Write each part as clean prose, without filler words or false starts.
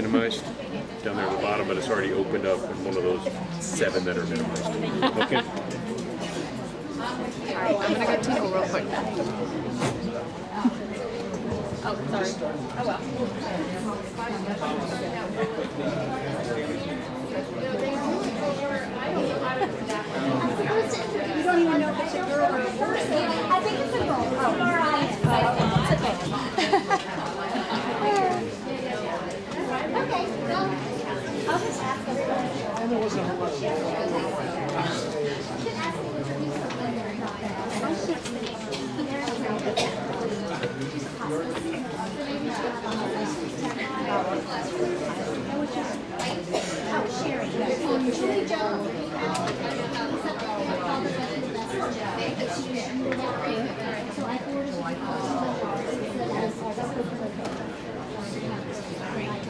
minimized down there at the bottom, but it's already opened up in one of those 7 that are minimized. Okay. Alright, I'm gonna go tinkle real quick. Oh, sorry. Oh well. You don't even know if it's a girl or a boy. I think it's a girl. Oh, it's okay. Okay, well, I'll just ask everybody. There wasn't a whole lot of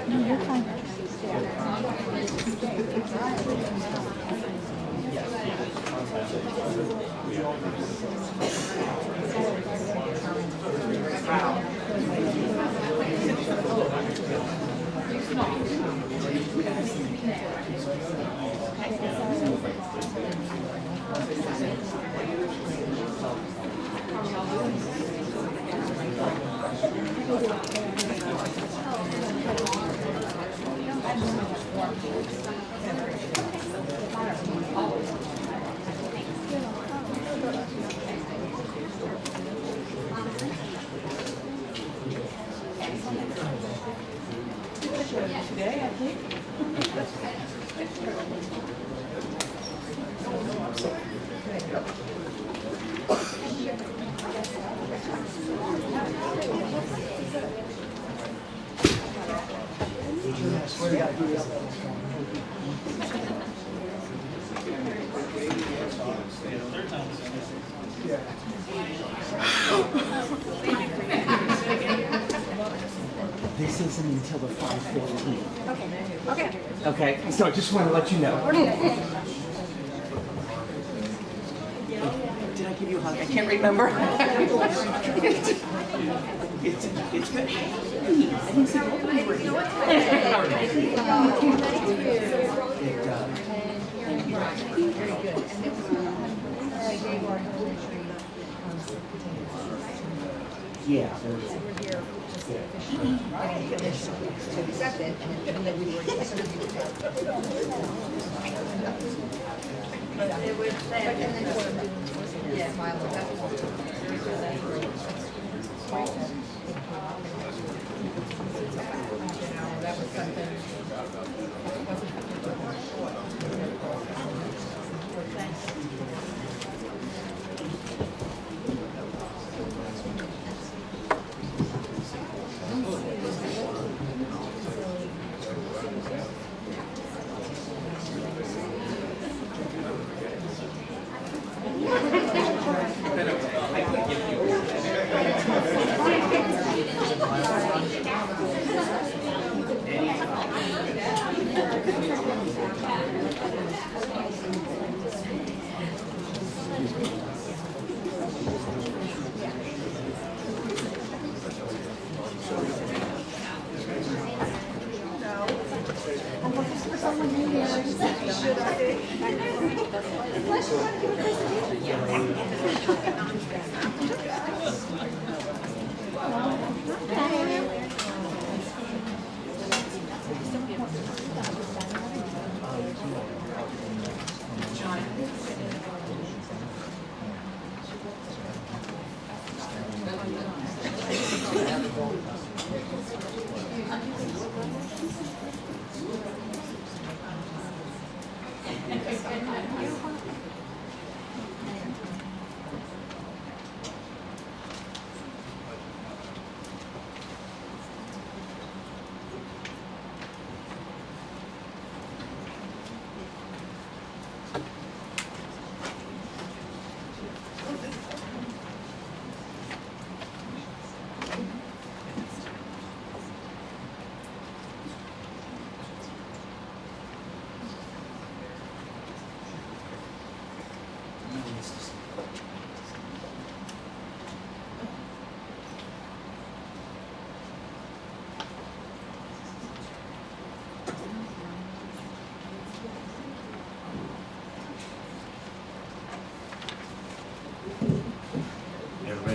No, you're fine. today, I think. This isn't until the 5:15. Okay. Okay, so I just want to let you know. Did I give you a hug? I can't remember. It's good. Hey, I didn't see both of you were here. Yeah.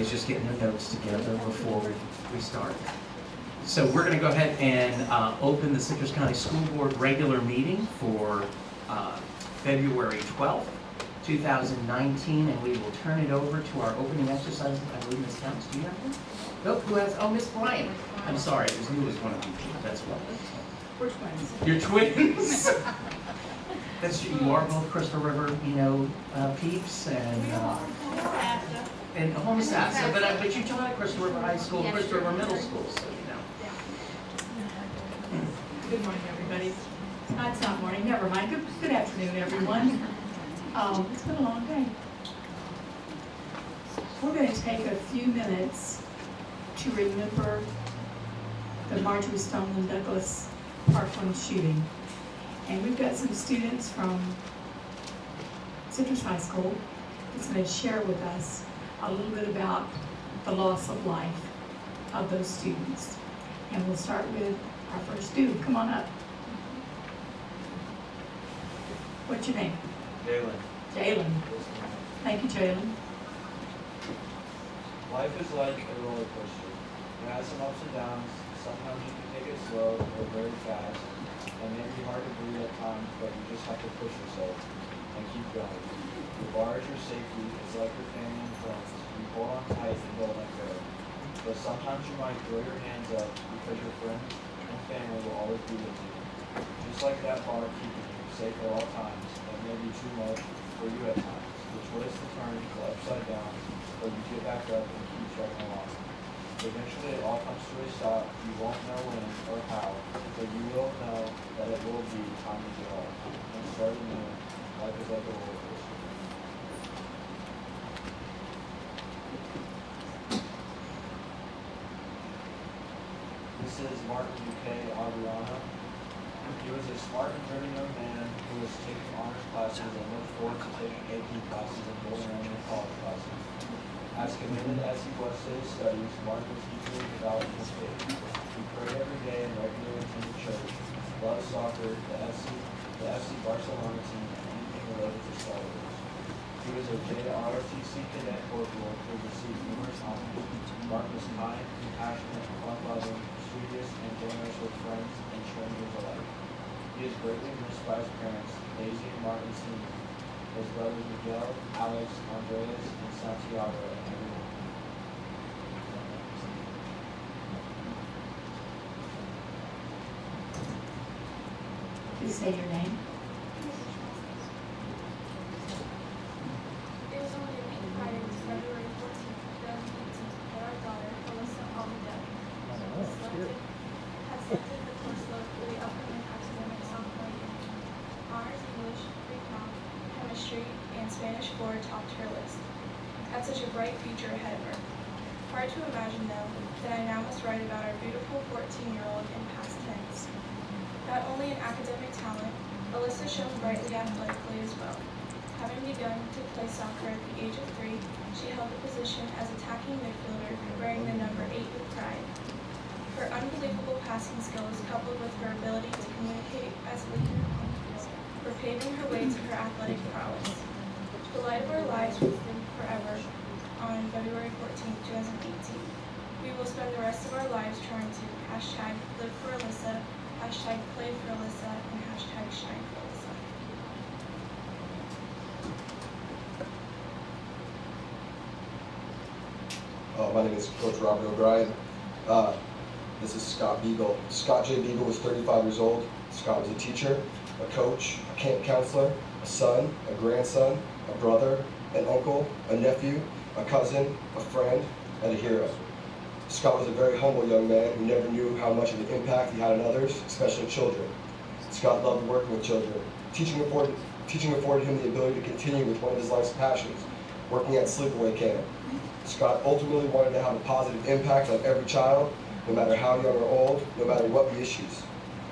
everybody's just getting their notes together before we start. So we're going to go ahead and open the Citrus County School Board regular meeting for February 12th, 2019, and we will turn it over to our opening exercises. I believe Ms. Counts, do you have one? No, who has? Oh, Miss Bryant. I'm sorry, it was you as one of you. That's what. We're twins. You're twins. That's you are both Crystal River, peeps, and Homosassa. But you taught at Crystal River High School, Crystal River Middle School, so you know. Good morning, everybody. It's not morning, never mind. Good afternoon, everyone. It's been a long day. We're going to take a few minutes to remember the Marjorie Stoneman Douglas Parkland shooting. And we've got some students from Citrus High School that's going to share with us a little bit about the loss of life of those students. And we'll start with our first student. Come on up. What's your name? Jalen. Jalen. Thank you, Jalen. Life is like a roller coaster. It has some ups and downs. Sometimes you can take it slow or very fast. It may be hard to breathe at times, but you just have to push yourself and keep going. The bar is your safety. It's like your family and friends. You hold on tight and don't let go. But sometimes you might throw your hands up because your friends and family will always be with you. Just like that bar keeping you safe at all times, it may be too much for you at times. The twist and turn go upside down, but you get back up and keep trucking along. Eventually it all comes to a stop. You won't know when or how, but you will know that it will be time to get off. And start anew. Life is like a roller coaster. This is Martin Bouquet Adriano. He was a smart and driven young man who was taking honors classes and looked forward to taking AP classes and holding on college classes. As committed as he was to his studies, Martin was equally devout in his faith. He prayed every day and regularly attended church, loved soccer, the FC Barcelona team, and anything related to Star Wars. He was a JROTC cadet corporal who received numerous honors. Martin was kind, compassionate, fun-loving, studious, and generous with friends and strangers alike. He is greatly missed by his parents, Daisy and Martin Sr., his brothers Miguel, Alex, Andreas, and Santiago, and everyone. Please say your name. It was only a week prior to February 14th, 2018, that our daughter, Alyssa Almeida, had selected the course load for the upcoming academic sophomore year. Honors English, Pre-Com, Chemistry, and Spanish 4 topped her list. Had such a bright future ahead of her. Hard to imagine, though, that I now must write about our beautiful 14-year-old in past tense. Not only in academic talent, Alyssa shone brightly athletically as well. Having begun to play soccer at the age of 3, she held the position as attacking midfielder, wearing the number 8 with pride. Her unbelievable passing skills, coupled with her ability to communicate as a leader on the field, were paving her way to her athletic prowess. The light of our lives will dim forever on February 14, 2018. We will spend the rest of our lives trying to hashtag live for Alyssa, hashtag play for Alyssa, and hashtag shine for Alyssa. My name is Coach Robert O'Brien. This is Scott Beagle. Scott J. Beagle was 35 years old. Scott was a teacher, a coach, a camp counselor, a son, a grandson, a brother, an uncle, a nephew, a cousin, a friend, and a hero. Scott was a very humble young man who never knew how much of an impact he had on others, especially children. Scott loved working with children. Teaching afforded him the ability to continue with one of his life's passions, working at sleepaway camp. Scott ultimately wanted to have a positive impact on every child, no matter how young or old, no matter what the issues.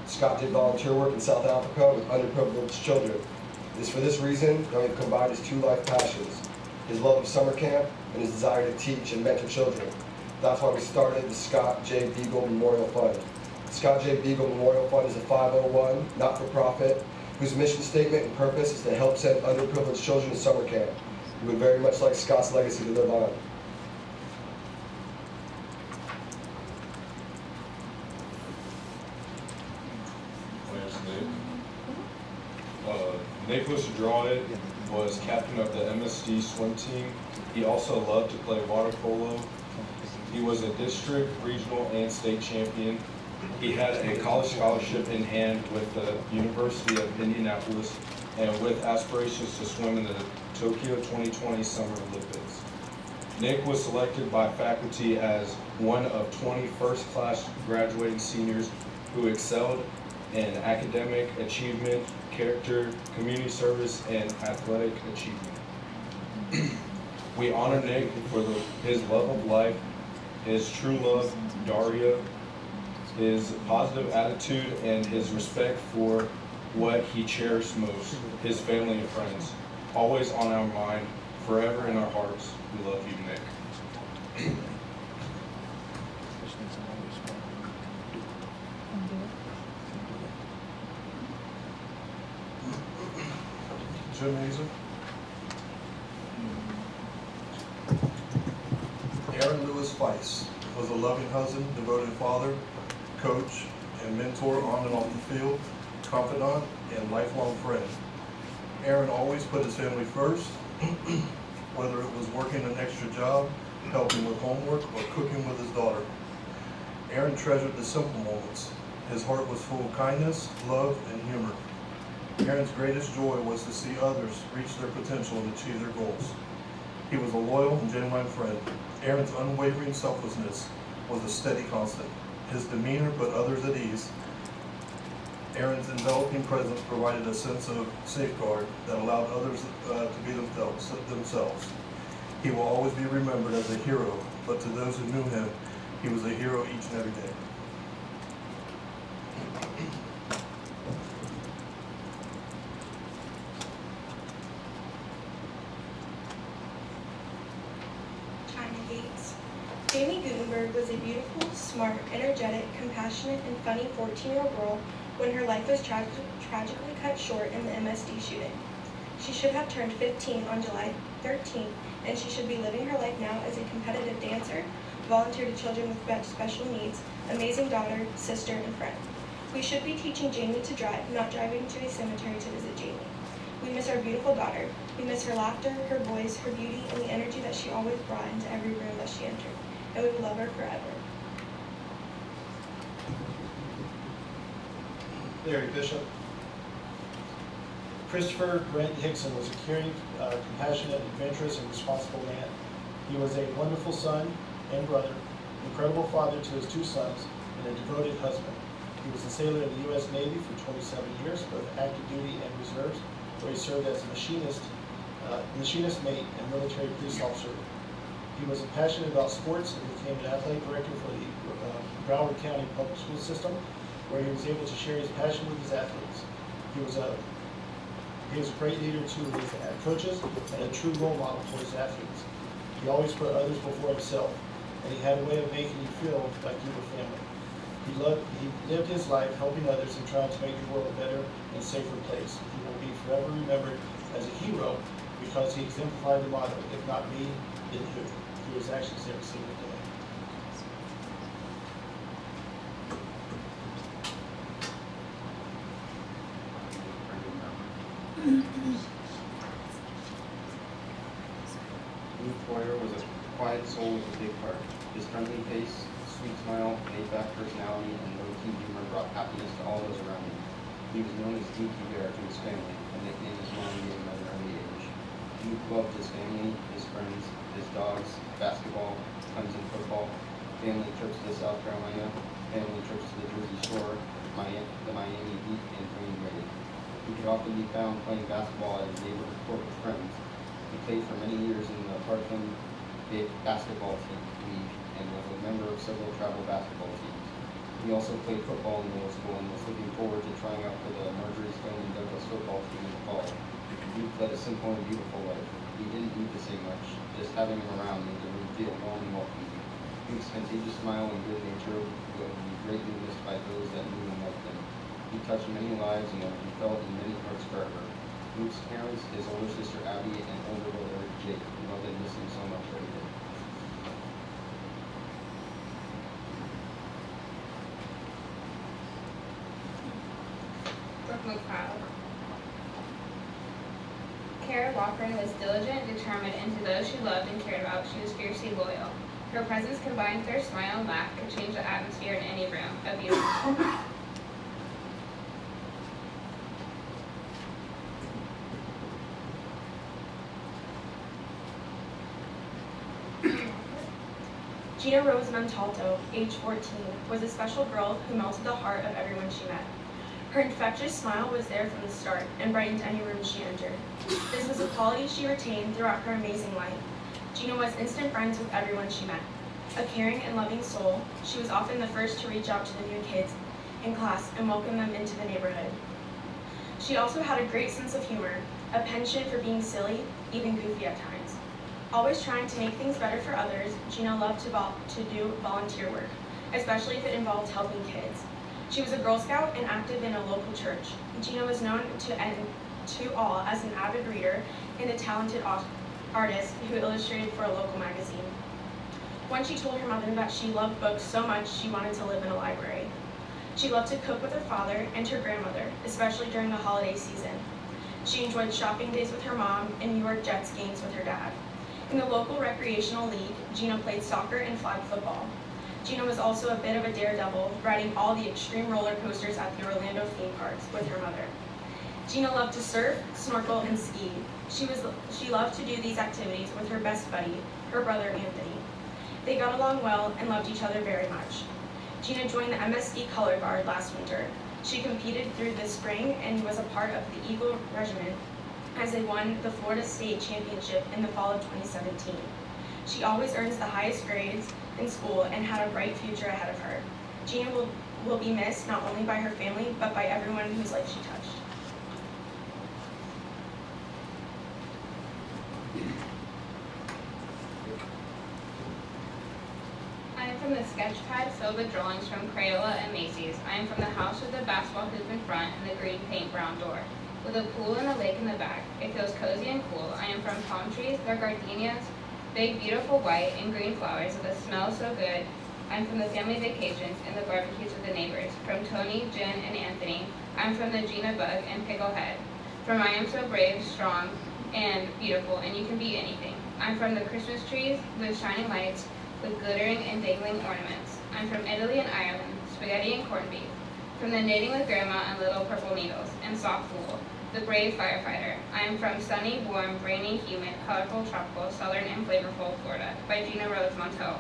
Scott did volunteer work in South Africa with underprivileged children. It is for this reason that we have combined his two life passions, his love of summer camp and his desire to teach and mentor children. That's why we started the Scott J. Beagle Memorial Fund. The Scott J. Beagle Memorial Fund is a 501, not-for-profit, whose mission statement and purpose is to help send underprivileged children to summer camp. We would very much like Scott's legacy to live on. Nicholas Andrade was captain of the MSD swim team. He also loved to play water polo. He was a district, regional, and state champion. He had a college scholarship in hand with the University of Indianapolis and with aspirations to swim in the Tokyo 2020 Summer Olympics. Nick was selected by faculty as one of 20 first-class graduating seniors who excelled in academic achievement, character, community service, and athletic achievement. We honor Nick for his love of life, his true love, Daria, his positive attitude, and his respect for what he cherished most, his family and friends. Always on our mind, forever in our hearts. We love you, Nick. Jim Hazen. Aaron Lewis Weiss was a loving husband, devoted father, coach, and mentor on and off the field, confidant, and lifelong friend. Aaron always put his family first, whether it was working an extra job, helping with homework, or cooking with his daughter. Aaron treasured the simple moments. His heart was full of kindness, love, and humor. Aaron's greatest joy was to see others reach their potential and achieve their goals. He was a loyal and genuine friend. Aaron's unwavering selflessness was a steady constant. His demeanor put others at ease. Aaron's enveloping presence provided a sense of safeguard that allowed others to be themselves. He will always be remembered as a hero, but to those who knew him, he was a hero each and every day. China Gates. Jamie Gutenberg was a beautiful, smart, energetic, compassionate, and funny 14-year-old girl when her life was tragically cut short in the MSD shooting. She should have turned 15 on July 13th, and she should be living her life now as a competitive dancer, volunteer to children with special needs, amazing daughter, sister, and friend. We should be teaching Jamie to drive, not driving to a cemetery to visit Jamie. We miss our beautiful daughter. We miss her laughter, her voice, her beauty, and the energy that she always brought into every room that she entered. And we will love her forever. Larry Bishop. Christopher Grant Hickson was a caring, compassionate, adventurous, and responsible man. He was a wonderful son and brother, incredible father to his 2 sons, and a devoted husband. He was a sailor in the U.S. Navy for 27 years, both active duty and reserves, where he served as a machinist mate, and military police officer. He was passionate about sports and became an athletic director for the Broward County Public School System, where he was able to share his passion with his athletes. He was a great leader to his coaches and a true role model for his athletes. He always put others before himself, and he had a way of making you feel like you were family. He lived his life helping others and trying to make the world a better and safer place. He will be forever remembered as a hero because he exemplified the motto, if not me, then who? He was actions every single day. Luke Boyer was a quiet soul with a big heart. His friendly face, sweet smile, laid-back personality, and low-key humor brought happiness to all those around him. He was known as Dinky Bear to his family, a nickname his mom gave him at an early age. Luke loved his family, his friends, his dogs, basketball, Clemson football, family trips to South Carolina, family trips to the Jersey Shore, the Miami Heat, and Green Bay. He could often be found playing basketball at his neighborhood court with friends. He played for many years in the Parkland basketball league and was a member of several travel basketball teams. He also played football in middle school and was looking forward to trying out for the Marjorie Stoneman Douglas football team in the fall. Luke led a simple and beautiful life. He didn't need to say much. Just having him around made the room feel warm and welcoming. Luke's contagious smile and good nature would be greatly missed by those that knew and loved him. He touched many lives and he felt in many hearts forever. Luke's parents, his older sister Abby, and older brother Jake loved and missed him so much every day. Brooke McCloud. Kara Walker was diligent, determined, and to those she loved and cared about, she was fiercely loyal. Her presence combined with her smile and laugh could change the atmosphere in any room. A beautiful. Gina Rose Montalto, age 14, was a special girl who melted the heart of everyone she met. Her infectious smile was there from the start and brightened any room she entered. This was a quality she retained throughout her amazing life. Gina was instant friends with everyone she met. A caring and loving soul, she was often the first to reach out to the new kids in class and welcome them into the neighborhood. She also had a great sense of humor, a penchant for being silly, even goofy at times. Always trying to make things better for others, Gina loved to do volunteer work, especially if it involved helping kids. She was a Girl Scout and active in a local church. Gina was known to all as an avid reader and a talented artist who illustrated for a local magazine. Once she told her mother that she loved books so much she wanted to live in a library. She loved to cook with her father and her grandmother, especially during the holiday season. She enjoyed shopping days with her mom and New York Jets games with her dad. In the local recreational league, Gina played soccer and flag football. Gina was also a bit of a daredevil, riding all the extreme roller coasters at the Orlando theme parks with her mother. Gina loved to surf, snorkel, and ski. She loved to do these activities with her best buddy, her brother Anthony. They got along well and loved each other very much. Gina joined the MSD Color Guard last winter. She competed through the spring and was a part of the Eagle Regiment as they won the Florida State Championship in the fall of 2017. She always earns the highest grades in school and had a bright future ahead of her. Gina will be missed not only by her family, but by everyone whose life she touched. I am from the sketch pad filled with drawings from Crayola and Macy's. I am from the house with the basketball hoop in front and the green paint brown door, with a pool and a lake in the back. It feels cozy and cool. I am from palm trees, their gardenias, big beautiful white and green flowers that smell so good. I'm from the family vacations and the barbecues with the neighbors, from Tony, Jen, and Anthony. I'm from the Gina Bug and Picklehead, from I am so brave, strong, and beautiful, and you can be anything. I'm from the Christmas trees with shining lights, with glittering and dangling ornaments. I'm from Italy and Ireland, spaghetti and corned beef, from the knitting with grandma and little purple needles, and soft wool, the brave firefighter. I am from sunny, warm, rainy, humid, colorful, tropical, southern, and flavorful Florida, by Gina Rose Montalto.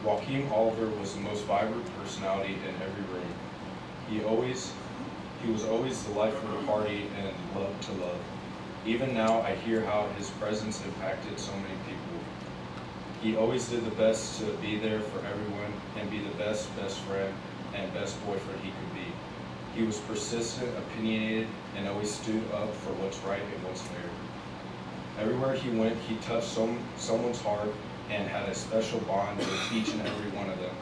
Joaquin Oliver was the most vibrant personality in every room. He was always the life of the party and loved to love. Even now, I hear how his presence impacted so many people. He always did the best to be there for everyone and be the best friend and best boyfriend he could be. He was persistent, opinionated, and always stood up for what's right and what's fair. Everywhere he went, he touched someone's heart and had a special bond with each and every one of them.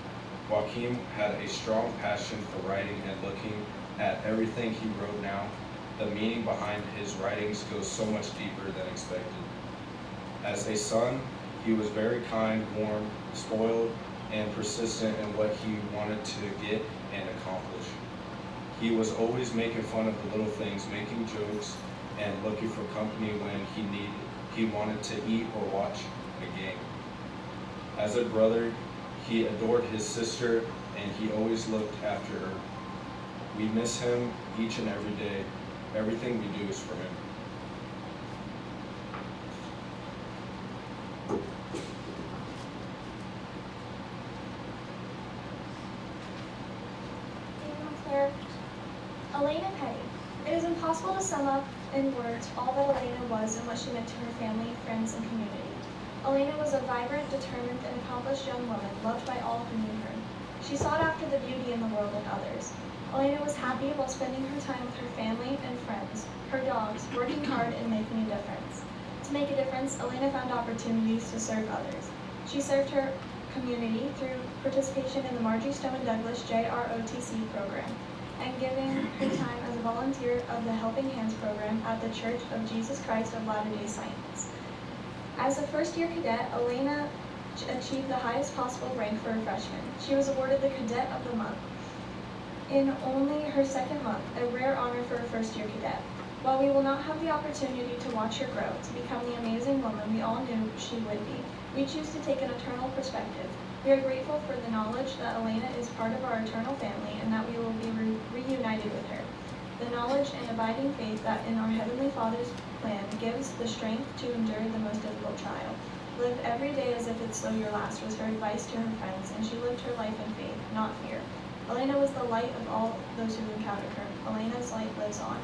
Joaquin had a strong passion for writing, and looking at everything he wrote now, the meaning behind his writings goes so much deeper than expected. As a son, he was very kind, warm, spoiled, and persistent in what he wanted to get and accomplish. He was always making fun of the little things, making jokes, and looking for company when he wanted to eat or watch a game. As a brother, he adored his sister, and he always looked after her. We miss him each and every day. Everything we do is for him. Claire. Elena Petty. It is impossible to sum up in words all that Elena was and what she meant to her family, friends, and community. Elena was a vibrant, determined, and accomplished young woman, loved by all who knew her. She sought after the beauty in the world and others. Elena was happy while spending her time with her family and friends, her dogs, working hard and making a difference. To make a difference, Elena found opportunities to serve others. She served her community through participation in the Marjorie Stoneman Douglas JROTC program and giving her time as a volunteer of the Helping Hands program at the Church of Jesus Christ of Latter-day Saints. As a first-year cadet, Elena achieved the highest possible rank for a freshman. She was awarded the Cadet of the Month. In only her second month, a rare honor for a first-year cadet. While we will not have the opportunity to watch her grow to become the amazing woman we all knew she would be, we choose to take an eternal perspective. We are grateful for the knowledge that Elena is part of our eternal family and that we will be reunited with her. The knowledge and abiding faith that in our Heavenly Father's plan gives the strength to endure the most difficult trial. Live every day as if it's though your last was her advice to her friends, and she lived her life in faith, not fear. Elena was the light of all those who encountered her. Elena's light lives on.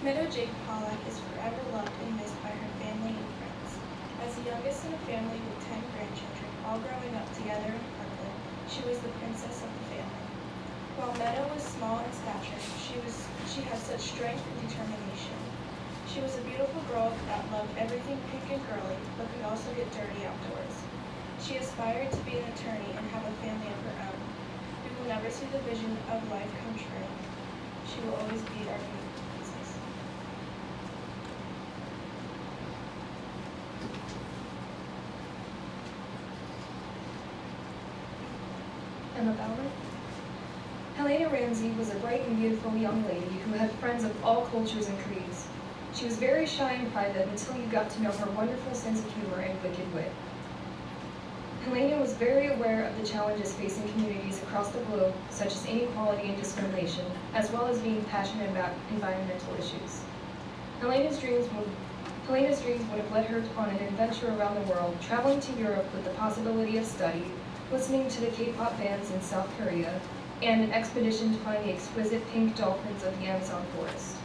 Meadow Jake Pollack is forever loved and missed by her family and friends. As the youngest in a family with 10 grandchildren, all growing up together in Parkland, she was the princess of the family. While Meadow was small in stature, she had such strength and determination. She was a beautiful girl that loved everything pink and girly, but could also get dirty outdoors. She aspired to be an attorney and have a family of her own. We will never see the vision of life come true. She will always be our princess. Emma Bauer. Helena Ramsey was a bright and beautiful young lady who had friends of all cultures and creeds. She was very shy and private until you got to know her wonderful sense of humor and wicked wit. Helena was very aware of the challenges facing communities across the globe, such as inequality and discrimination, as well as being passionate about environmental issues. Helena's dreams would have led her on an adventure around the world, traveling to Europe with the possibility of study, listening to the K-pop bands in South Korea, and an expedition to find the exquisite pink dolphins of the Amazon forest.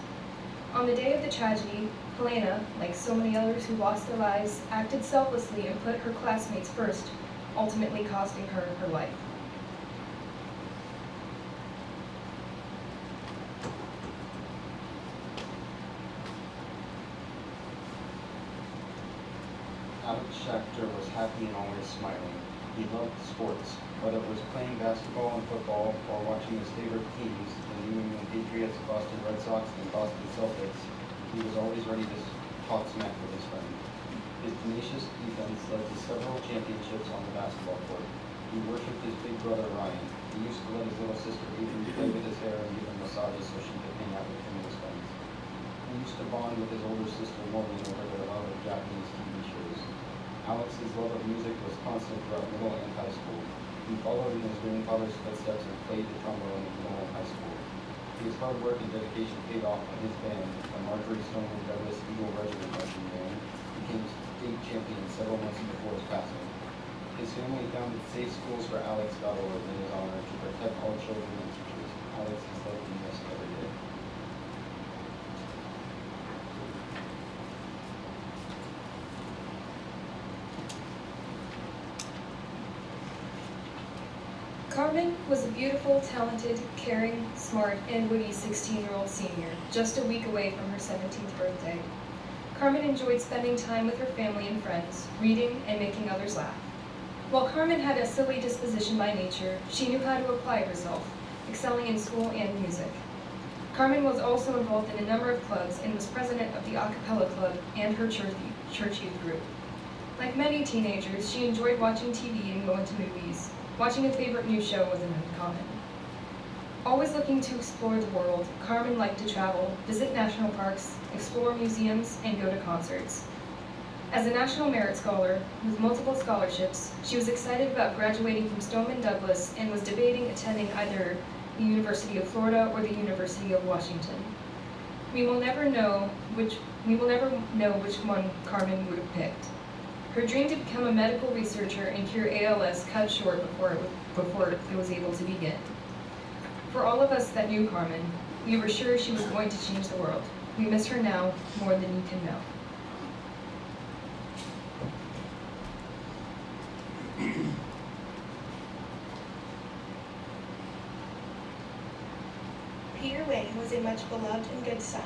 On the day of the tragedy, Helena, like so many others who lost their lives, acted selflessly and put her classmates first, ultimately costing her her life. Alex Schachter was happy and always smiling. He loved sports, whether it was playing basketball and football or watching his favorite teams, the New England Patriots, Boston Red Sox, and Boston Celtics. He was always ready to talk smack with his friend. His tenacious defense led to several championships on the basketball court. He worshipped his big brother Ryan. He used to let his little sister Adrian play with his hair and give him massages so she could hang out with him and his friends. He used to bond with his older sister Morgan over their love of Japanese TV shows. Alex's love of music was constant throughout middle and high school. He followed in his grandfather's footsteps and played the trombone in middle and high school. His hard work and dedication paid off when his band, the Marjorie Stoneman Douglas Eagle Regiment Marching Band, became state champion several months before his passing. His family founded safeschools4alex.org in his honor to protect all children and teachers. Alex is loved and missed every day. Carmen was a beautiful, talented, caring, smart, and witty 16-year-old senior, just a week away from her 17th birthday. Carmen enjoyed spending time with her family and friends, reading and making others laugh. While Carmen had a silly disposition by nature, she knew how to apply herself, excelling in school and music. Carmen was also involved in a number of clubs and was president of the a cappella club and her church youth group. Like many teenagers, she enjoyed watching TV and going to movies. Watching a favorite news show was uncommon. Always looking to explore the world, Carmen liked to travel, visit national parks, explore museums, and go to concerts. As a National Merit Scholar with multiple scholarships, she was excited about graduating from Stoneman Douglas and was debating attending either the University of Florida or the University of Washington. We will never know which one Carmen would have picked. Her dream to become a medical researcher and cure ALS cut short before it was able to begin. For all of us that knew Carmen, we were sure she was going to change the world. We miss her now more than you can know. Peter Wayne was a much beloved and good son,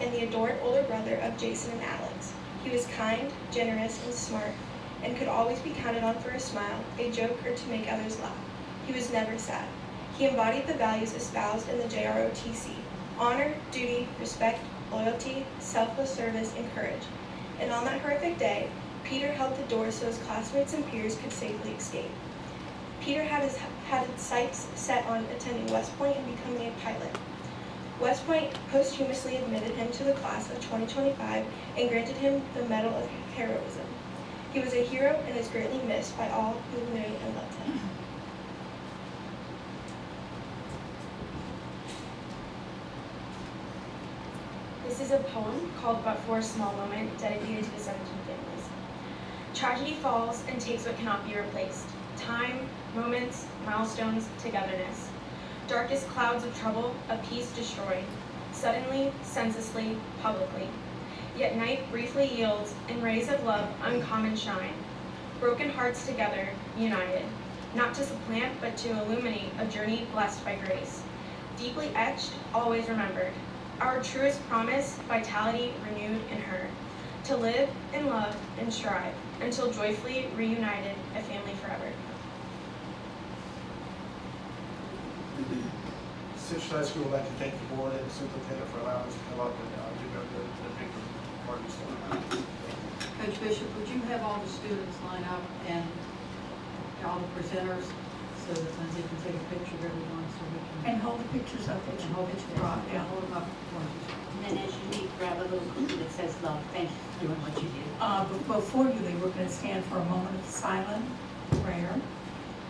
and the adored older brother of Jason and Alex. He was kind, generous, and smart, and could always be counted on for a smile, a joke, or to make others laugh. He was never sad. He embodied the values espoused in the JROTC: honor, duty, respect, loyalty, selfless service, and courage. And on that horrific day, Peter held the door so his classmates and peers could safely escape. Peter had his sights set on attending West Point and becoming a pilot. West Point posthumously admitted him to the class of 2025 and granted him the Medal of Heroism. He was a hero and is greatly missed by all who knew and loved him. This is a poem called But For a Small Moment, dedicated to the 17 families. Tragedy falls and takes what cannot be replaced: time, moments, milestones, togetherness. Darkest clouds of trouble, a peace destroyed, suddenly, senselessly, publicly. Yet night briefly yields, and rays of love uncommon shine. Broken hearts together, united, not to supplant, but to illuminate a journey blessed by grace. Deeply etched, always remembered. Our truest promise, vitality renewed in her. To live and love and strive, until joyfully reunited, a family forever. Citrus High School would like to thank the board and the superintendent for allowing us to come up and do the victim party story. Coach Bishop, would you have all the students line up and all the presenters so that Lindsay can take a picture of everyone so we can... And hold the pictures up that you brought down. Hold them up for us. And then as you leave, grab a little cookie that says love. Thank you for doing what you did. But before you leave, we're going to stand for a moment of silent prayer.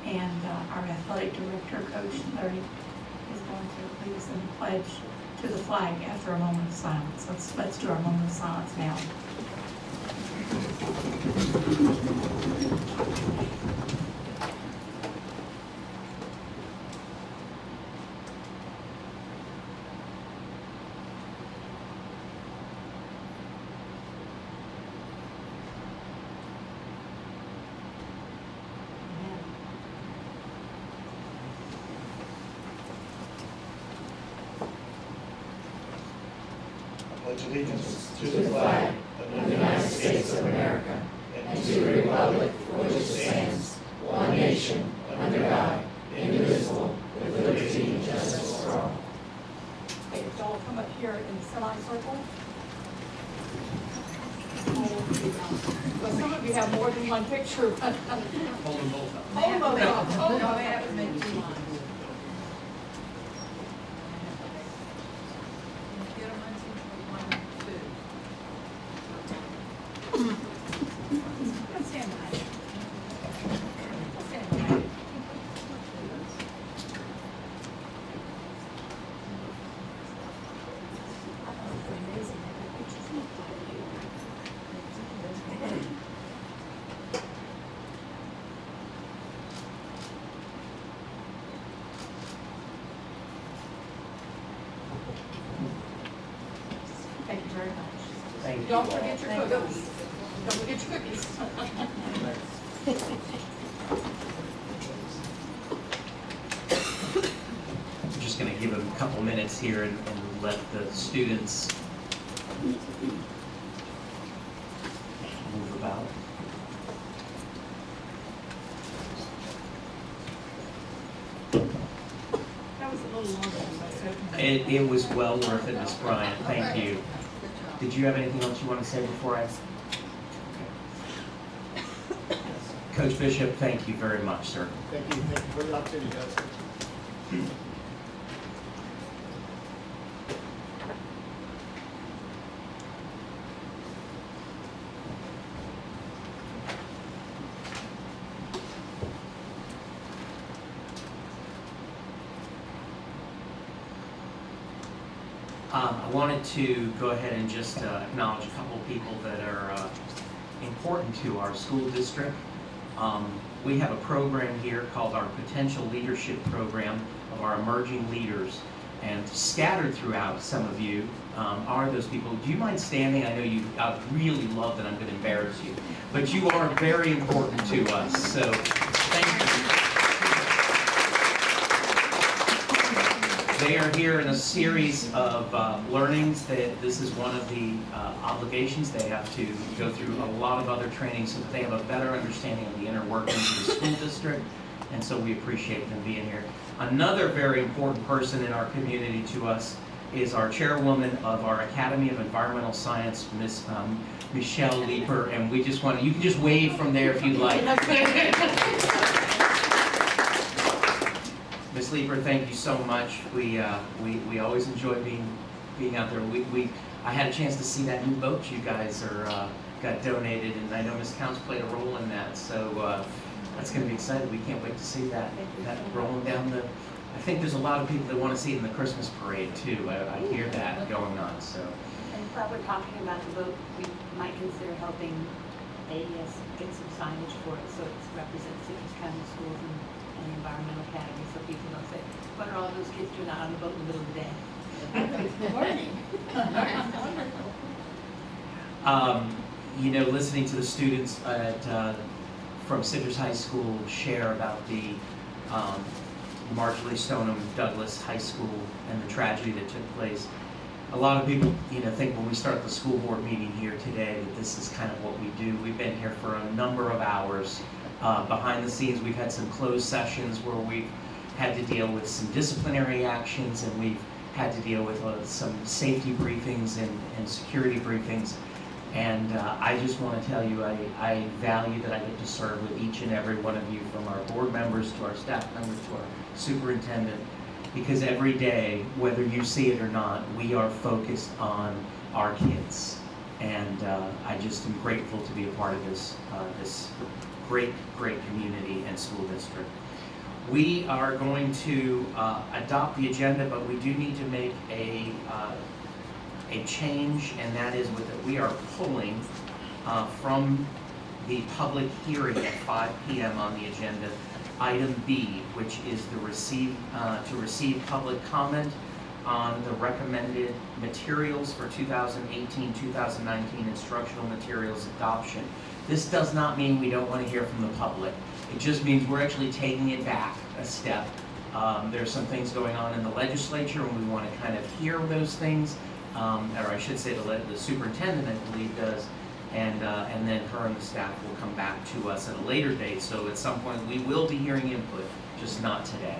And our athletic director, Coach Larry, is going to lead us in the pledge to the flag after a moment of silence. Let's do our moment of silence now. Pledge allegiance to the flag of the United States of America and to the republic for which it stands, one nation, under God, indivisible, with liberty and justice for all. Okay, so I'll come up here in semicircle. Well, some of you have more than one picture. Hold them both up. Hold them both up. Hold them No, both they have up. to make 2 lines. Get them, Lindsay, 1, 2. Let's stand behind you. Stand behind you. Thank you very much. Thank you. Don't forget your cookies. Don't forget your cookies. I'm just going to give them a couple minutes here and let the students move about. That was a little longer than I said. It was well worth it, Ms. Bryant. Thank you. Did you have anything else you want to say before I? Coach Bishop, thank you very much, sir. Thank you for the opportunity, guys. I wanted to go ahead and just acknowledge a couple of people that are important to our school district. We have a program here called our Potential Leadership Program of our emerging leaders. And scattered throughout, some of you are those people. Do you mind standing? I know you, I really love that I'm going to embarrass you. But you are very important to us. So thank you. They are here in a series of learnings. This is one of the obligations. They have to go through a lot of other training so that they have a better understanding of the inner workings of the school district, and so we appreciate them being here. Another very important person in our community to us is our chairwoman of our Academy of Environmental Science, Miss Michelle Leeper, and we just want to, you can just wave from there if you'd like. Ms. Leeper, thank you so much. We always enjoy being out there. I had a chance to see that new boat you guys got donated, and I know Ms. Counts played a role in that. So that's going to be exciting. We can't wait to see that rolling down the. I think there's a lot of people that want to see it in the Christmas parade too. I hear that going on. So. And while we're talking about the boat, we might consider helping AES get some signage for it so it represents Citrus County Schools and the Environmental Academy, so people don't say, what are all those kids doing out on the boat in the middle of the day? Good morning. You know, listening to the students from Citrus High School share about the Marjorie Stoneham Douglas High School and the tragedy that took place. A lot of people, you know, think when we start the school board meeting here today that this is kind of what we do. We've been here for a number of hours. Behind the scenes, we've had some closed sessions where we've had to deal with some disciplinary actions, and we've had to deal with some safety briefings and security briefings. And I just want to tell you, I value that I get to serve with each and every one of you, from our board members to our staff members to our superintendent, because every day, whether you see it or not, we are focused on our kids. And I just am grateful to be a part of this great community and school district. We are going to adopt the agenda, but we do need to make a change, and that is that we are pulling from the public hearing at 5 p.m. on the agenda, item B, which is to receive public comment on the recommended materials for 2018-2019 instructional materials adoption. This does not mean we don't want to hear from the public. It just means we're actually taking it back a step. There's some things going on in the legislature, and we want to kind of hear those things, or I should say the superintendent, I believe, does, and then her and the staff will come back to us at a later date. So at some point we will be hearing input, just not today.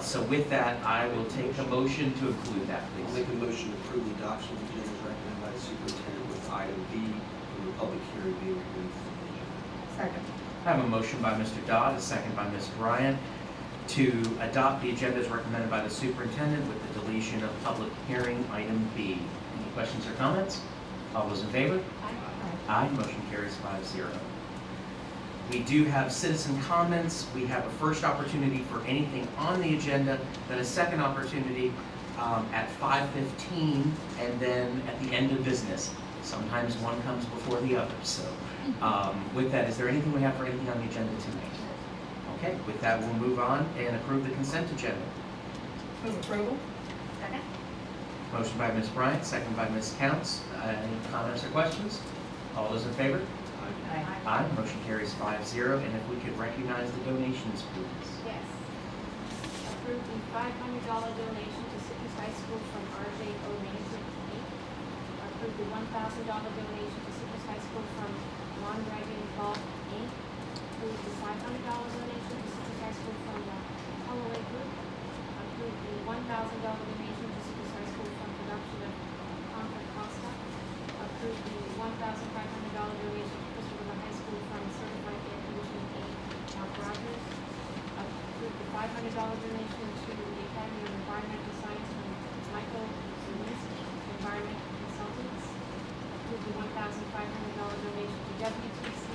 So with that, I will take a motion to include that, please. I'll make a motion to approve the adoption of the agenda as recommended by the superintendent with item B from the public hearing being removed from the agenda. Second. I have a motion by Mr. Dodd, a second by Ms. Bryant, to adopt the agenda as recommended by the superintendent with the deletion of public hearing item B. Any questions or comments? All those in favor? Aye. Motion carries 5-0. We do have citizen comments. We have a first opportunity for anything on the agenda, then a second opportunity at 5:15, and then at the end of business. Sometimes one comes before the other. So with that, is there anything we have for anything on the agenda tonight? Okay, with that, we'll move on and approve the consent agenda. Move approval. Second. Motion by Ms. Bryant, second by Ms. Counts. Any comments or questions? All those in favor? Aye. Motion carries 5-0. And if we could recognize the donations, please. Yes. Approve the $500 donation to Citrus High School from RJ Management Inc. Approve the $1,000 donation to Citrus High School from Mondragon Golf Inc. Approve the $500 donation to Citrus High School from the Holloway Group. Approve the $1,000 donation to Citrus High School from production of Concord Costa. Approve the $1,500 donation to Crystal River High School from Certified Air Conditioning Aid, Mark Rogers. Approve the $500 donation to the Academy of Environmental Science from Michael Zunisk, Environmental Consultants. Approve the $1,500 donation to WTC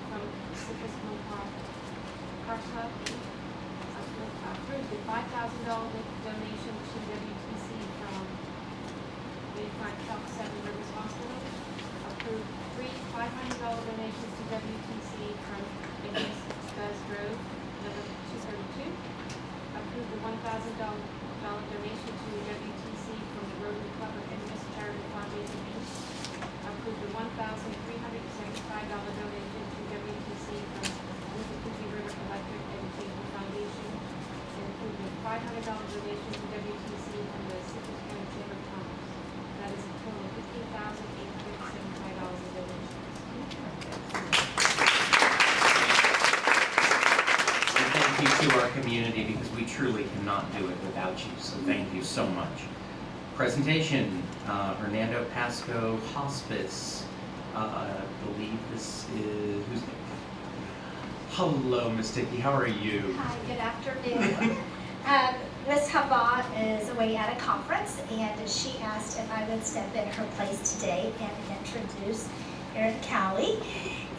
from Citrus Mill Park Club. Approve the $5,000 donation to WTC from Bayfront Truck 7 Rivers Hospital. Approve three $500 donations to WTC from Ignis Scuzz Road, number 232. Approve the $1,000 donation to WTC from the Rotary Club of Ignis Charitable Foundation Inc. Approve the $1,375 donation to WTC from the Coogee River Electric Education Foundation. And approve the $500 donation to WTC from the Citrus County Chamber of Commerce. That is a total of $15,875 in donations. And thank you to our community because we truly cannot do it without you. So thank you so much. Presentation, Hernando Pasco Hospice. I believe this is, who's name? Hello, Ms. Dickey, how are you? Hi, good afternoon. Ms. Hava is away at a conference, and she asked if I would step in her place today and introduce Erin Cowley.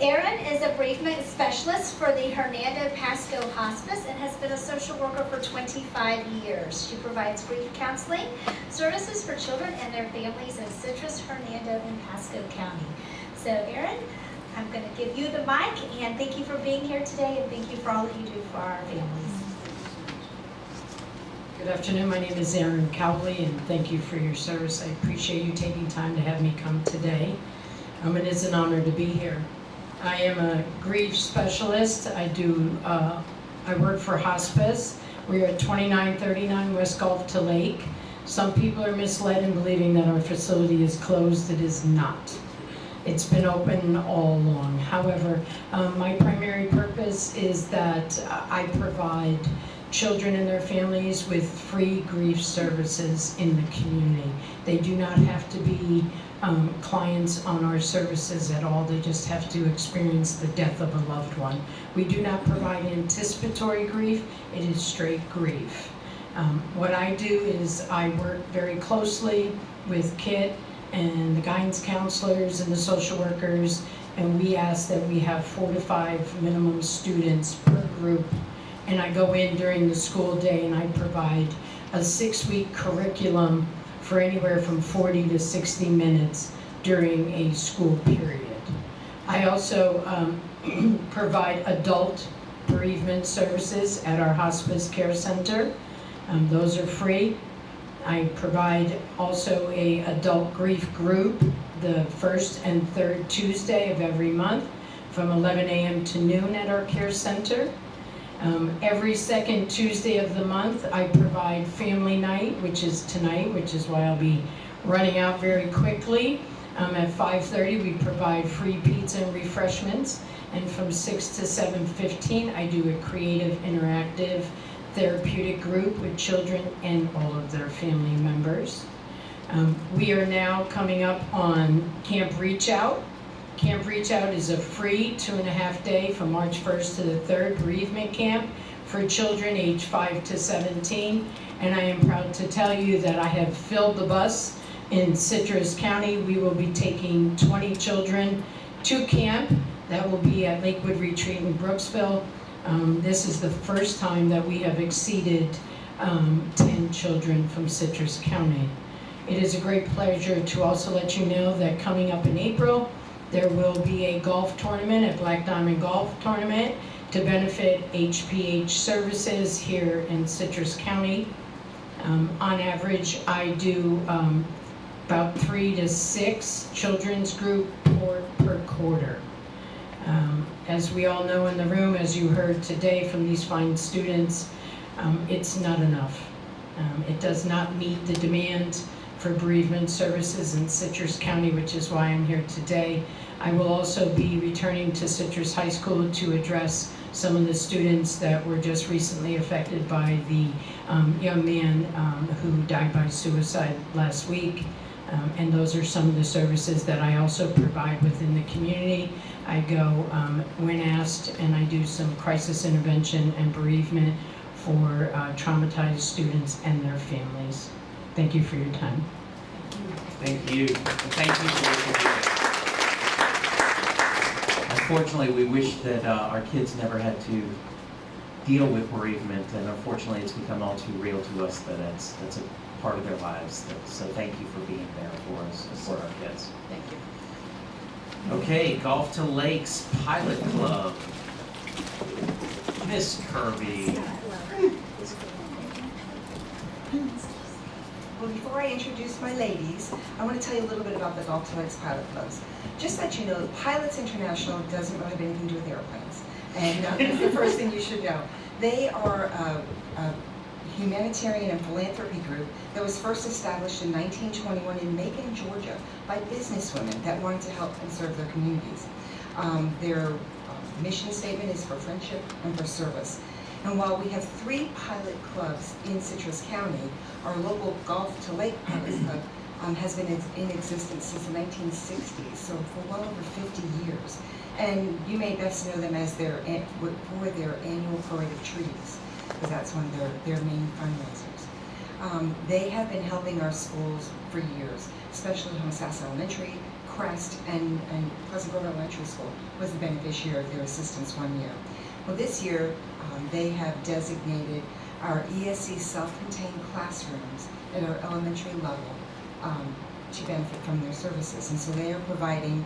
Erin is a bereavement specialist for the Hernando Pasco Hospice and has been a social worker for 25 years. She provides grief counseling services for children and their families in Citrus, Hernando, and Pasco County. So Erin, I'm going to give you the mic, and thank you for being here today, and thank you for all that you do for our families. Good afternoon, my name is Erin Cowley, and thank you for your service. I appreciate you taking time to have me come today. It is an honor to be here. I am a grief specialist. I work for hospice. We're at 2939 West Gulf to Lake. Some people are misled in believing that our facility is closed. It is not. It's been open all along. However, my primary purpose is that I provide children and their families with free grief services in the community. They do not have to be clients on our services at all. They just have to experience the death of a loved one. We do not provide anticipatory grief. It is straight grief. What I do is I work very closely with KIT and the guidance counselors and the social workers, and we ask that we have 4 to 5 minimum students per group. And I go in during the school day and I provide a 6-week curriculum for anywhere from 40 to 60 minutes during a school period. I also provide adult bereavement services at our hospice care center. Those are free. I provide also an adult grief group the first and third Tuesday of every month from 11 a.m. to noon at our care center. Every second Tuesday of the month, I provide family night, which is tonight, which is why I'll be running out very quickly. At 5:30, we provide free pizza and refreshments. And from 6 to 7:15, I do a creative, interactive, therapeutic group with children and all of their family members. We are now coming up on Camp Reach Out. Camp Reach Out is a free 2.5-day from March 1st to the 3rd bereavement camp for children aged 5 to 17. And I am proud to tell you that I have filled the bus in Citrus County. We will be taking 20 children to camp. That will be at Lakewood Retreat in Brooksville. This is the first time that we have exceeded 10 children from Citrus County. It is a great pleasure to also let you know that coming up in April, there will be a golf tournament, a Black Diamond Golf Tournament, to benefit HPH services here in Citrus County. On average, I do about 3 to 6 children's group per quarter. As we all know in the room, as you heard today from these fine students, it's not enough. It does not meet the demand for bereavement services in Citrus County, which is why I'm here today. I will also be returning to Citrus High School to address some of the students that were just recently affected by the young man who died by suicide last week. And those are some of the services that I also provide within the community. I go when asked, and I do some crisis intervention and bereavement for traumatized students and their families. Thank you for your time. Thank you. And thank you for what you do. Unfortunately, we wish that our kids never had to deal with bereavement, and unfortunately it's become all too real to us that that's a part of their lives. So thank you for being there for us and for our kids. Thank you. Okay, Golf to Lakes Pilot Club. Miss Kirby. Well, before I introduce my ladies, I want to tell you a little bit about the Golf to Lakes Pilot Clubs. Just so that you know, Pilots International doesn't really have anything to do with airplanes. And that's the first thing you should know. They are humanitarian and philanthropy group that was first established in 1921 in Macon, Georgia, by businesswomen that wanted to help and serve their communities. Their mission statement is for friendship and for service. And while we have 3 pilot clubs in Citrus County, our local Golf to Lake Pilot Club has been in existence since the 1960s, so for well over 50 years. And you may best know them as their annual Parade of Trees, because that's one of their main fundraisers. They have been helping our schools for years, especially Homosassa Elementary, Crest, and Pleasant Grove Elementary School was the beneficiary of their assistance one year. Well, this year, they have designated our ESC self-contained classrooms at our elementary level to benefit from their services. And so they are providing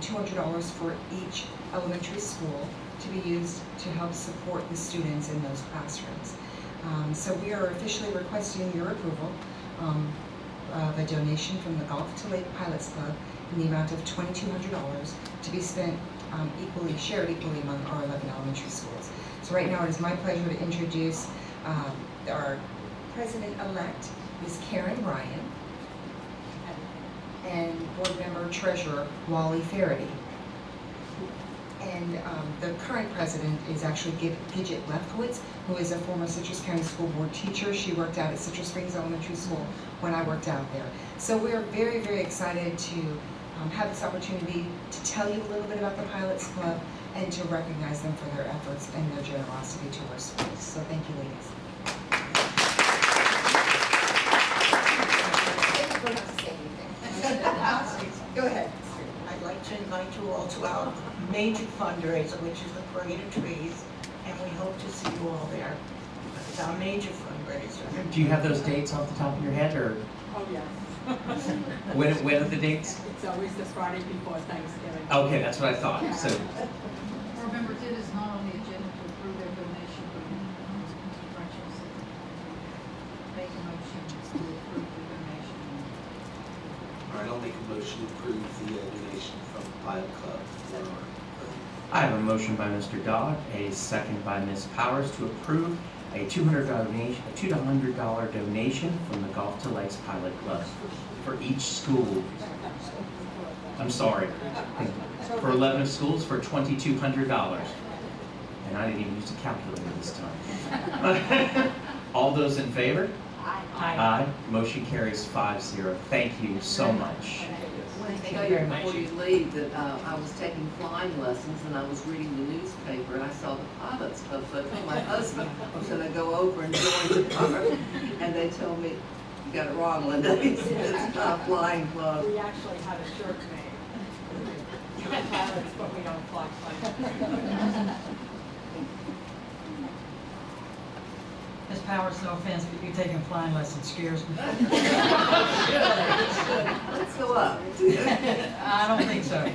$200 for each elementary school to be used to help support the students in those classrooms. So we are officially requesting your approval of a donation from the Golf to Lake Pilots Club in the amount of $2,200 to be spent shared equally among our 11 elementary schools. So right now it is my pleasure to introduce our president-elect, Ms. Karen Ryan, and board member treasurer, Wally Faraday. And the current president is actually Gidget Lefkowitz, who is a former Citrus County School Board teacher. She worked out at Citrus Springs Elementary School when I worked out there. So we are very, very excited to have this opportunity to tell you a little bit about the Pilots Club and to recognize them for their efforts and their generosity to our schools. So thank you, ladies. Go ahead. I'd like to invite you all to our major fundraiser, which is the Parade of Trees, and we hope to see you all there. It's our major fundraiser. Do you have those dates off the top of your head, or Oh, yes. when are the dates? It's always the Friday before Thanksgiving. Okay, that's what I thought. So, Board members, it is not on the agenda to approve their donation, but make a motion to approve the donation. All right, I'll make a motion to approve the donation from Pilot Club. I have a motion by Mr. Dodd, a second by Ms. Powers to approve a $200 donation from the Golf to Lakes Pilot Club for each school. I'm sorry, for 11 schools for $2,200. And I didn't even use a calculator this time. All those in favor? Aye. Aye. Motion carries 5-0. Thank you so much. I want to tell you before you leave that I was taking flying lessons and I was reading the newspaper and I saw the Pilots Club. So I told my husband I was going to go over and join the club. And they told me, you got it wrong, Linda. It's not a flying club. We actually had a shirt made. We're pilots, but we don't fly planes. Ms. Powers, no offense, but you taking flying lessons scares me. Let's go up. I don't think so.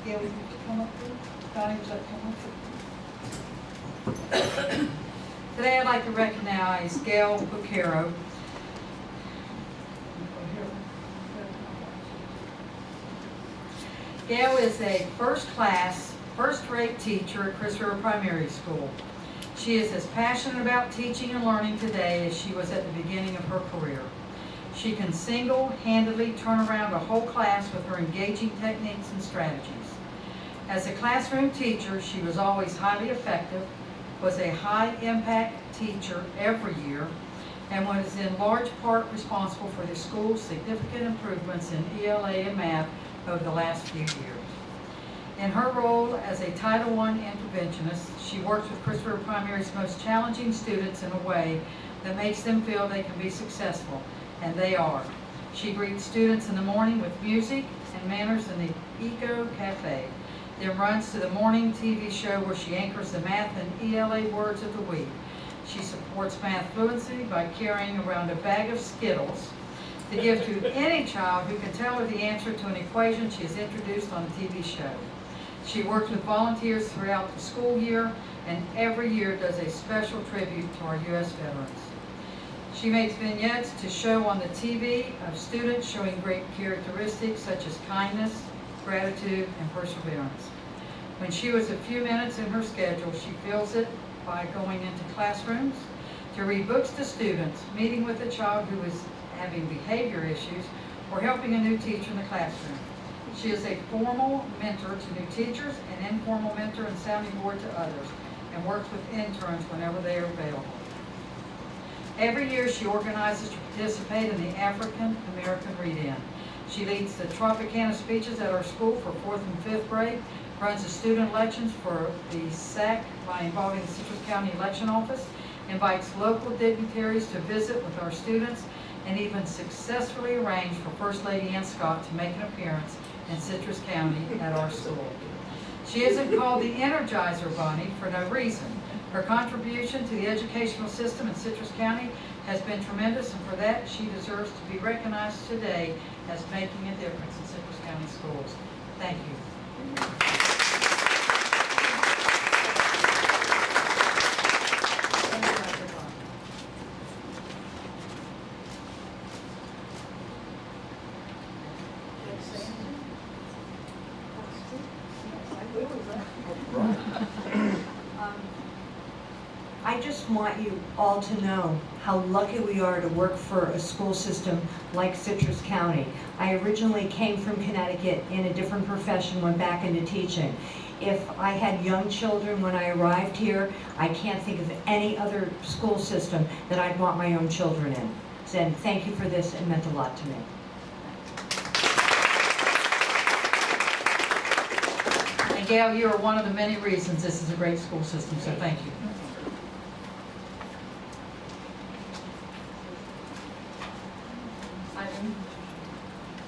Yeah, would you come up here? Donnie, would you like to come up? Today I'd like to recognize Gail Bucaro. Gail is a first-rate teacher at Chris River Primary School. She is as passionate about teaching and learning today as she was at the beginning of her career. She can single-handedly turn around a whole class with her engaging techniques and strategies. As a classroom teacher, she was always highly effective, was a high-impact teacher every year, and was in large part responsible for the school's significant improvements in ELA and math over the last few years. In her role as a Title I interventionist, she works with Chris River Primary's most challenging students in a way that makes them feel they can be successful, and they are. She greets students in the morning with music and manners in the Eco Cafe, then runs to the morning TV show where she anchors the math and ELA words of the week. She supports math fluency by carrying around a bag of Skittles to give to any child who can tell her the answer to an equation she has introduced on a TV show. She works with volunteers throughout the school year and every year does a special tribute to our U.S. veterans. She makes vignettes to show on the TV of students showing great characteristics such as kindness, gratitude, and perseverance. When she was a few minutes in her schedule, she fills it by going into classrooms to read books to students, meeting with a child who is having behavior issues, or helping a new teacher in the classroom. She is a formal mentor to new teachers, an informal mentor and sounding board to others, and works with interns whenever they are available. Every year she organizes to participate in the African American Read-In. She leads the Tropicana speeches at our school for 4th and 5th grade, runs the student elections for the SAC by involving the Citrus County Election Office, invites local dignitaries to visit with our students, and even successfully arranged for First Lady Ann Scott to make an appearance in Citrus County at our school. She isn't called the Energizer Bunny for no reason. Her contribution to the educational system in Citrus County has been tremendous, and for that she deserves to be recognized today as making a difference in Citrus County schools. Thank you. I just want you all to know how lucky we are to work for a school system like Citrus County. I originally came from Connecticut in a different profession, went back into teaching. If I had young children when I arrived here, I can't think of any other school system that I'd want my own children in. So thank you for this, it meant a lot to me. And Gail, you are one of the many reasons this is a great school system, so thank you.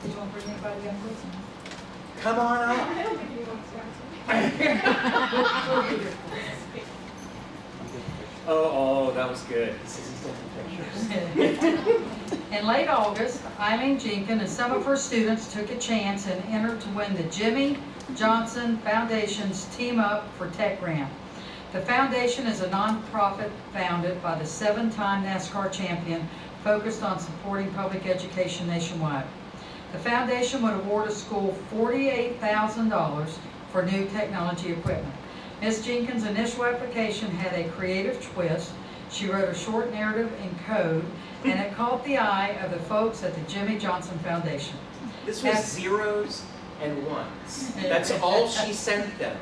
Did you want to bring anybody up, please? Come on up. I don't think he wants to. Oh, that was good. Sissy's taking pictures. In late August, Eileen Jenkins and some of her students took a chance and entered to win the Jimmy Johnson Foundation's Team Up for Tech Grant. The foundation is a nonprofit founded by the 7-time NASCAR champion focused on supporting public education nationwide. The foundation would award a school $48,000 for new technology equipment. Ms. Jenkins' initial application had a creative twist. She wrote a short narrative in code, and it caught the eye of the folks at the Jimmy Johnson Foundation. This was zeros and ones. That's all she sent them.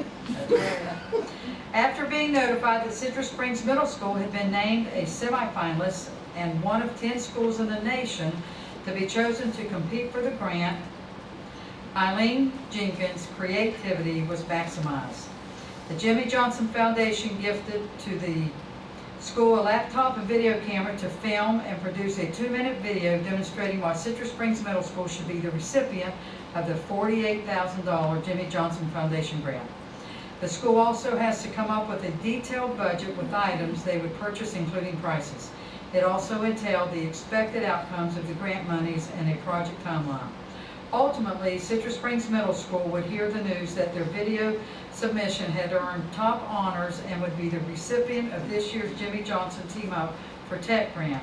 After being notified that Citrus Springs Middle School had been named a semifinalist and one of 10 schools in the nation to be chosen to compete for the grant, Eileen Jenkins' creativity was maximized. The Jimmy Johnson Foundation gifted to the school a laptop and video camera to film and produce a 2-minute video demonstrating why Citrus Springs Middle School should be the recipient of the $48,000 Jimmy Johnson Foundation grant. The school also has to come up with a detailed budget with items they would purchase, including prices. It also entailed the expected outcomes of the grant monies and a project timeline. Ultimately, Citrus Springs Middle School would hear the news that their video submission had earned top honors and would be the recipient of this year's Jimmy Johnson Team Up for Tech grant.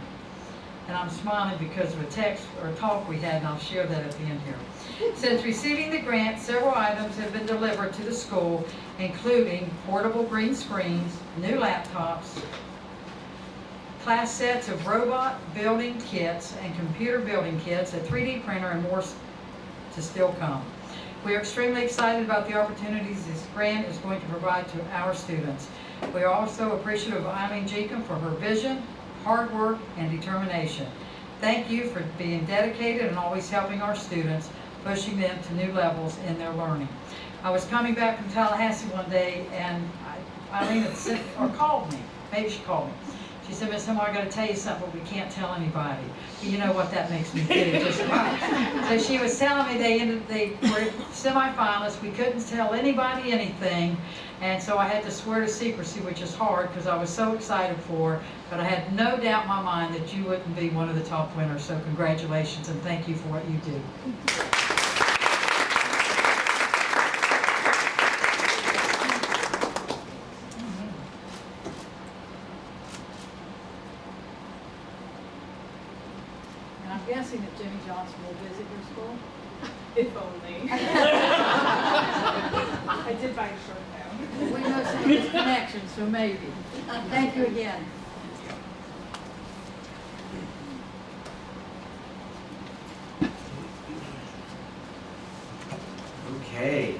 And I'm smiling because of a text or talk we had, and I'll share that at the end here. Since receiving the grant, several items have been delivered to the school, including portable green screens, new laptops, class sets of robot building kits and computer building kits, a 3D printer, and more to still come. We are extremely excited about the opportunities this grant is going to provide to our students. We are also appreciative of Eileen Jenkins for her vision, hard work, and determination. Thank you for being dedicated and always helping our students, pushing them to new levels in their learning. I was coming back from Tallahassee one day, and Eileen had sent, or called me. Maybe she called me. She said, "Miss Himmel, I got to tell you something, but we can't tell anybody." But you know what that makes me do, just right. So she was telling me they were semifinalists. We couldn't tell anybody anything, and so I had to swear to secrecy, which is hard because I was so excited for her. But I had no doubt in my mind that you wouldn't be one of the top winners. So congratulations and thank you for what you do. Guessing that Jimmy Johnson will visit your school? If only. I did buy a shirt there. action, so maybe. Thank you again. Okay.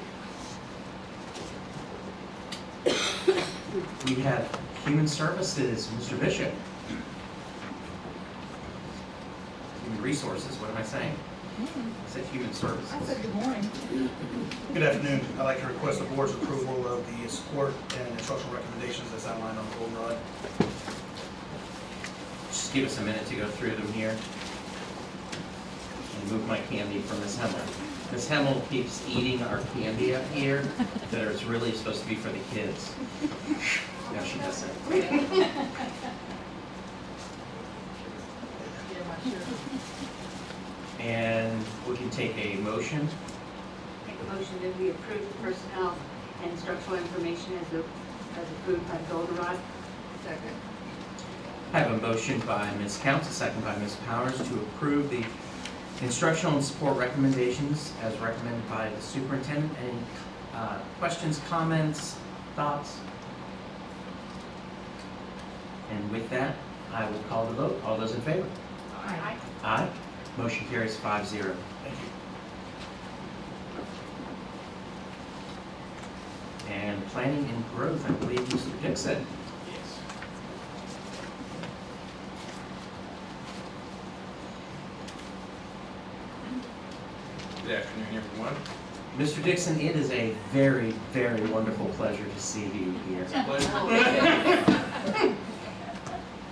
We have Human Services, Mr. Bishop. Human Resources, what am I saying? I said Human Services. I said good morning. Good afternoon. I'd like to request the board's approval of the support and instructional recommendations as outlined on the goldenrod. Just give us a minute to go through them here. And move my candy from Ms. Hemmel. Ms. Hemmel keeps eating our candy up here that is really supposed to be for the kids. No, she doesn't. And we can take a motion. Make a motion that we approve the personnel and instructional information as approved by Goldenrod. Second. I have a motion by Ms. Counts, a second by Ms. Powers to approve the instructional and support recommendations as recommended by the superintendent. Any questions, comments, thoughts? And with that, I will call the vote. All those in favor? Aye. Aye. Motion carries 5-0. Thank you. And planning and growth, I believe Mr. Dixon. Yes. Good afternoon, everyone. Mr. Dixon, it is a very, very wonderful pleasure to see you here. It's a pleasure.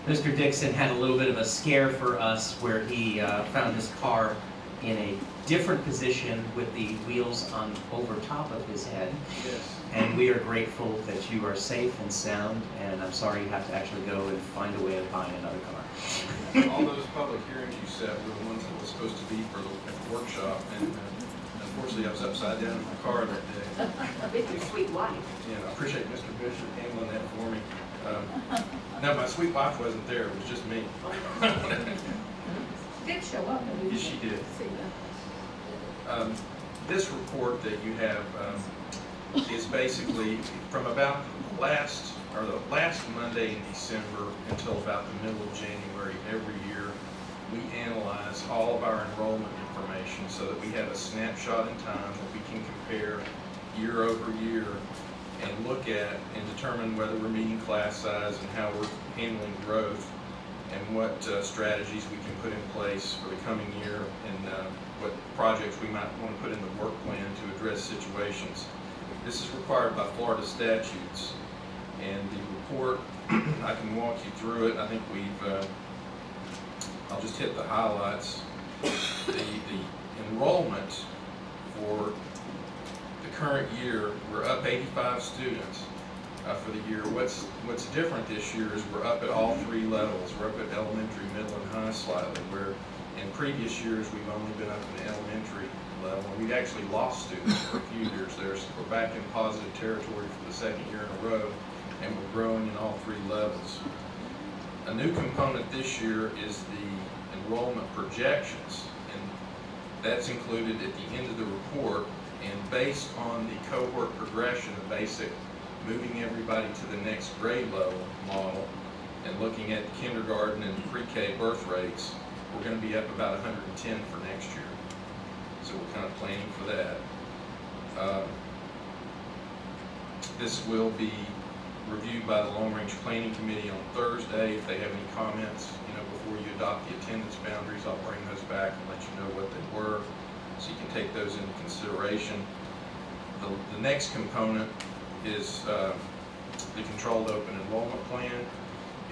Mr. Dixon had a little bit of a scare for us where he found his car in a different position with the wheels on over top of his head. Yes. And we are grateful that you are safe and sound, and I'm sorry you have to actually go and find a way of buying another car. All those public hearings you set were the ones that was supposed to be for the workshop, and unfortunately I was upside down in my car that day. With your sweet wife. And I appreciate Mr. Bishop handling that for me. No, my sweet wife wasn't there, it was just me. Did show up. Yes, she did. This report that you have is basically from about the last Monday in December until about the middle of January every year. We analyze all of our enrollment information so that we have a snapshot in time that we can compare year over year and look at and determine whether we're meeting class size and how we're handling growth and what strategies we can put in place for the coming year and what projects we might want to put in the work plan to address situations. This is required by Florida statutes, and the report, I can walk you through it. I think I'll just hit the highlights. The enrollment for the current year, we're up 85 students for the year. What's different this year is we're up at all three levels. We're up at elementary, middle, and high slightly, where in previous years we've only been up in the elementary level. We've actually lost students for a few years there, so we're back in positive territory for the second year in a row, and we're growing in all three levels. A new component this year is the enrollment projections, and that's included at the end of the report, and based on the cohort progression of basic, moving everybody to the next grade level model, and looking at kindergarten and pre-K birth rates, we're going to be up about 110 for next year. So we're kind of planning for that. This will be reviewed by the Long Range Planning Committee on Thursday. If they have any comments, before you adopt the attendance boundaries, I'll bring those back and let you know what they were, so you can take those into consideration. The next component is the controlled open enrollment plan.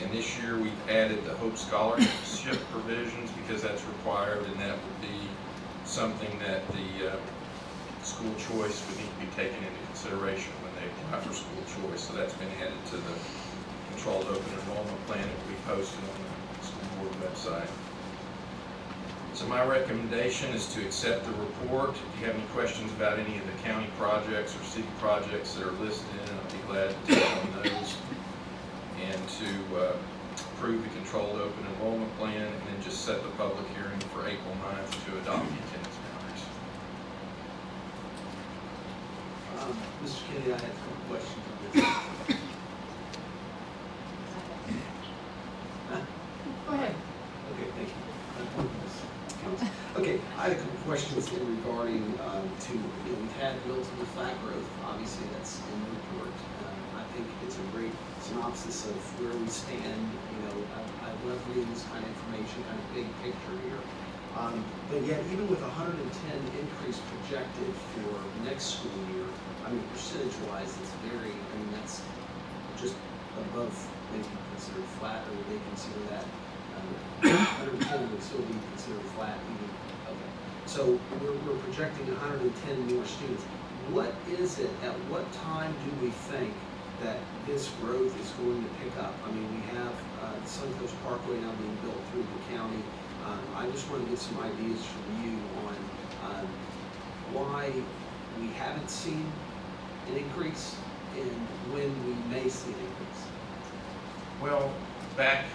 And this year we've added the Hope Scholarship provisions because that's required, and that would be something that the school choice would need to be taken into consideration when they apply for school choice. So that's been added to the controlled open enrollment plan that we posted on the school board website. So my recommendation is to accept the report. If you have any questions about any of the county projects or city projects that are listed in it, I'll be glad to take on those. And to approve the controlled open enrollment plan, and then just set the public hearing for April 9th to adopt the attendance boundaries. Mr. Kennedy, I had a couple questions on this. questions in regarding to, we've had relatively flat growth, obviously that's in the report. I think it's a great synopsis of where we stand. I love reading this kind of information, kind of big picture here. But yet, even with 110 increase projected for next school year, I mean, percentage-wise, it's that's just above, maybe considered flat, or would they consider that 110 would still be considered flat even? Okay. So we're projecting 110 more students. What is it, at what time do we think that this growth is going to pick up? I mean, we have Suncoast Parkway now being built through the county. I just want to get some ideas from you on why we haven't seen an increase and when we may see an increase. Well, back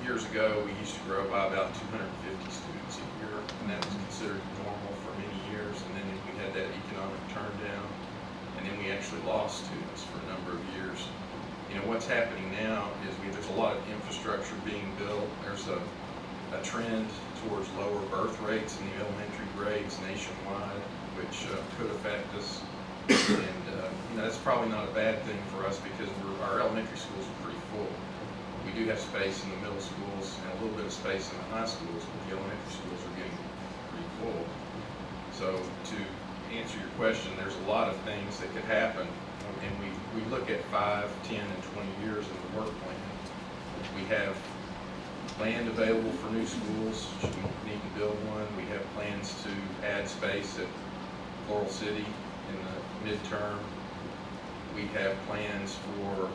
years ago, we used to grow by about 250 students a year, and that was considered normal for many years. And then we had that economic turn down, and then we actually lost students for a number of years. What's happening now is there's a lot of infrastructure being built. There's a trend towards lower birth rates in the elementary grades nationwide, which could affect us. And that's probably not a bad thing for us because our elementary schools are pretty full. We do have space in the middle schools and a little bit of space in the high schools, but the elementary schools are getting pretty full. So to answer your question, there's a lot of things that could happen, and we look at 5, 10, and 20 years in the work plan. We have land available for new schools should we need to build one. We have plans to add space at Floral City in the midterm. We have plans for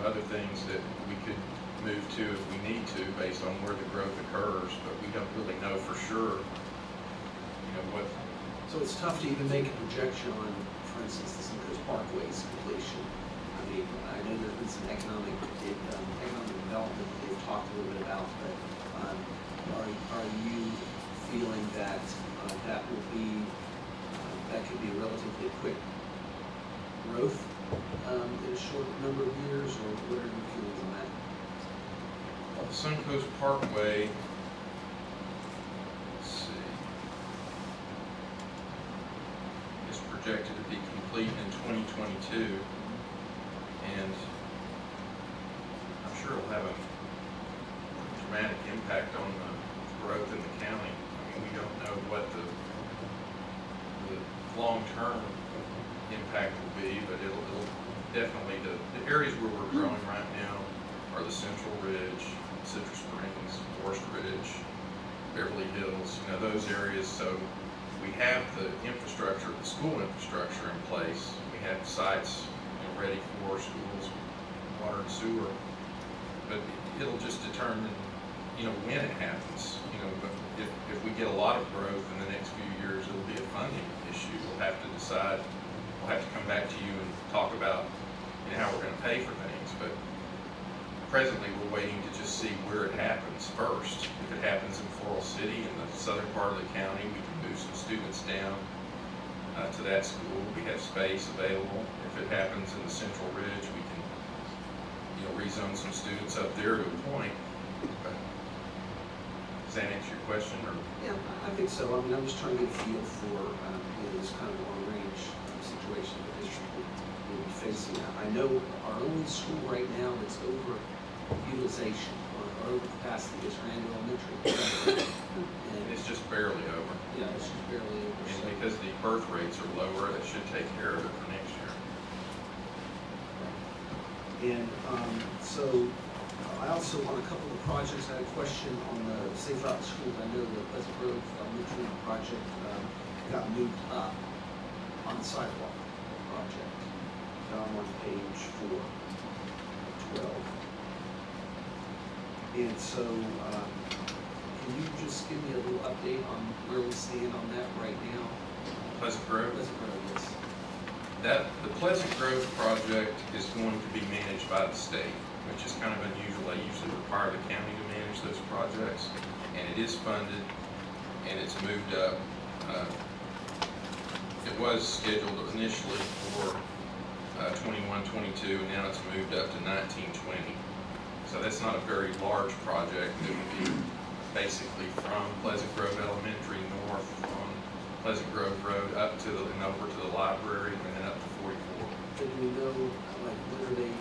other things that we could move to if we need to based on where the growth occurs, but we don't really know for sure what. So it's tough to even make a projection on, for instance, the Suncoast Parkway's completion. I mean, I know there's been some economic development that they've talked a little bit about, but are you feeling that that will be that could be a relatively quick growth in a short number of years, or what are your feelings on that? Well, the Suncoast Parkway, let's see, is projected to be complete in 2022, and I'm sure it'll have a dramatic impact on the growth in the county. I mean, we don't know what the long-term impact will be, but it'll definitely, the areas where we're growing right now are the Central Ridge, Citrus Springs, Forest Ridge, Beverly Hills, those areas. So we have the infrastructure, the school infrastructure in place. We have sites ready for schools, water and sewer, but it'll just determine, when it happens. But if we get a lot of growth in the next few years, it'll be a funding issue. We'll have to decide. We'll have to come back to you and talk about how we're going to pay for things. But presently, we're waiting to just see where it happens first. If it happens in Floral City, in the southern part of the county, we can move some students down to that school. We have space available. If it happens in the Central Ridge, we can rezone some students up there to a point. But does that answer your question? Or? Yeah, I think so. I mean, I'm just trying to get a feel for this kind of long-range situation that the district will be facing. I know our only school right now that's over utilization or over capacity is Randall Elementary. And it's just barely over. Yeah, it's just barely over. And because the birth rates are lower, that should take care of it for next year. And so I also, on a couple of projects, I had a question on the Safe Route to Schools. I know the Pleasant Grove Elementary project got moved up on the sidewalk project. Now I'm on page 4, 12. And so, can you just give me a little update on where we stand on that right now? Pleasant Grove? Pleasant Grove, yes. The Pleasant Grove project is going to be managed by the state, which is kind of unusual. They usually require the county to manage those projects, and it is funded, and it's moved up. It was scheduled initially for 21-22, and now it's moved up to 19-20. So that's not a very large project. It would be basically from Pleasant Grove Elementary north on Pleasant Grove Road up to and over to the library and then up to 44. Do we know, like, when are they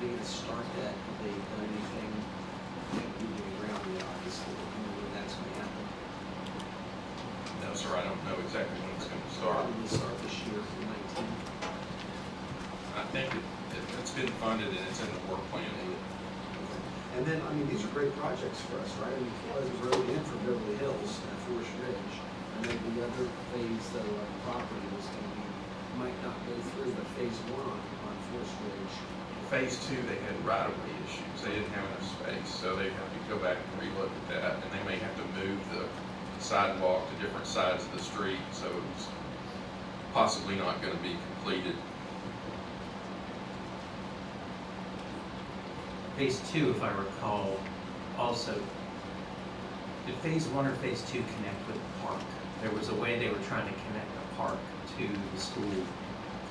gonna start that? Have they done anything? Moving around, obviously, when that's gonna happen? No, sir, I don't know exactly when it's going to start. Probably start this year for 19. I think it's been funded and it's in the work plan. And then, I mean, these are great projects for us, right? I mean, Pleasant Road and for Beverly Hills and Forest Ridge. And then the other phase, though, of the property was gonna be, might not go through, but phase 1 on Forest Ridge. Phase 2, they had right-of-way issues. They didn't have enough space, so they have to go back and relook at that. And they may have to move the sidewalk to different sides of the street, so it's possibly not going to be completed. Phase 2, if I recall, also, did Phase 1 or Phase 2 connect with the park? There was a way they were trying to connect the park to the school.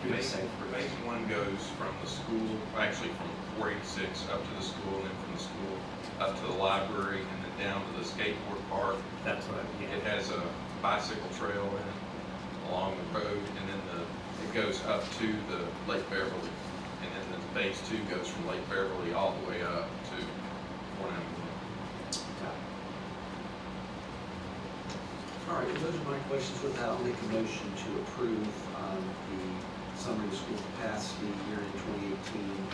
Phase 1 goes from the school, actually from 486 up to the school, and then from the school up to the library, and then down to the skateboard park. That's what It has a bicycle trail in it along the road, and then it goes up to the Lake Beverly. And then the Phase 2 goes from Lake Beverly all the way up to 191. All right, well, those are my questions. With that, I'll make a motion to approve the summary of school capacity year in 2018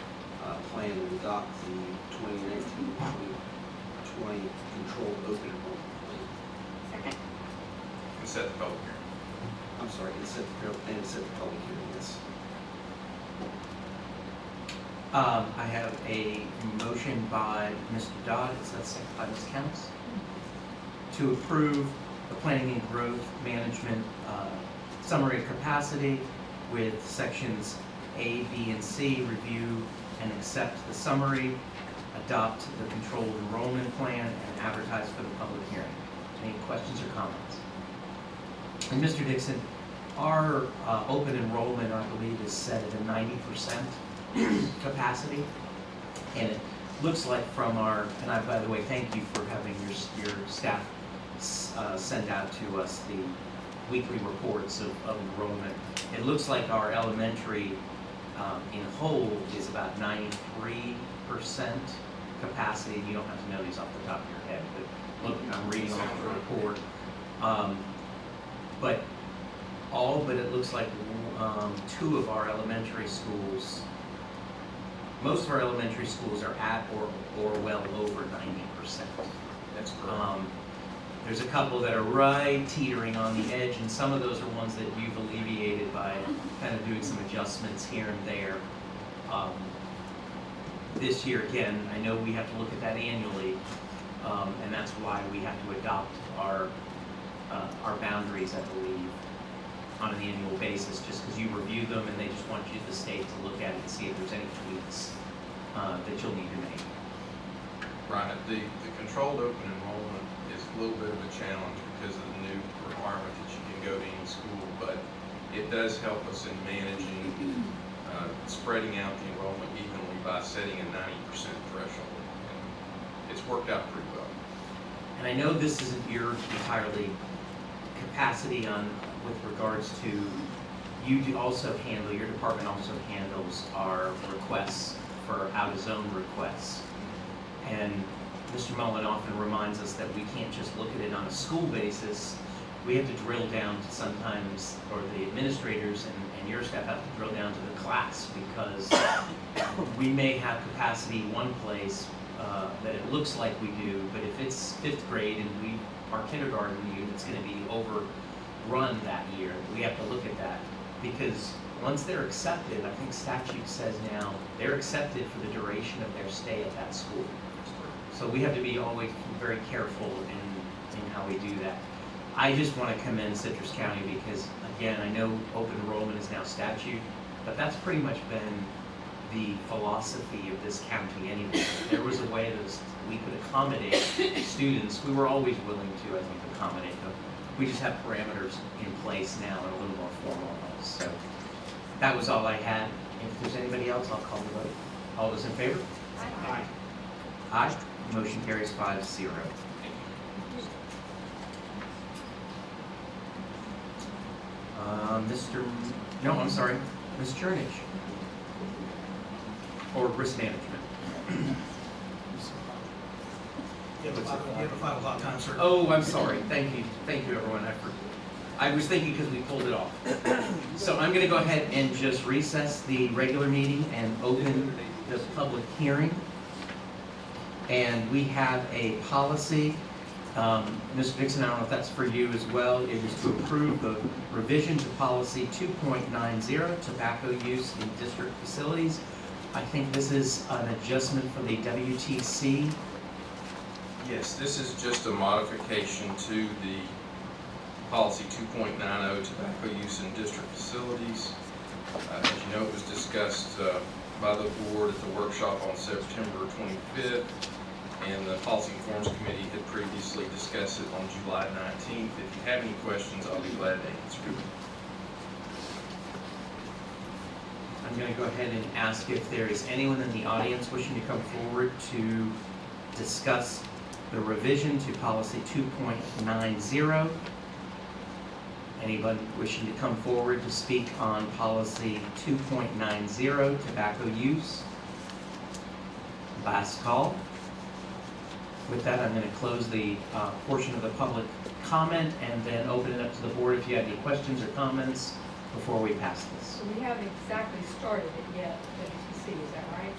plan and adopt the 2019-2020 controlled open enrollment plan. Second. And set the public hearing. I'm sorry, and set the public hearing, yes. I have a motion by Mr. Dodd, is that second by Ms. Counts? To approve the planning and growth management summary of capacity with sections A, B, and C, review and accept the summary, adopt the controlled enrollment plan, and advertise for the public hearing. Any questions or comments? And Mr. Dixon, our open enrollment, I believe, is set at a 90% capacity, and it looks like from our, and I, by the way, thank you for having your staff send out to us the weekly reports of enrollment. It looks like our elementary in whole is about 93% capacity. You don't have to know these off the top of your head, but look, I'm reading off the report. But it looks like 2 of our elementary schools, most of our elementary schools are at or well over 90%. That's correct. There's a couple that are right teetering on the edge, and some of those are ones that you've alleviated by kind of doing some adjustments here and there. This year, again, I know we have to look at that annually, and that's why we have to adopt our boundaries, I believe, on an annual basis, just because you review them and they just want you, the state, to look at it and see if there's any tweaks that you'll need to make. Right. The controlled open enrollment is a little bit of a challenge because of the new requirement that you can go to any school, but it does help us in managing, spreading out the enrollment evenly by setting a 90% threshold. And it's worked out pretty well. And I know this isn't your entirely capacity with regards to, you do also handle, your department also handles our requests for out-of-zone requests. And Mr. Mullen often reminds us that we can't just look at it on a school basis. We have to drill down to sometimes, or the administrators and your staff have to drill down to the class, because we may have capacity one place that it looks like we do, but if it's 5th grade and our kindergarten unit's going to be overrun that year, we have to look at that, because once they're accepted, I think statute says now, they're accepted for the duration of their stay at that school. So we have to be always very careful in how we do that. I just want to commend Citrus County because, again, I know open enrollment is now statute, but that's pretty much been the philosophy of this county anyway. If there was a way that we could accommodate students, we were always willing to, I think, accommodate them. We just have parameters in place now and a little more formal on those. So that was all I had. If there's anybody else, I'll call the vote. All those in favor? Aye. Aye. Motion carries 5-0. No, I'm sorry, Ms. Jernich. Or risk management. You have a 5 o'clock time, sir. Oh, I'm sorry. Thank you, everyone. I was thinking because we pulled it off. So I'm going to go ahead and just recess the regular meeting and open the public hearing. And we have a policy. Mr. Dixon, I don't know if that's for you as well. It is to approve the revision to policy 2.90, tobacco use in district facilities. I think this is an adjustment for the WTC. Yes, this is just a modification to the policy 2.90, tobacco use in district facilities. As you know, it was discussed by the board at the workshop on September 25th, and the Policy and Forms Committee had previously discussed it on July 19th. If you have any questions, I'll be glad to answer. I'm going to go ahead and ask if there is anyone in the audience wishing to come forward to discuss the revision to policy 2.90. Anyone wishing to come forward to speak on policy 2.90, tobacco use? Last call. With that, I'm going to close the portion of the public comment and then open it up to the board if you have any questions or comments before we pass this. So we haven't exactly started it yet, WTC, is that right?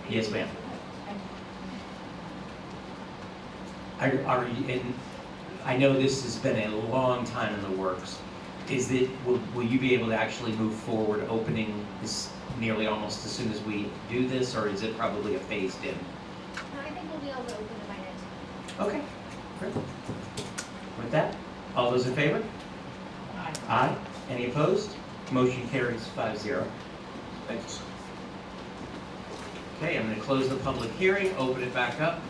Yes, ma'am. I know this has been a long time in the works. Will you be able to actually move forward opening this nearly almost as soon as we do this, or is it probably a phased in? I think we'll be able to open it by next week. Okay, great. With that, all those in favor? Aye. Aye. Any opposed? Motion carries 5-0. Thank you, sir. Okay, I'm going to close the public hearing, open it back up,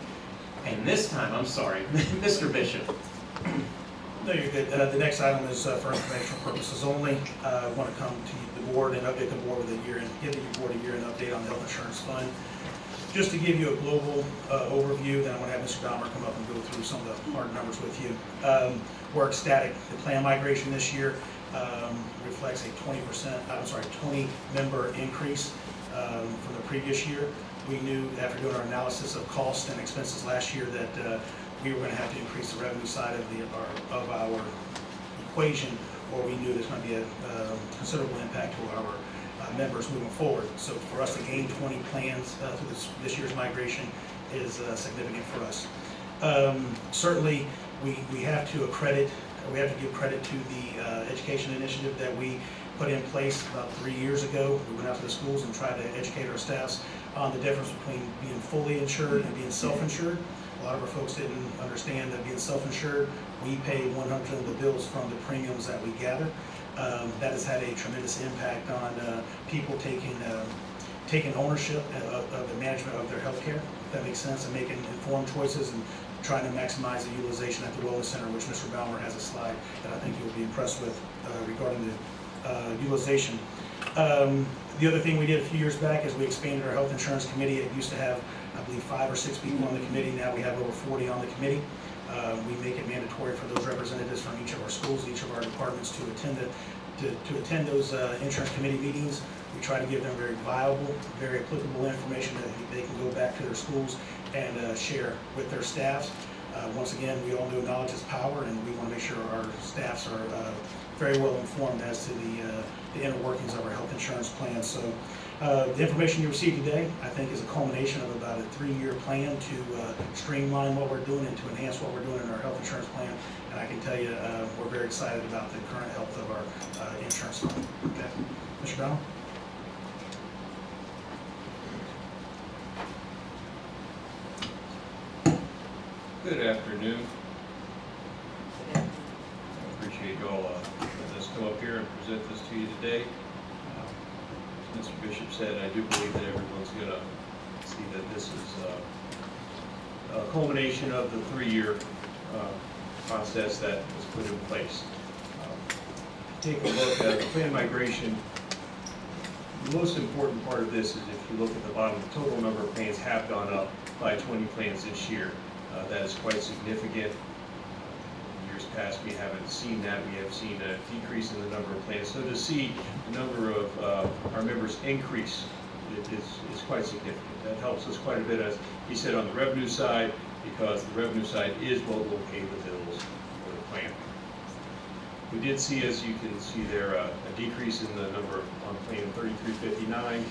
and this time, I'm sorry, Mr. Bishop. No, you're good. The next item is for informational purposes only. I want to come to the board and update the board with give the board a year-end update on the health insurance fund. Just to give you a global overview, then I'm going to have Mr. Dahmer come up and go through some of the hard numbers with you. We're ecstatic. The plan migration this year reflects a 20 member increase from the previous year. We knew after doing our analysis of costs and expenses last year that we were going to have to increase the revenue side of our equation, or we knew there's going to be a considerable impact to our members moving forward. So for us to gain 20 plans through this year's migration is significant for us. Certainly, we have to give credit to the education initiative that we put in place about 3 years ago. We went out to the schools and tried to educate our staffs on the difference between being fully insured and being self-insured. A lot of our folks didn't understand that being self-insured, we pay 100% of the bills from the premiums that we gather. That has had a tremendous impact on people taking ownership of the management of their health care, if that makes sense, and making informed choices and trying to maximize the utilization at the Wellness Center, which Mr. Baumer has a slide that I think you'll be impressed with regarding the utilization. The other thing we did a few years back is we expanded our health insurance committee. It used to have, I believe, 5 or 6 people on the committee. Now we have over 40 on the committee. We make it mandatory for those representatives from each of our schools, each of our departments to attend those insurance committee meetings. We try to give them very viable, very applicable information that they can go back to their schools and share with their staffs. Once again, we all know knowledge is power, and we want to make sure our staffs are very well informed as to the inner workings of our health insurance plan. So the information you received today, I think, is a culmination of about a 3-year plan to streamline what we're doing and to enhance what we're doing in our health insurance plan. And I can tell you, we're very excited about the current health of our insurance fund. Okay, Mr. Donnell? Good afternoon. I appreciate you all letting us come up here and present this to you today. As Mr. Bishop said, I do believe that everyone's going to see that this is a culmination of the 3-year process that was put in place. Take a look at the plan migration. The most important part of this is if you look at the bottom, the total number of plans have gone up by 20 plans this year. That is quite significant. In years past, we haven't seen that. We have seen a decrease in the number of plans. So to see the number of our members increase is quite significant. That helps us quite a bit, as he said, on the revenue side, because the revenue side is what will pay the bills for the plan. We did see, as you can see there, a decrease in the number on plan 3359.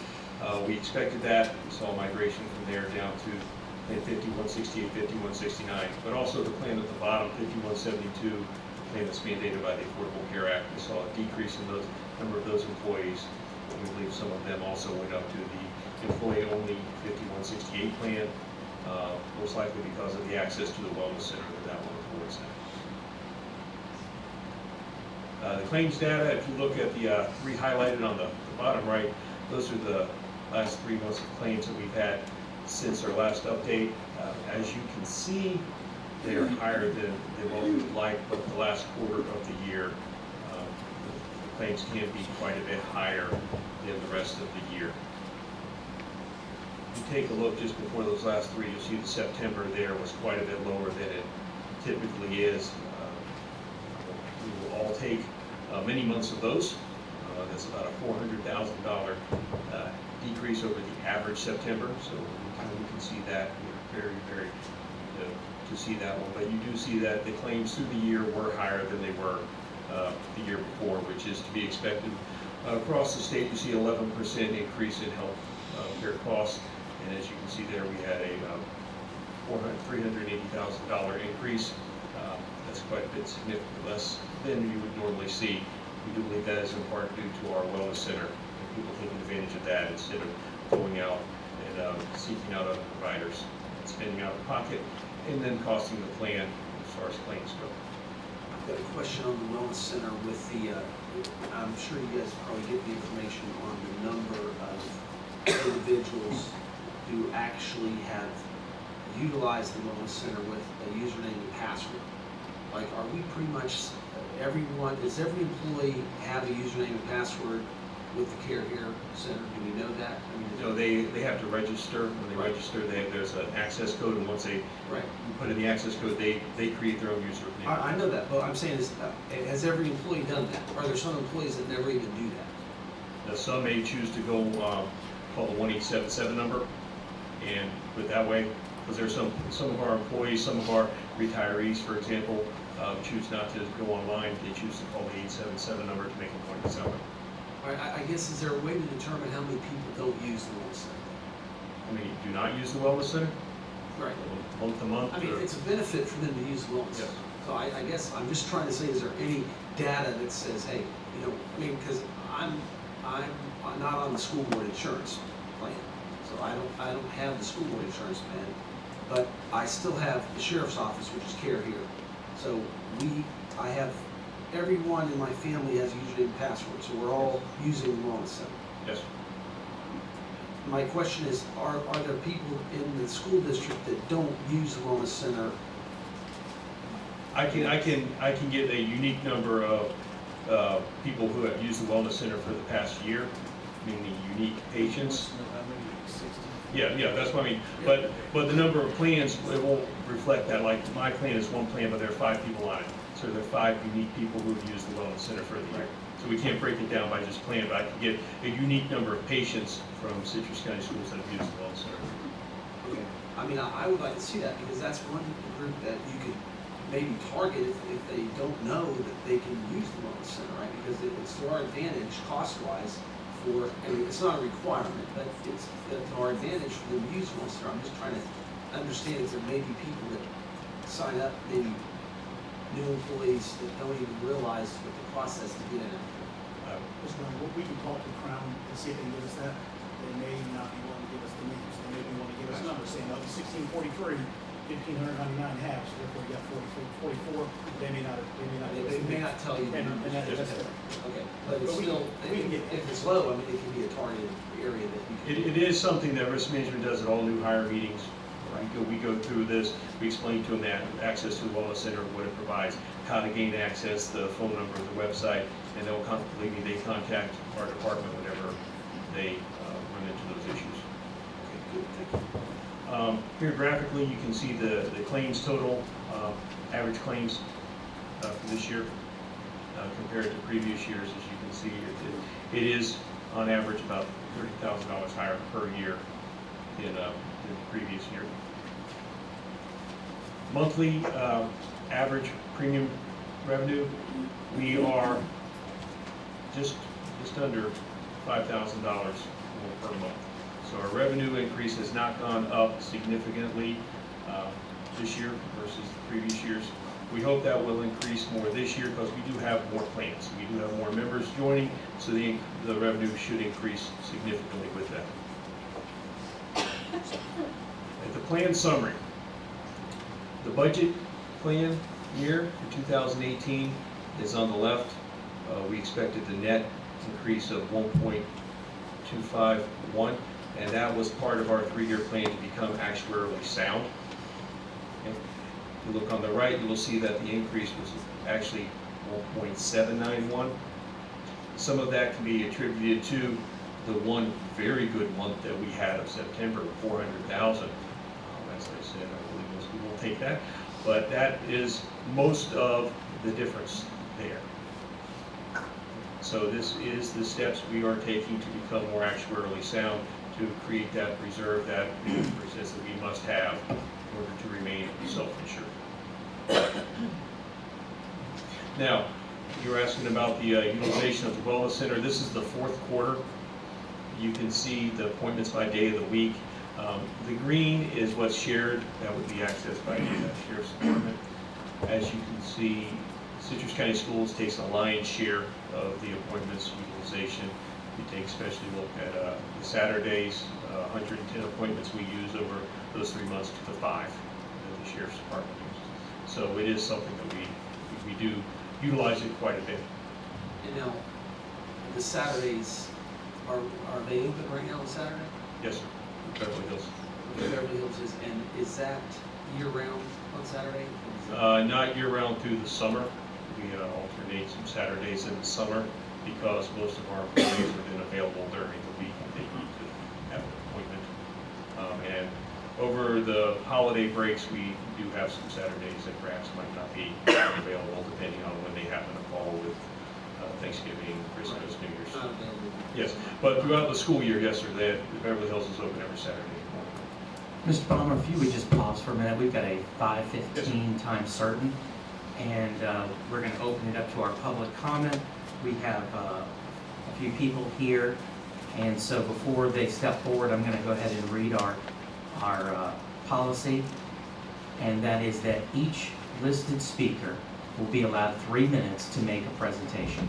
We expected that. We saw migration from there down to plan 5168, 5169, but also the plan at the bottom, 5172, the plan that's mandated by the Affordable Care Act. We saw a decrease in the number of those employees. And we believe some of them also went up to the employee-only 5168 plan, most likely because of the access to the wellness center that one affords them. The claims data, if you look at the three highlighted on the bottom right, those are the last 3 months of claims that we've had since our last update. As you can see, they are higher than what we would like, but the last quarter of the year, the claims can be quite a bit higher than the rest of the year. If you take a look just before those last three, you'll see the September there was quite a bit lower than it typically is. We will all take many months of those. That's about a $400,000 decrease over the average September. So we can see that. We're very to see that one. But you do see that the claims through the year were higher than they were the year before, which is to be expected. Across the state, you see 11% increase in health care costs. And as you can see there, we had a $380,000 increase. That's quite a bit significantly less than you would normally see. We do believe that is in part due to our wellness center and people taking advantage of that instead of going out and seeking out other providers and spending out of pocket and then costing the plan as far as claims go. I've got a question on the wellness center with the, I'm sure you guys probably get the information on the number of individuals who actually have utilized the wellness center with a username and password. Like, are we pretty much, everyone, does every employee have a username and password with the Care Here Center? Do we know that? I mean, no, they have to register. When they register, there's an access code, and once they put in the access code, they create their own username. I know that, but what I'm saying is, has every employee done that? Are there some employees that never even do that? Now, some may choose to go call the 1877 number and put it that way, because there's some of our employees, some of our retirees, for example, choose not to go online. They choose to call the 877 number to make appointments that way. All right, I guess, is there a way to determine how many people don't use the wellness center? How many do not use the wellness center? Right. Month to month? I mean, it's a benefit for them to use the wellness center. So I guess I'm just trying to say, is there any data that says, hey, you know, I mean, because I'm not on the school board insurance plan, so I don't have the school board insurance plan, but I still have the sheriff's office, which is Care Here. So I have, everyone in my family has a username and password, so we're all using the wellness center. Yes. My question is, are there people in the school district that don't use the wellness center? I can get a unique number of people who have used the wellness center for the past year, meaning unique patients. Yeah, that's what I mean. But the number of plans, it won't reflect that. Like, my plan is one plan, but there are 5 people on it. So there are 5 unique people who have used the wellness center for the year. So we can't break it down by just plan, but I can get a unique number of patients from Citrus County Schools that have used the wellness center. Okay. I mean, I would like to see that, because that's one group that you could maybe target if they don't know that they can use the wellness center, right? Because it's to our advantage, cost-wise, I mean, it's not a requirement, but it's to our advantage for them to use wellness center. I'm just trying to understand if there may be people that sign up, maybe new employees that don't even realize what the process to get in it. We can talk to Crown and see if they can give us that. They may not be willing to give us the names. They may be willing to give us numbers, saying, 1643, 1,599 halves, therefore you got 44. They may not. They may not tell you the numbers. That's it. Okay, but it's still, if it's low, I mean, it can be a targeted area that you can. It is something that risk management does at all new hire meetings. We go through this, we explain to them that access to the wellness center, what it provides, how to gain access, the phone number, the website, and they contact our department whenever they run into those issues. Okay, good, thank you. Here graphically, you can see the claims total, average claims for this year compared to previous years. As you can see, it is on average about $30,000 higher per year than the previous year. Monthly average premium revenue, we are just under $5,000 more per month. So our revenue increase has not gone up significantly this year versus the previous years. We hope that will increase more this year because we do have more plans. We do have more members joining, so the revenue should increase significantly with that. At the plan summary, the budget plan year for 2018 is on the left. We expected the net increase of 1.251, and that was part of our 3-year plan to become actuarially sound. Okay. If you look on the right, you will see that the increase was actually 1.791. Some of that can be attributed to the one very good month that we had of September, 400,000. As I said, I believe most people will take that, but that is most of the difference there. So this is the steps we are taking to become more actuarially sound, to create that reserve, that process that we must have in order to remain self-insured. Now, you're asking about the utilization of the Wellness Center. This is the 4th quarter. You can see the appointments by day of the week. The green is what's shared. That would be accessed by the Sheriff's Department. As you can see, Citrus County Schools takes a lion's share of the appointments utilization. We take especially a look at the Saturdays, 110 appointments we use over those 3 months to the 5 that the Sheriff's Department uses. So it is something that we do utilize it quite a bit. And now, the Saturdays, are they open right now on Saturday? Yes, sir. Beverly Hills. Beverly Hills is, and is that year-round on Saturday? Not year-round through the summer. We alternate some Saturdays in the summer because most of our employees are then available during the week and they need to have an appointment. And over the holiday breaks, we do have some Saturdays that perhaps might not be available depending on when they happen to fall with Thanksgiving, Christmas, New Year's. Yes, but throughout the school year, yes, sir, the Beverly Hills is open every Saturday morning. Mr. Palmer, if you would just pause for a minute. We've got a 5:15 time certain, and we're going to open it up to our public comment. We have a few people here, and so before they step forward, I'm going to go ahead and read our policy, and that is that each listed speaker will be allowed 3 minutes to make a presentation.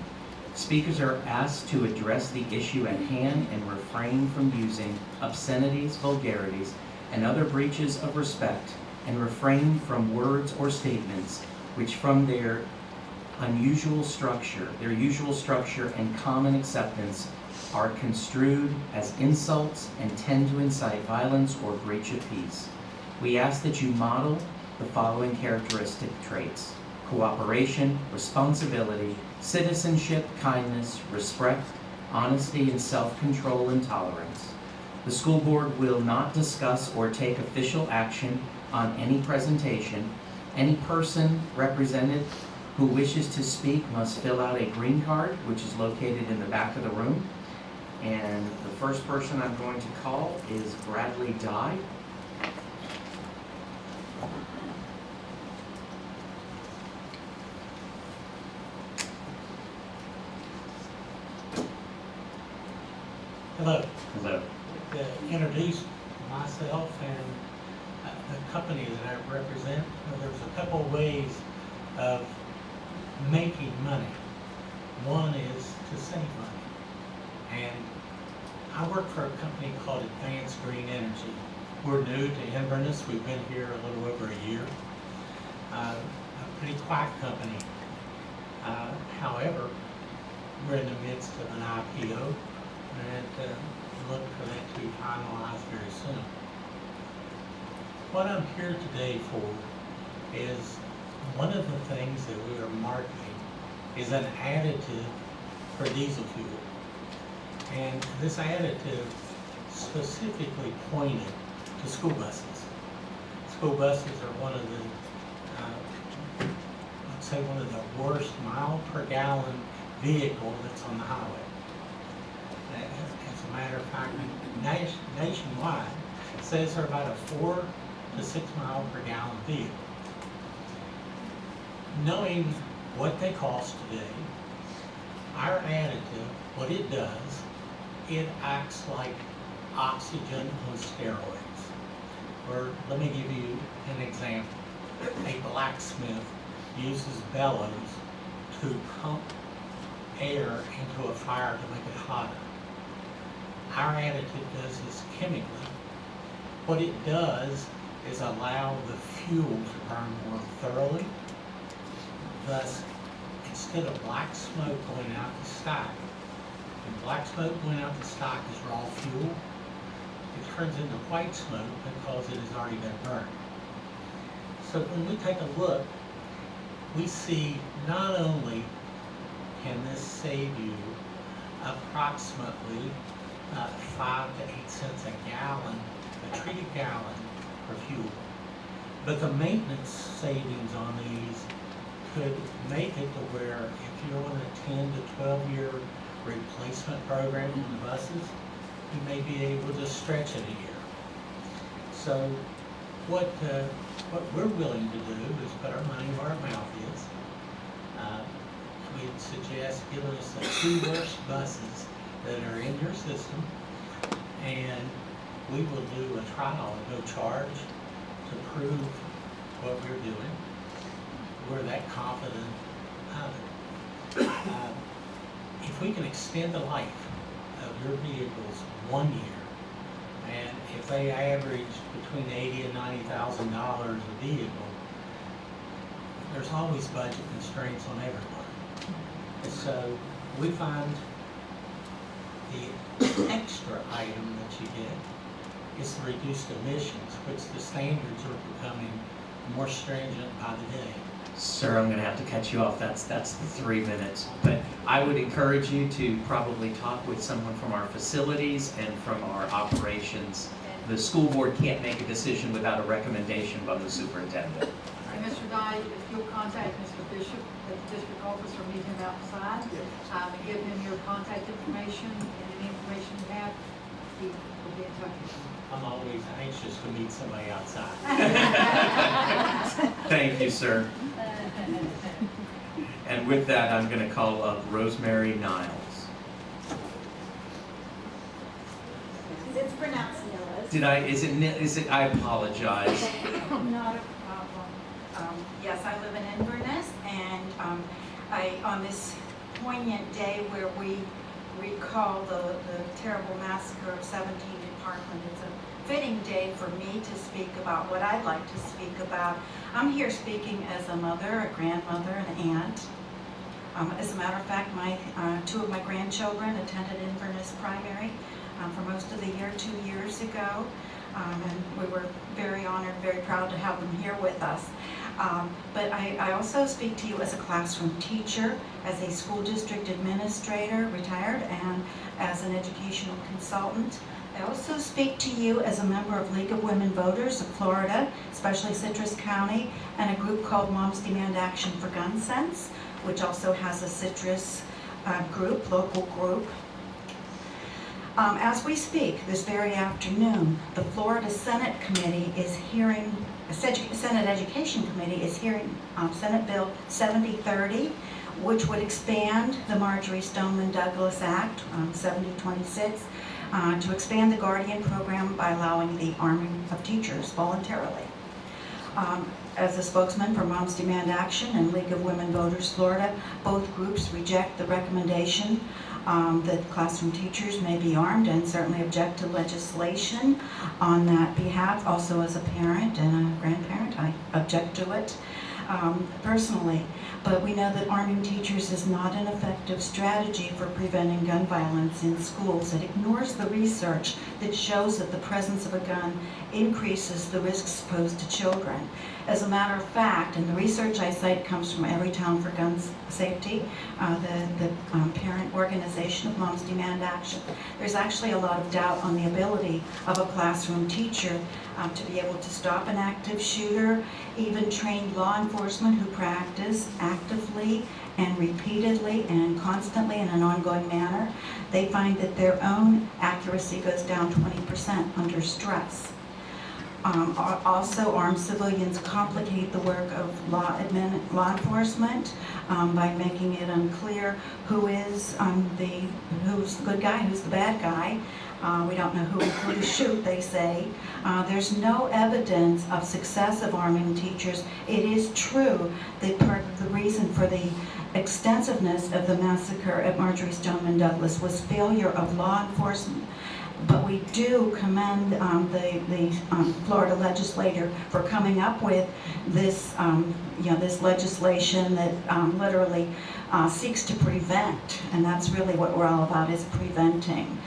Speakers are asked to address the issue at hand and refrain from using obscenities, vulgarities, and other breaches of respect, and refrain from words or statements which from their usual structure and common acceptance are construed as insults and tend to incite violence or breach of peace. We ask that you model the following characteristic traits: cooperation, responsibility, citizenship, kindness, respect, honesty, and self-control and tolerance. The school board will not discuss or take official action on any presentation. Any person represented who wishes to speak must fill out a green card, which is located in the back of the room. And the first person I'm going to call is Bradley Dye. Hello. Hello. To introduce myself and the company that I represent, there's a couple of ways of making money. One is to save money. And I work for a company called Advanced Green Energy. We're new to Inverness. We've been here a little over a year. A pretty quiet company. However, we're in the midst of an IPO and look for that to be finalized very soon. What I'm here today for is one of the things that we are marketing is an additive for diesel fuel. And this additive specifically pointed to school buses. School buses are one of the, let's say one of the worst mile per gallon vehicle that's on the highway. As a matter of fact, nationwide, it says they're about a 4 to 6 mile per gallon vehicle. Knowing what they cost today, our additive, what it does, it acts like oxygen on steroids. Or let me give you an example. A blacksmith uses bellows to pump air into a fire to make it hotter. Our additive does this chemically. What it does is allow the fuel to burn more thoroughly. Thus, instead of black smoke going out the stack, when black smoke going out the stack is raw fuel, it turns into white smoke because it has already been burned. So when we take a look, we see not only can this save you approximately 5 to 8 cents a gallon, a treated gallon for fuel, but the maintenance savings on these could make it to where if you're on a 10 to 12 year replacement program on the buses, you may be able to stretch it a year. So what we're willing to do is put our money where our mouth is. We'd suggest giving us the 2 worst buses that are in your system, and we will do a trial at no charge to prove what we're doing. We're that confident of it. If we can extend the life of your vehicles 1 year, and if they average between $80,000 and $90,000 a vehicle, there's always budget constraints on everyone. And so we find the extra item that you get is the reduced emissions, which the standards are becoming more stringent by the day. Sir, I'm going to have to cut you off. That's the 3 minutes. But I would encourage you to probably talk with someone from our facilities and from our operations. The school board can't make a decision without a recommendation by the superintendent. And Mr. Dye, if you'll contact Mr. Bishop at the district office or meet him outside, give him your contact information and any information you have, he will be in touch with you. I'm always anxious to meet somebody outside. Thank you, sir. And with that, I'm going to call up Rosemary Niles. It's pronounced Niles. Is it, I apologize. Not a problem. Yes, I live in Inverness, and on this poignant day where we recall the terrible massacre of 17 in Parkland, it's a fitting day for me to speak about what I'd like to speak about. I'm here speaking as a mother, a grandmother, an aunt. As a matter of fact, 2 of my grandchildren attended Inverness Primary for most of the year 2 years ago, and we were very honored, very proud to have them here with us. But I also speak to you as a classroom teacher, as a school district administrator, retired, and as an educational consultant. I also speak to you as a member of League of Women Voters of Florida, especially Citrus County, and a group called Moms Demand Action for Gun Sense, which also has a Citrus group, local group. As we speak, this very afternoon, the Florida Senate Committee is hearing, Senate Education Committee is hearing Senate Bill 7030, which would expand the Marjorie Stoneman Douglas Act, 7026, to expand the Guardian program by allowing the arming of teachers voluntarily. As a spokesman for Moms Demand Action and League of Women Voters Florida, both groups reject the recommendation that classroom teachers may be armed and certainly object to legislation on that behalf. Also, as a parent and a grandparent, I object to it personally. But we know that arming teachers is not an effective strategy for preventing gun violence in schools. It ignores the research that shows that the presence of a gun increases the risks posed to children. As a matter of fact, and the research I cite comes from Everytown for Gun Safety, the parent organization of Moms Demand Action. There's actually a lot of doubt on the ability of a classroom teacher to be able to stop an active shooter. Even trained law enforcement who practice actively and repeatedly and constantly in an ongoing manner, they find that their own accuracy goes down 20% under stress. Also, armed civilians complicate the work of law enforcement by making it unclear who's the good guy, who's the bad guy. We don't know who to shoot, they say. There's no evidence of success of arming teachers. It is true that part of the reason for the extensiveness of the massacre at Marjory Stoneman Douglas was failure of law enforcement. But we do commend the Florida legislature for coming up with this, this legislation that literally seeks to prevent, and that's really what we're all about, is preventing.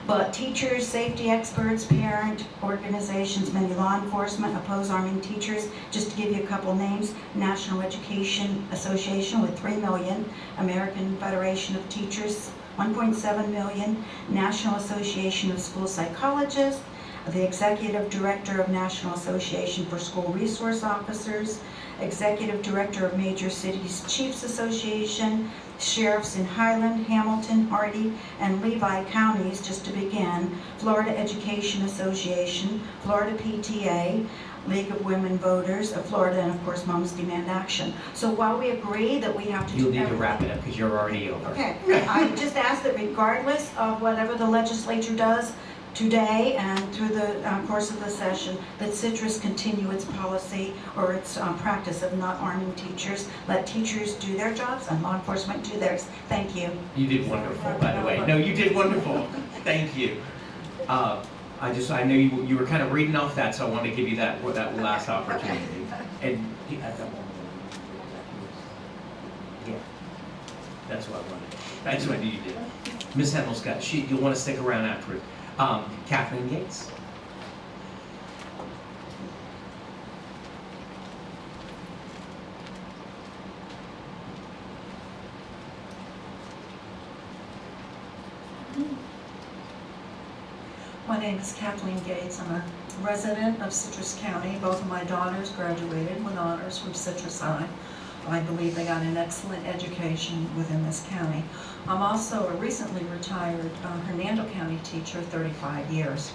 But teachers, safety experts, parent organizations, many law enforcement oppose arming teachers. Just to give you a couple names: National Education Association with 3 million, American Federation of Teachers 1.7 million, National Association of School Psychologists, the Executive Director of National Association for School Resource Officers, Executive Director of Major Cities Chiefs Association, sheriffs in Highland, Hamilton, Hardee, and Levy counties, just to begin, Florida Education Association, Florida PTA, League of Women Voters of Florida, and of course Moms Demand Action. So while we agree that we have to You'll do need to wrap it up because you're already over. Okay, I just ask that regardless of whatever the legislature does today and through the course of the session, that Citrus continue its policy or its practice of not arming teachers. Let teachers do their jobs and law enforcement do theirs. Thank you. You did wonderful, by the way. No, you did wonderful. Thank you. I know you were kind of reading off that, so I wanted to give you that last opportunity. And yeah, that's what I wanted. That's what I knew you did. Ms. Hemmelscott, you'll want to stick around afterward. Kathleen Gates. My name is Kathleen Gates. I'm a resident of Citrus County. Both of my daughters graduated with honors from Citrus High. I believe they got an excellent education within this county. I'm also a recently retired Hernando County teacher, 35 years.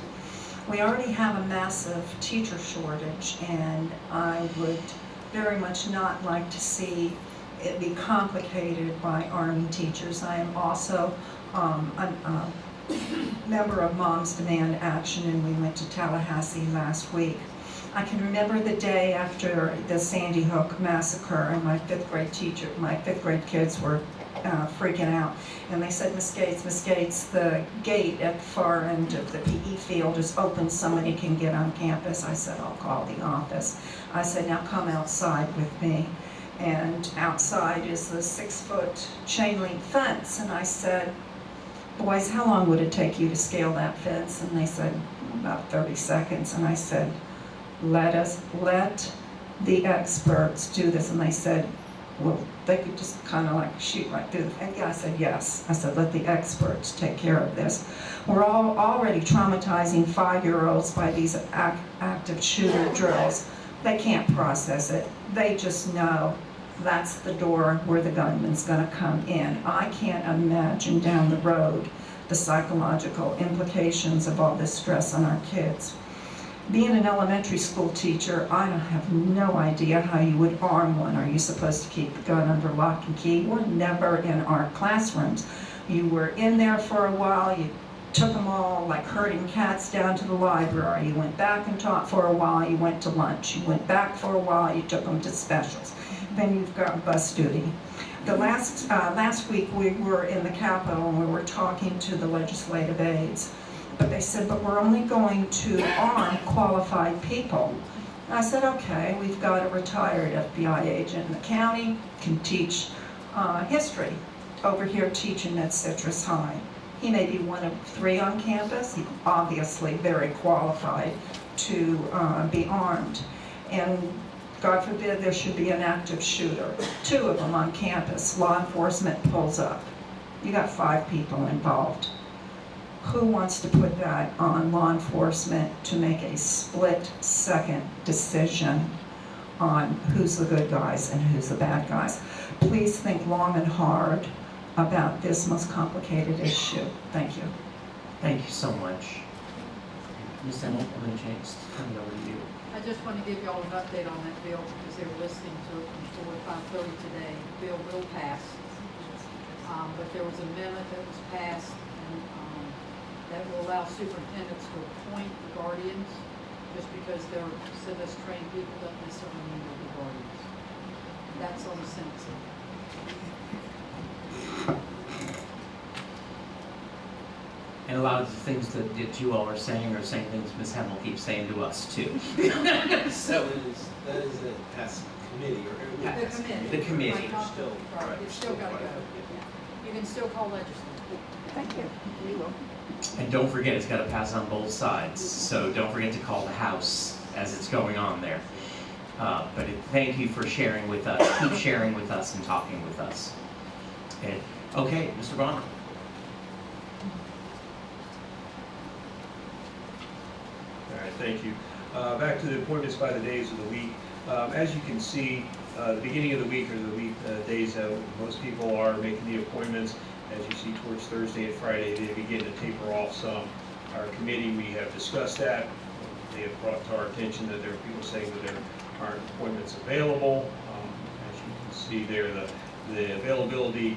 We already have a massive teacher shortage, and I would very much not like to see it be complicated by arming teachers. I am also a member of Moms Demand Action, and we went to Tallahassee last week. I can remember the day after the Sandy Hook massacre, and my fifth grade kids were freaking out. And they said, Miss Gates, the gate at the far end of the PE field is open, somebody can get on campus. I said, I'll call the office. I said, now come outside with me. And outside is the 6-foot chain link fence. And I said, boys, how long would it take you to scale that fence? And they said, about 30 seconds. And I said, let the experts do this. And they said, well, they could just kind of like shoot right through the fence. I said, yes. I said, let the experts take care of this. We're all already traumatizing 5-year-olds by these active shooter drills. They can't process it. They just know that's the door where the gunman's going to come in. I can't imagine down the road the psychological implications of all this stress on our kids. Being an elementary school teacher, I have no idea how you would arm one. Are you supposed to keep the gun under lock and key? We're never in our classrooms. You were in there for a while, you took them all like herding cats down to the library. You went back and taught for a while, you went to lunch. You went back for a while, you took them to specials. Then you've got bus duty. The last week we were in the Capitol and we were talking to the legislative aides. But they said, but we're only going to arm qualified people. And I said, okay, we've got a retired FBI agent in the county, can teach history, over here teaching at Citrus High. He may be one of 3 on campus. He's obviously very qualified to be armed. And God forbid there should be an active shooter, 2 of them on campus, law enforcement pulls up. You got 5 people involved. Who wants to put that on law enforcement to make a split-second decision on who's the good guys and who's the bad guys? Please think long and hard about this most complicated issue. Thank you. Thank you so much. Ms. Emily, I'm going to turn it over to you. I just want to give you all an update on that bill because they were listening to it from 4 to 5:30 today. The bill will pass, but there was an amendment that was passed and that will allow superintendents to appoint the guardians. Just because they're CIVIS trained people doesn't necessarily mean they'll be guardians. That's on the Senate side. And a lot of the things that you all are saying things Ms. Hemmel keeps saying to us too. So that is a task committee or the committee. Right, Still, right, it's still got to go. You can still call legislature. Thank you. We will. And don't forget, it's got to pass on both sides. So don't forget to call the House as it's going on there. But thank you for sharing with us. Keep sharing with us and talking with us. And, okay, Mr. Bonner. All right, thank you. Back to the appointments by the days of the week. As you can see, the beginning of the week are the week days that most people are making the appointments. As you see towards Thursday and Friday, they begin to taper off some. Our committee, we have discussed that. They have brought to our attention that there are people saying that there aren't appointments available. As you can see there, the availability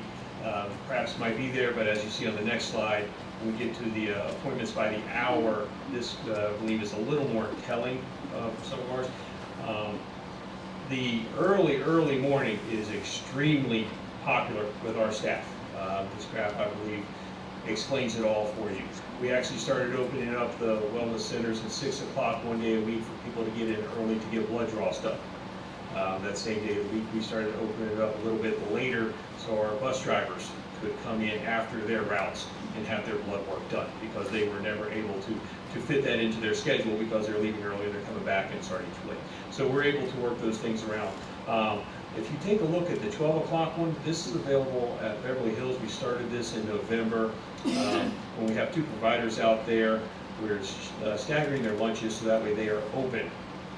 perhaps might be there, but as you see on the next slide, when we get to the appointments by the hour, this I believe is a little more telling for some of ours. The early morning is extremely popular with our staff. This graph, I believe, explains it all for you. We actually started opening up the wellness centers at 6 o'clock one day a week for people to get in early to get blood draws done. That same day of the week, we started opening it up a little bit later so our bus drivers could come in after their routes and have their blood work done because they were never able to fit that into their schedule because they're leaving early and they're coming back and it's already too late. So we're able to work those things around. If you take a look at the 12 o'clock one, this is available at Beverly Hills. We started this in November. When we have 2 providers out there, we're staggering their lunches so that way they are open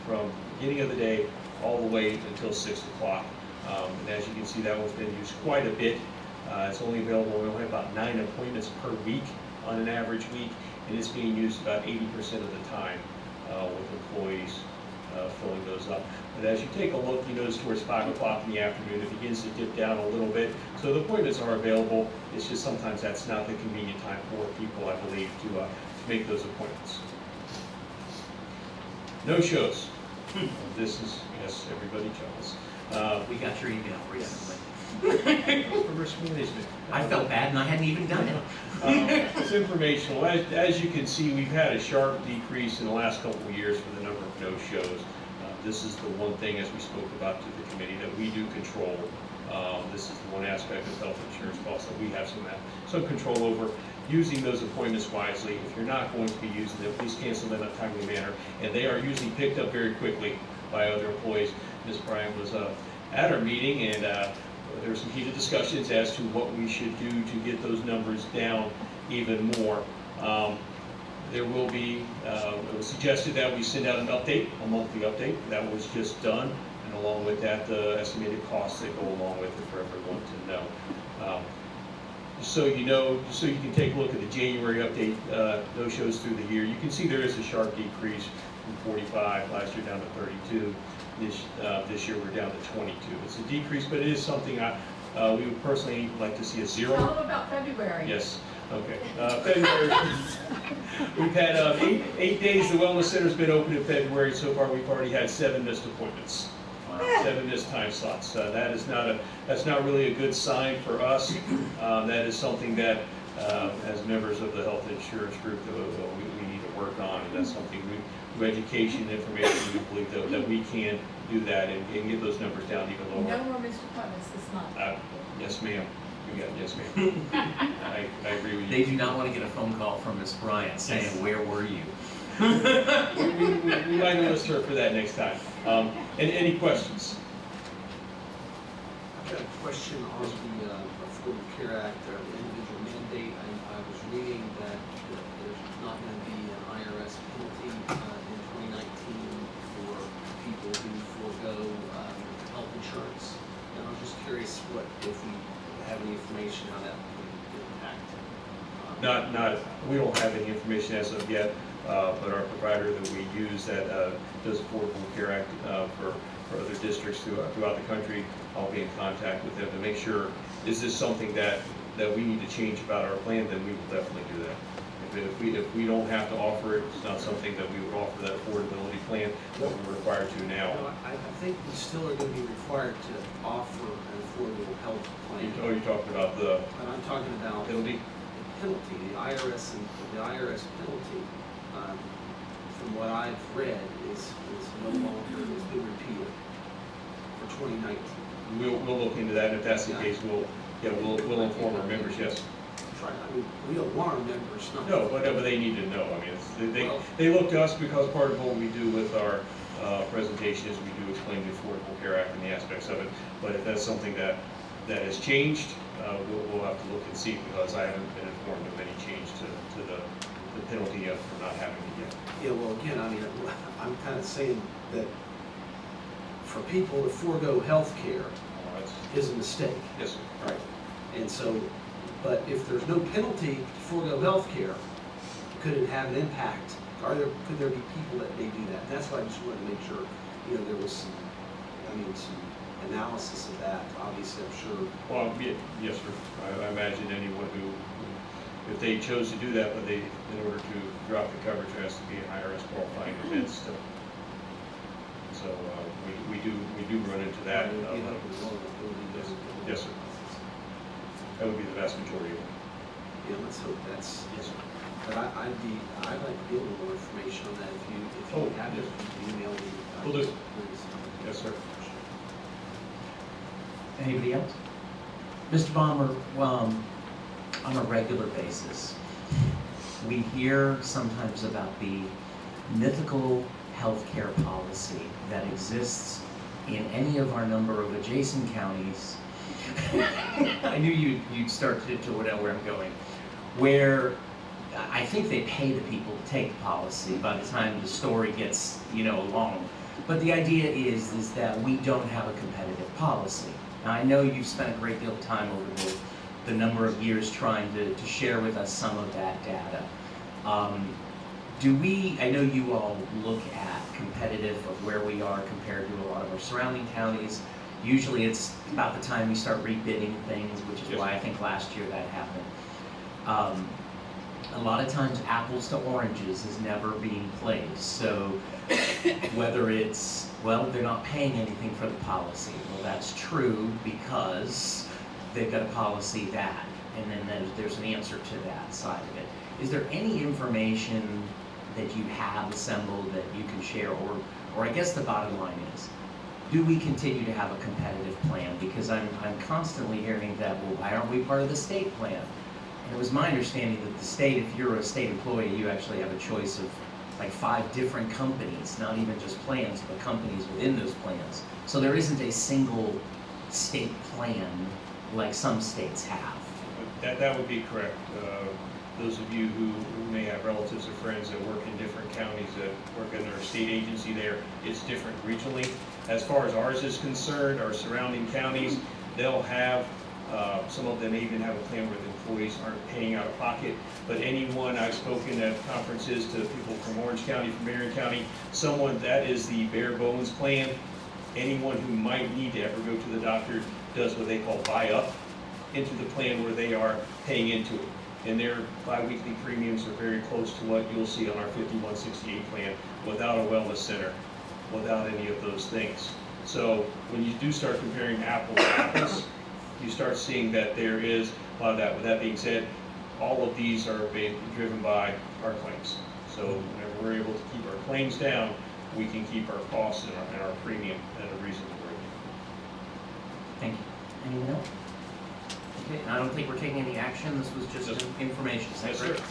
from the beginning of the day all the way until 6 o'clock. And as you can see, that one's been used quite a bit. It's only available, we only have about 9 appointments per week on an average week, and it's being used about 80% of the time with employees filling those up. But as you take a look, you notice towards 5 o'clock in the afternoon, it begins to dip down a little bit. So the appointments are available. It's just sometimes that's not the convenient time for people, I believe, to make those appointments. No shows. This is, yes, everybody jealous. We got your email recently. For risk management. I felt bad and I hadn't even done it. It's informational. As you can see, we've had a sharp decrease in the last couple of years for the number of no-shows. This is the one thing, as we spoke about to the committee, that we do control. This is the one aspect of health insurance costs that we have some control over. Using those appointments wisely. If you're not going to be using them, please cancel them in a timely manner. And they are usually picked up very quickly by other employees. Ms. Bryan was at our meeting, and there were some heated discussions as to what we should do to get those numbers down even more. There will be, it was suggested that we send out an update, a monthly update. That was just done, and along with that, the estimated costs that go along with it for everyone to know. So you know, so you can take a look at the January update, those shows through the year. You can see there is a sharp decrease from 45 last year down to 32. This year we're down to 22. It's a decrease, but it is something we would personally like to see a 0. Tell them about February. Yes. Okay. February. We've had 8 days. The wellness center's been open in February. So far, we've already had 7 missed appointments. 7 missed time slots. That's not really a good sign for us. That is something that, as members of the health insurance group, we need to work on, and that's something through education, information, we believe that we can do that and get those numbers down even lower. No more missed appointments this month. Yes, ma'am. Yes, ma'am. I agree with you. They do not want to get a phone call from Ms. Bryant saying, "Where were you?" we might enlist her for that next time. Any questions? I've got a question on the Affordable Care Act, the individual mandate. I was reading that there's not going to be an IRS penalty in 2019 for people who forego health insurance. And I was just curious if we have any information how that would impact. We don't have any information as of yet, but our provider that we use that does Affordable Care Act for other districts throughout the country, I'll be in contact with them to make sure, is this something that we need to change about our plan, then we will definitely do that. If we don't have to offer it, it's not something that we would offer that affordability plan that we're required to now. I think we still are going to be required to offer an affordable health plan. You're talking about the But I'm talking about penalty? Penalty, the IRS penalty, from what I've read, is no longer, has been repealed for 2019. We'll look into that, and if that's the case, we'll inform our members, yes. I mean, we don't want our members not. No, whatever they need to know. I mean, they look to us because part of what we do with our presentation is we do explain the Affordable Care Act and the aspects of it. But if that's something that has changed, we'll have to look and see, because I haven't been informed of any change to the penalty yet for not having it yet. Yeah, well, again, I mean, I'm kind of saying that for people to forego health care is a mistake. Yes, sir. Right. And so, but if there's no penalty to forego health care, could it have an impact? Could there be people that may do that? That's why I just wanted to make sure, there was some analysis of that. Obviously, I'm sure. Well, yes, sir. I imagine anyone who, if they chose to do that, but in order to drop the coverage, there has to be an IRS qualifying event still. So we do run into that. Yes, sir. That would be the vast majority of it. Yeah, let's hope that's. Yes, sir. But I'd like to get a little more information on that if you have it, email me. Will do. Yes, sir. Anybody else? Mr. Bomber, on a regular basis, we hear sometimes about the mythical healthcare policy that exists in any of our number of adjacent counties. I knew you'd start to know where I'm going. Where I think they pay the people to take the policy by the time the story gets, along. But the idea is that we don't have a competitive policy. Now, I know you've spent a great deal of time over the number of years trying to share with us some of that data. I know you all look at competitive of where we are compared to a lot of our surrounding counties. Usually it's about the time we start rebidding things, which is why I think last year that happened. A lot of times apples to oranges is never being placed. So whether it's, they're not paying anything for the policy. Well, that's true because they've got a policy that, and then there's an answer to that side of it. Is there any information that you have assembled that you can share, or I guess the bottom line is, do we continue to have a competitive plan? Because I'm constantly hearing that, why aren't we part of the state plan? And it was my understanding that the state, if you're a state employee, you actually have a choice of like 5 different companies, not even just plans, but companies within those plans. So there isn't a single state plan like some states have. That would be correct. Those of you who may have relatives or friends that work in different counties that work in their state agency there, it's different regionally. As far as ours is concerned, our surrounding counties, they'll have, some of them even have a plan where the employees aren't paying out of pocket. But anyone, I've spoken at conferences to people from Orange County, from Marion County, that is the bare bones plan. Anyone who might need to ever go to the doctor does what they call buy up into the plan where they are paying into it. And their biweekly premiums are very close to what you'll see on our 5168 plan without a wellness center, without any of those things. So when you do start comparing apples to apples, you start seeing that there is a lot of that. With that being said, all of these are being driven by our claims. So whenever we're able to keep our claims down, we can keep our costs and our premium at a reasonable rate. Thank you. Anyone else? Okay, and I don't think we're taking any action. This was just information. Is that Yes, correct? sir.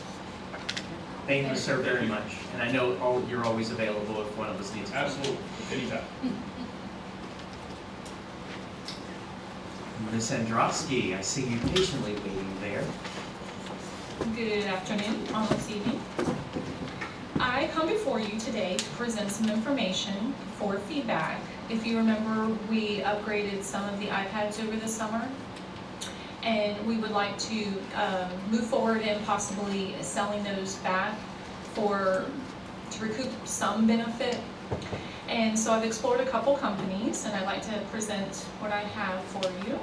Thank you, sir, very much. And I know you're always available if one of us needs to. Absolutely, anytime. Ms. Androsky, I see you patiently waiting there. Good afternoon, almost evening. I come before you today to present some information for feedback. If you remember, we upgraded some of the iPads over the summer, and we would like to move forward in possibly selling those back to recoup some benefit. And so I've explored a couple companies, and I'd like to present what I have for you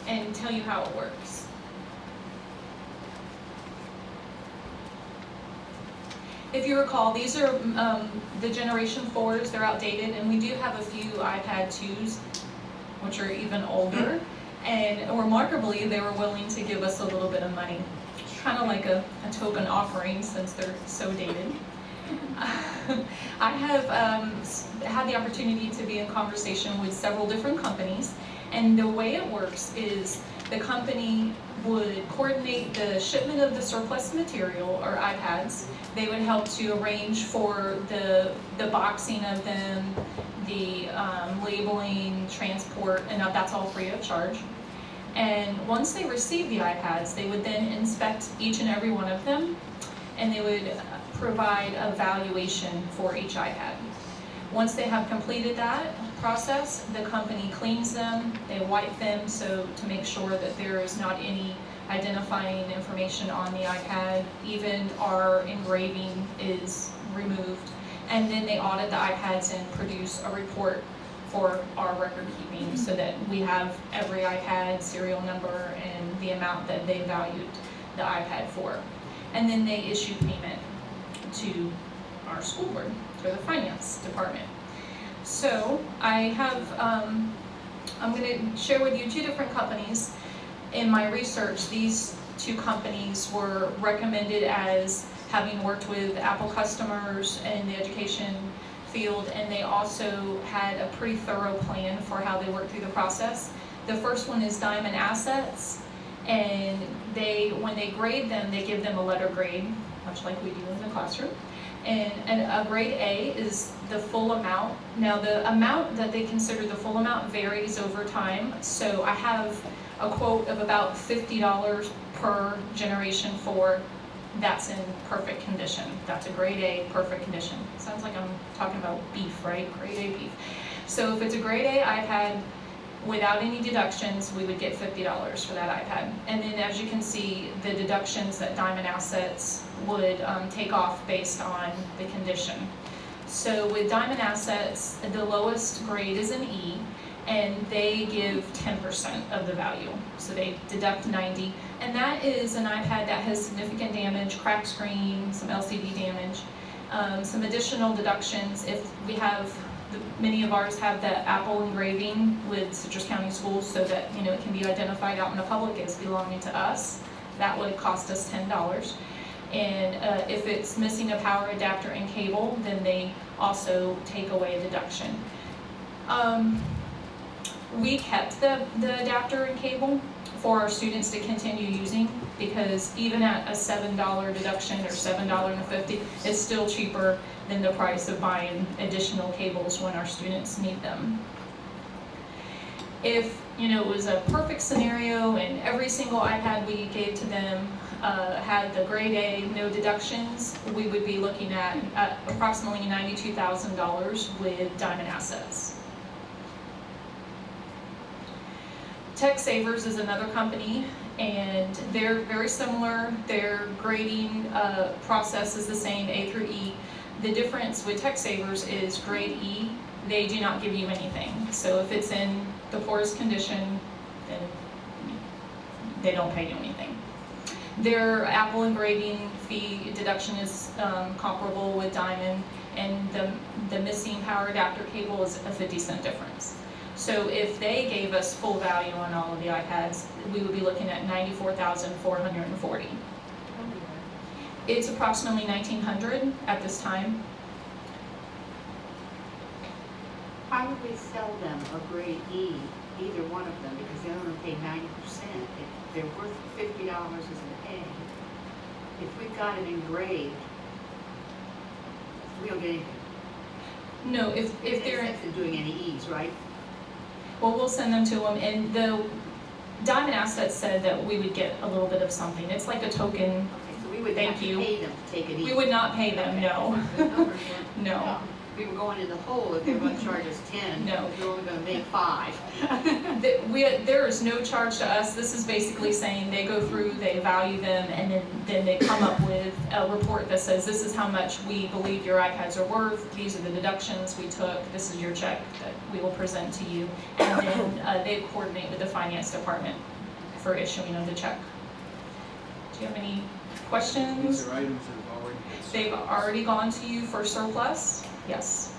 and tell you how it works. If you recall, these are the Generation 4s, they're outdated, and we do have a few iPad 2s, which are even older, and remarkably, they were willing to give us a little bit of money, kind of like a token offering since they're so dated. I have had the opportunity to be in conversation with several different companies, and the way it works is the company would coordinate the shipment of the surplus material, or iPads. They would help to arrange for the boxing of them, the labeling, transport, and that's all free of charge. And once they receive the iPads, they would then inspect each and every one of them, and they would provide a valuation for each iPad. Once they have completed that process, the company cleans them, they wipe them so to make sure that there is not any identifying information on the iPad, even our engraving is removed. And then they audit the iPads and produce a report for our record keeping so that we have every iPad serial number and the amount that they valued the iPad for. And then they issue payment to our school board, or the finance department. So I have, I'm going to share with you two different companies. In my research, these two companies were recommended as having worked with Apple customers in the education field, and they also had a pretty thorough plan for how they worked through the process. The first one is Diamond Assets, and when they grade them, they give them a letter grade, much like we do in the classroom. And a grade A is the full amount. Now the amount that they consider the full amount varies over time, so I have a quote of about $50 per Generation 4. That's in perfect condition. That's a grade A, perfect condition. Sounds like I'm talking about beef, right? Grade A beef. So if it's a grade A iPad, without any deductions, we would get $50 for that iPad. And then as you can see, the deductions that Diamond Assets would take off based on the condition. So with Diamond Assets, the lowest grade is an E, and they give 10% of the value. So they deduct 90, and that is an iPad that has significant damage, cracked screen, some LCD damage, some additional deductions. If we have, many of ours have the Apple engraving with Citrus County Schools so that it can be identified out in the public as belonging to us. That would cost us $10. And if it's missing a power adapter and cable, then they also take away a deduction. We kept the adapter and cable for our students to continue using, because even at a $7 deduction or $7.50, it's still cheaper than the price of buying additional cables when our students need them. If it was a perfect scenario and every single iPad we gave to them had the grade A, no deductions, we would be looking at approximately $92,000 with Diamond Assets. Tech Savers is another company, and they're very similar. Their grading process is the same, A through E. The difference with Tech Savers is grade E, they do not give you anything. So if it's in the poorest condition, then they don't pay you anything. Their Apple engraving fee deduction is comparable with Diamond, and the missing power adapter cable is a 50-cent difference. So if they gave us full value on all of the iPads, we would be looking at $94,440. It's approximately $1,900 at this time. How would we sell them a grade E, either one of them, because they only pay 90%? If they're worth $50 as an A. if we've got it engraved, we don't get anything. No, if they're, Except for doing any E's, right? well, we'll send them to them, and the Diamond Assets said that we would get a little bit of something. It's like a token. Okay, so we would Thank have to you. pay them to take an E. We would not pay them, Okay. no. The numbers weren't- No. We were going in the hole if they were going to charge us 10. No. If they're only going to make 5. There is no charge to us. This is basically saying they go through, they value them, and then they come up with a report that says this is how much we believe your iPads are worth, these are the deductions we took, this is your check that we will present to you. And then they coordinate with the finance department for issuing of the check. Do you have any questions? These are items that have already been sold. They've already gone to you for surplus? Yes.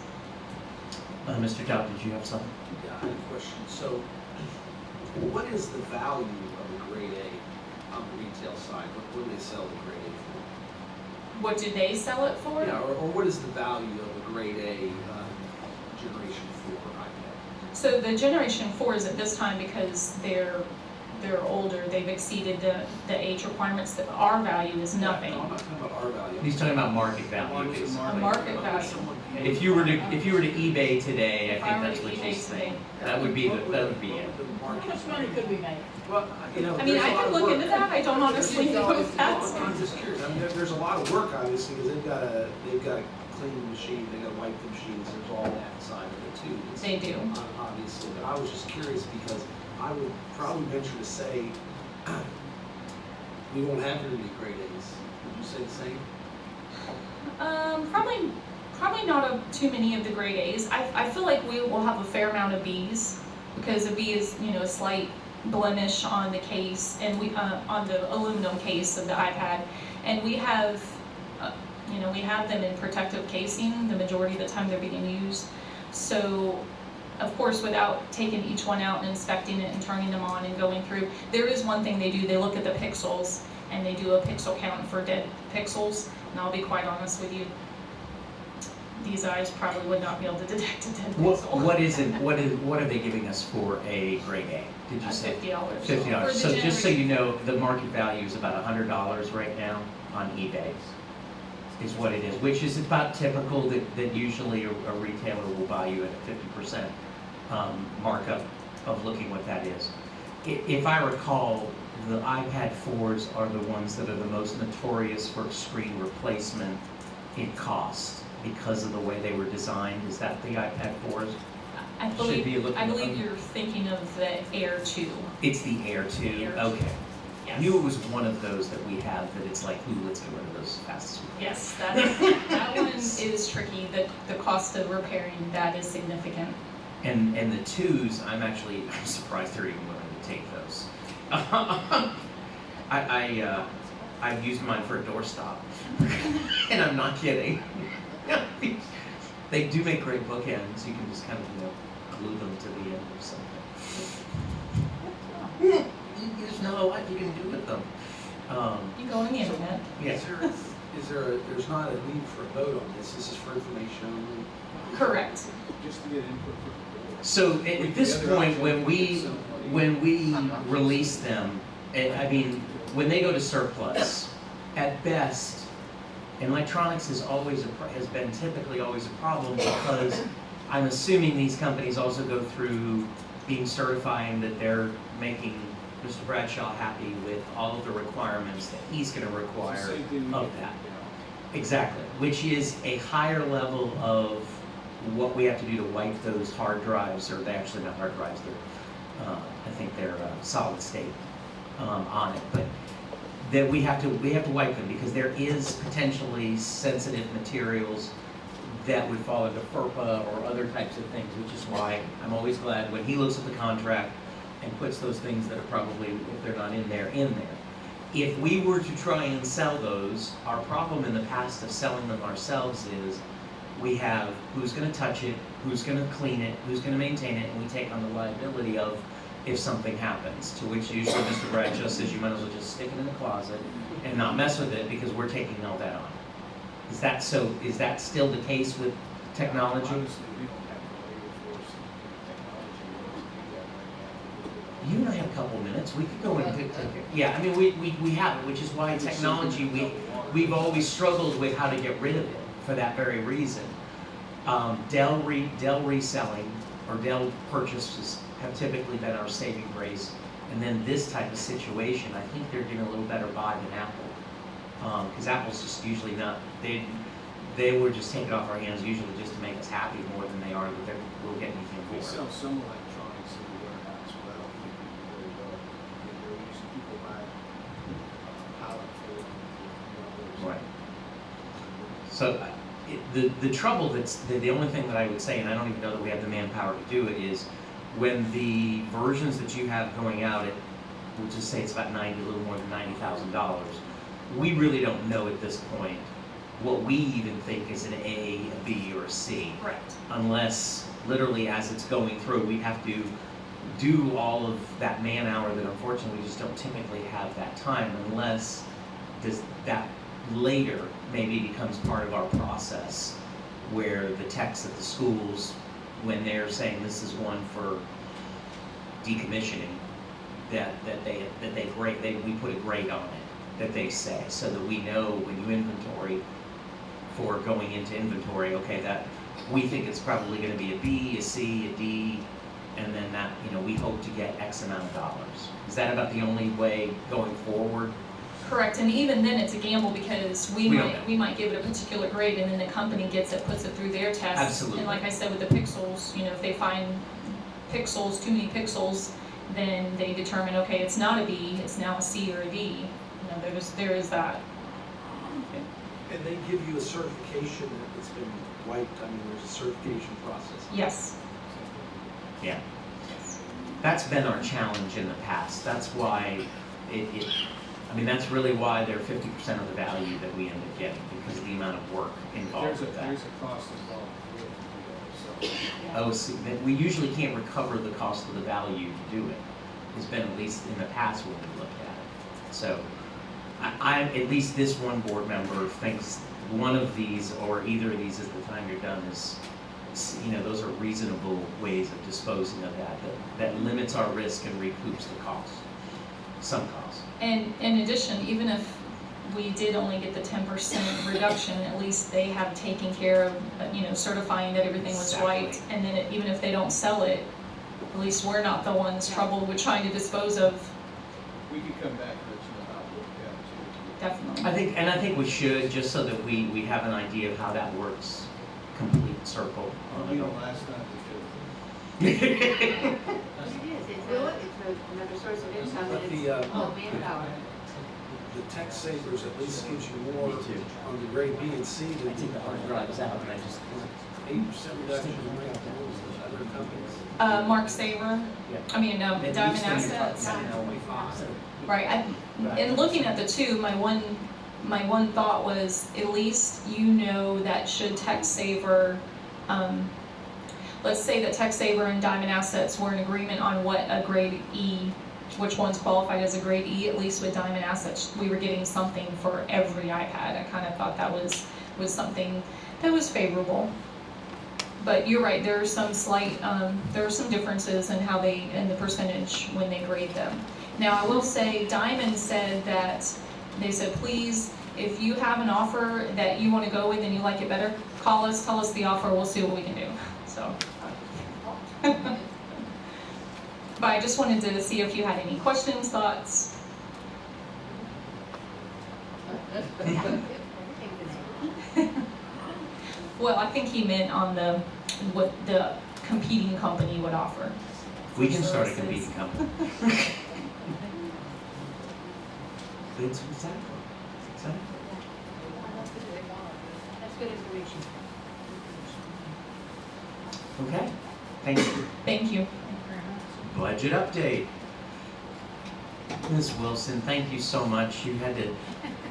Mr. Dow, did you have something? Yeah, I had a question. So, what is the value of a grade A on the retail side? What do they sell the grade A for? What do they sell it for? Yeah, or what is the value of a grade A Generation 4 iPad? So the Generation 4s at this time, because they're older, they've exceeded the age requirements, that our value is nothing. No, I'm not talking about our value. He's talking about market value. basically. A market value. If you were to eBay today, I If I think were that's to what eBay she's saying. today. That would be it. How much money could we make? Well, you know, I mean, there's a I lot can of look work. into that, I don't honestly know if that's. I'm just curious. I mean, there's a lot of work, obviously, because they've got to clean the machine, they got to wipe the machines. There's all that side of it too. They do. Obviously, but I was just curious because I would probably venture to say we won't have very many grade A's. Would you say the same? Probably not too many of the grade A's. I feel like we will have a fair amount of B's, because a B is, a slight blemish on the case, and we on the aluminum case of the iPad, and we have we have them in protective casing the majority of the time they're being used. So of course, without taking each one out and inspecting it and turning them on and going through, there is one thing they do. They look at the pixels and they do a pixel count for dead pixels. And I'll be quite honest with you, these eyes probably would not be able to detect a dead pixel. What are they giving us for a grade A? Did you say? $50. $50. So just so you know, the market value is about $100 right now on eBay, is what it is, which is about typical that usually a retailer will buy you at a 50% markup of looking what that is. If I recall, the iPad 4s are the ones that are the most notorious for screen replacement in cost because of the way they were designed. Is that the iPad 4s? I believe you're thinking of the Air 2. It's the Air 2, Air 2. okay. Yes. I knew it was one of those that we have that it's like, ooh, let's get rid of those as fast as we can. Yes, that one is tricky. The cost of repairing that is significant. And the 2s, I'm surprised they're even willing to take those. I've used mine for a doorstop, and I'm not kidding. They do make great bookends. You can just kind of glue them to the end or something. There's not a lot you can do with them. You go on the internet. Yes. There's not a need for a vote on this. This is for information only. Correct. Just to get input from the board. So at this point, when we release them, when they go to surplus, at best, and electronics has been typically always a problem, because I'm assuming these companies also go through being certifying that they're making Mr. Bradshaw happy with all of the requirements that he's going to require of that. Exactly, which is a higher level of what we have to do to wipe those hard drives, or they're actually not hard drives, I think they're solid state on it, but that we have to wipe them, because there is potentially sensitive materials that would fall into FERPA or other types of things, which is why I'm always glad when he looks at the contract and puts those things that are probably, if they're not in there. If we were to try and sell those, our problem in the past of selling them ourselves is we have who's going to touch it, who's going to clean it, who's going to maintain it, and we take on the liability of if something happens, to which usually Mr. Bradshaw says you might as well just stick it in the closet and not mess with it because we're taking all that on. Is that so? Is that still the case with technology? Honestly, we don't have a way to force technology to do that right now. You and I have a couple minutes. We could go and yeah. I mean, we have it, which is why technology we've always struggled with how to get rid of it for that very reason. Dell reselling or Dell purchases have typically been our saving grace. And then this type of situation, I think they're getting a little better buy than Apple. Because Apple's just usually not, they would just take it off our hands usually just to make us happy more than they are that we'll get anything for We it. sell some electronics in the warehouse, but I don't think we do very well. They're usually people buy a pallet full of, Right. So the trouble that's, the only thing that I would say, and I don't even know that we have the manpower to do it, is when the versions that you have going out at, we'll just say it's about a little more than $90,000, we really don't know at this point what we even think is an A, a B, or a C. Correct. Unless Literally as it's going through, we have to do all of that man hour that unfortunately we just don't typically have that time unless that later maybe becomes part of our process where the techs at the schools, when they're saying this is one for decommissioning, we put a grade on it that they say, so that we know when you inventory for going into inventory, okay, that we think it's probably going to be a B, a C, a D, and then that, we hope to get X amount of dollars. Is that about the only way going forward? correct, and even then it's a gamble because We don't know. we might give it a particular grade and then the company gets it, puts it through their test. Absolutely. And like I said with the pixels, if they find pixels, too many pixels, then they determine, okay, it's not a B, it's now a C or a D. There is that. And they give you a certification that it's been wiped, there's a certification process. Yes. Yeah. That's been our challenge in the past. That's why that's really why they're 50% of the value that we end up getting, because of the amount of work involved with that. There's a cost involved with it, so. Oh, see, we usually can't recover the cost of the value to do it. It's been at least in the past when we looked at it. So, at least this one board member thinks one of these or either of these at the time you're done is, those are reasonable ways of disposing of that limits our risk and recoups the cost, some cost. And in addition, even if we did only get the 10% reduction, at least they have taken care of, certifying that everything was right. And then even if they don't sell it, at least we're not the ones troubled with trying to dispose of. We could come back and let you know how it worked out too. Definitely. I think we should, just so that we have an idea of how that works, complete circle. We don't last time we could. It is, it's another source of income, But and the, it's all manpower. The Tech Savers at least gives you more on the grade B and C than the drives out, and I just 8% reduction in other companies. Mark Saver, Diamond Assets. Right, in looking at the two, my one thought was, at least that should TechSaver, let's say that TechSaver and Diamond Assets were in agreement on what a grade E, which one's qualified as a grade E, at least with Diamond Assets, we were getting something for every iPad. I kind of thought that was something that was favorable. But you're right, there are some slight, there are some differences in how in the percentage when they grade them. Now I will say, Diamond said that, they said, please, if you have an offer that you want to go with and you like it better, call us, tell us the offer, we'll see what we can do. So. But I just wanted to see if you had any questions, thoughts. Well, I think he meant on what the competing company would offer. We can start a competing company. Exactly. That's good information. Okay, thank you. Thank you. Budget update. Ms. Wilson, thank you so much.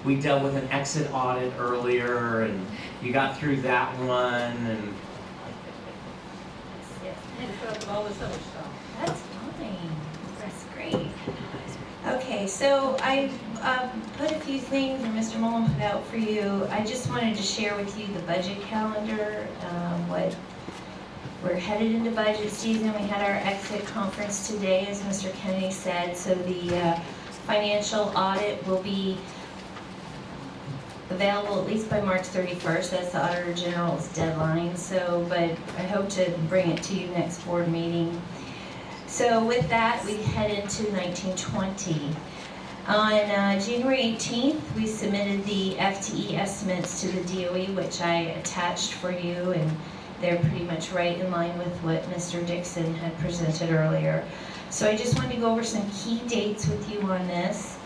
We dealt with an exit audit earlier, and you got through that one, and All this other stuff. That's fine. That's great. Okay, so I put a few things, or Mr. Mullen put out for you. I just wanted to share with you the budget calendar, we're headed into budget season. We had our exit conference today, as Mr. Kennedy said, so the financial audit will be available at least by March 31st. That's the Auditor General's deadline. So, but I hope to bring it to you next board meeting. So with that, we head into 1920. On January 18th, we submitted the FTE estimates to the DOE, which I attached for you, and they're pretty much right in line with what Mr. Dixon had presented earlier. So I just wanted to go over some key dates with you on this.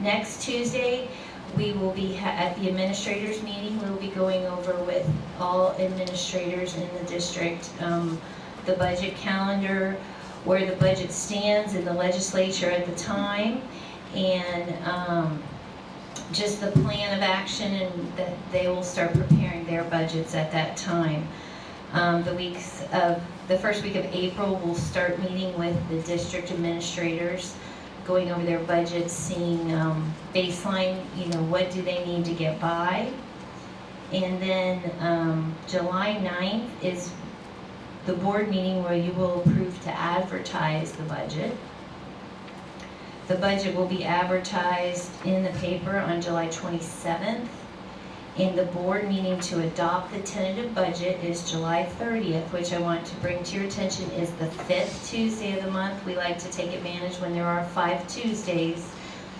Next Tuesday, we will be at the administrators meeting. We'll be going over with all administrators in the district the budget calendar, where the budget stands in the legislature at the time, and just the plan of action, and that they will start preparing their budgets at that time. The first week of April, we'll start meeting with the district administrators, going over their budgets, seeing baseline, what do they need to get by. And then July 9th is the board meeting where you will approve to advertise the budget. The budget will be advertised in the paper on July 27th. And the board meeting to adopt the tentative budget is July 30th, which I want to bring to your attention is the 5th Tuesday of the month. We like to take advantage when there are 5 Tuesdays,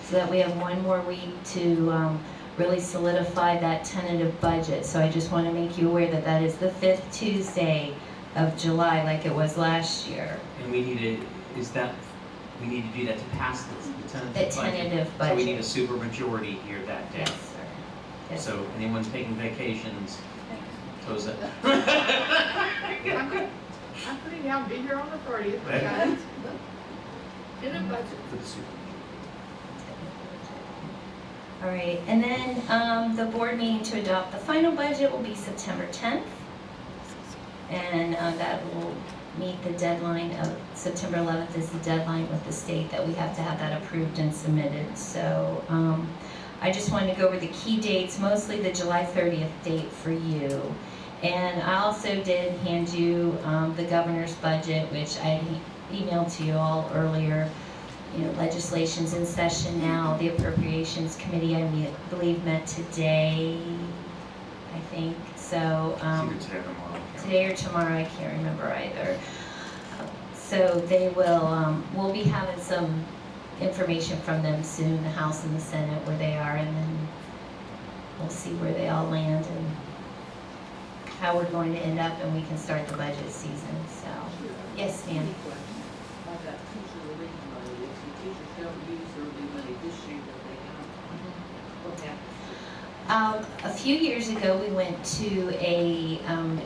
so that we have one more week to really solidify that tentative budget. So I just want to make you aware that that is the 5th Tuesday of July, like it was last year. And we need to do that to pass the tentative budget. So we need a supermajority here that day. Yes, sir. Yes. So anyone taking vacations, close it. I'm putting down, be here on the 30th, guys. In a budget. For the super. All right, and then the board meeting to adopt the final budget will be September 10th. And that will meet the deadline of September 11th is the deadline with the state that we have to have that approved and submitted. So I just wanted to go over the key dates, mostly the July 30th date for you. And I also did hand you the governor's budget, which I emailed to you all earlier. Legislation's in session now. The Appropriations Committee, I believe, met today, I think. So today or tomorrow, I can't remember either. So they will, we'll be having some information from them soon, the House and the Senate, where they are, and then we'll see where they all land and how we're going to end up, and we can start the budget season. So, yes, ma'am. Like that teacher relief money, if the teachers don't use their relief money this year, that they have, what happens? A few years ago, we went to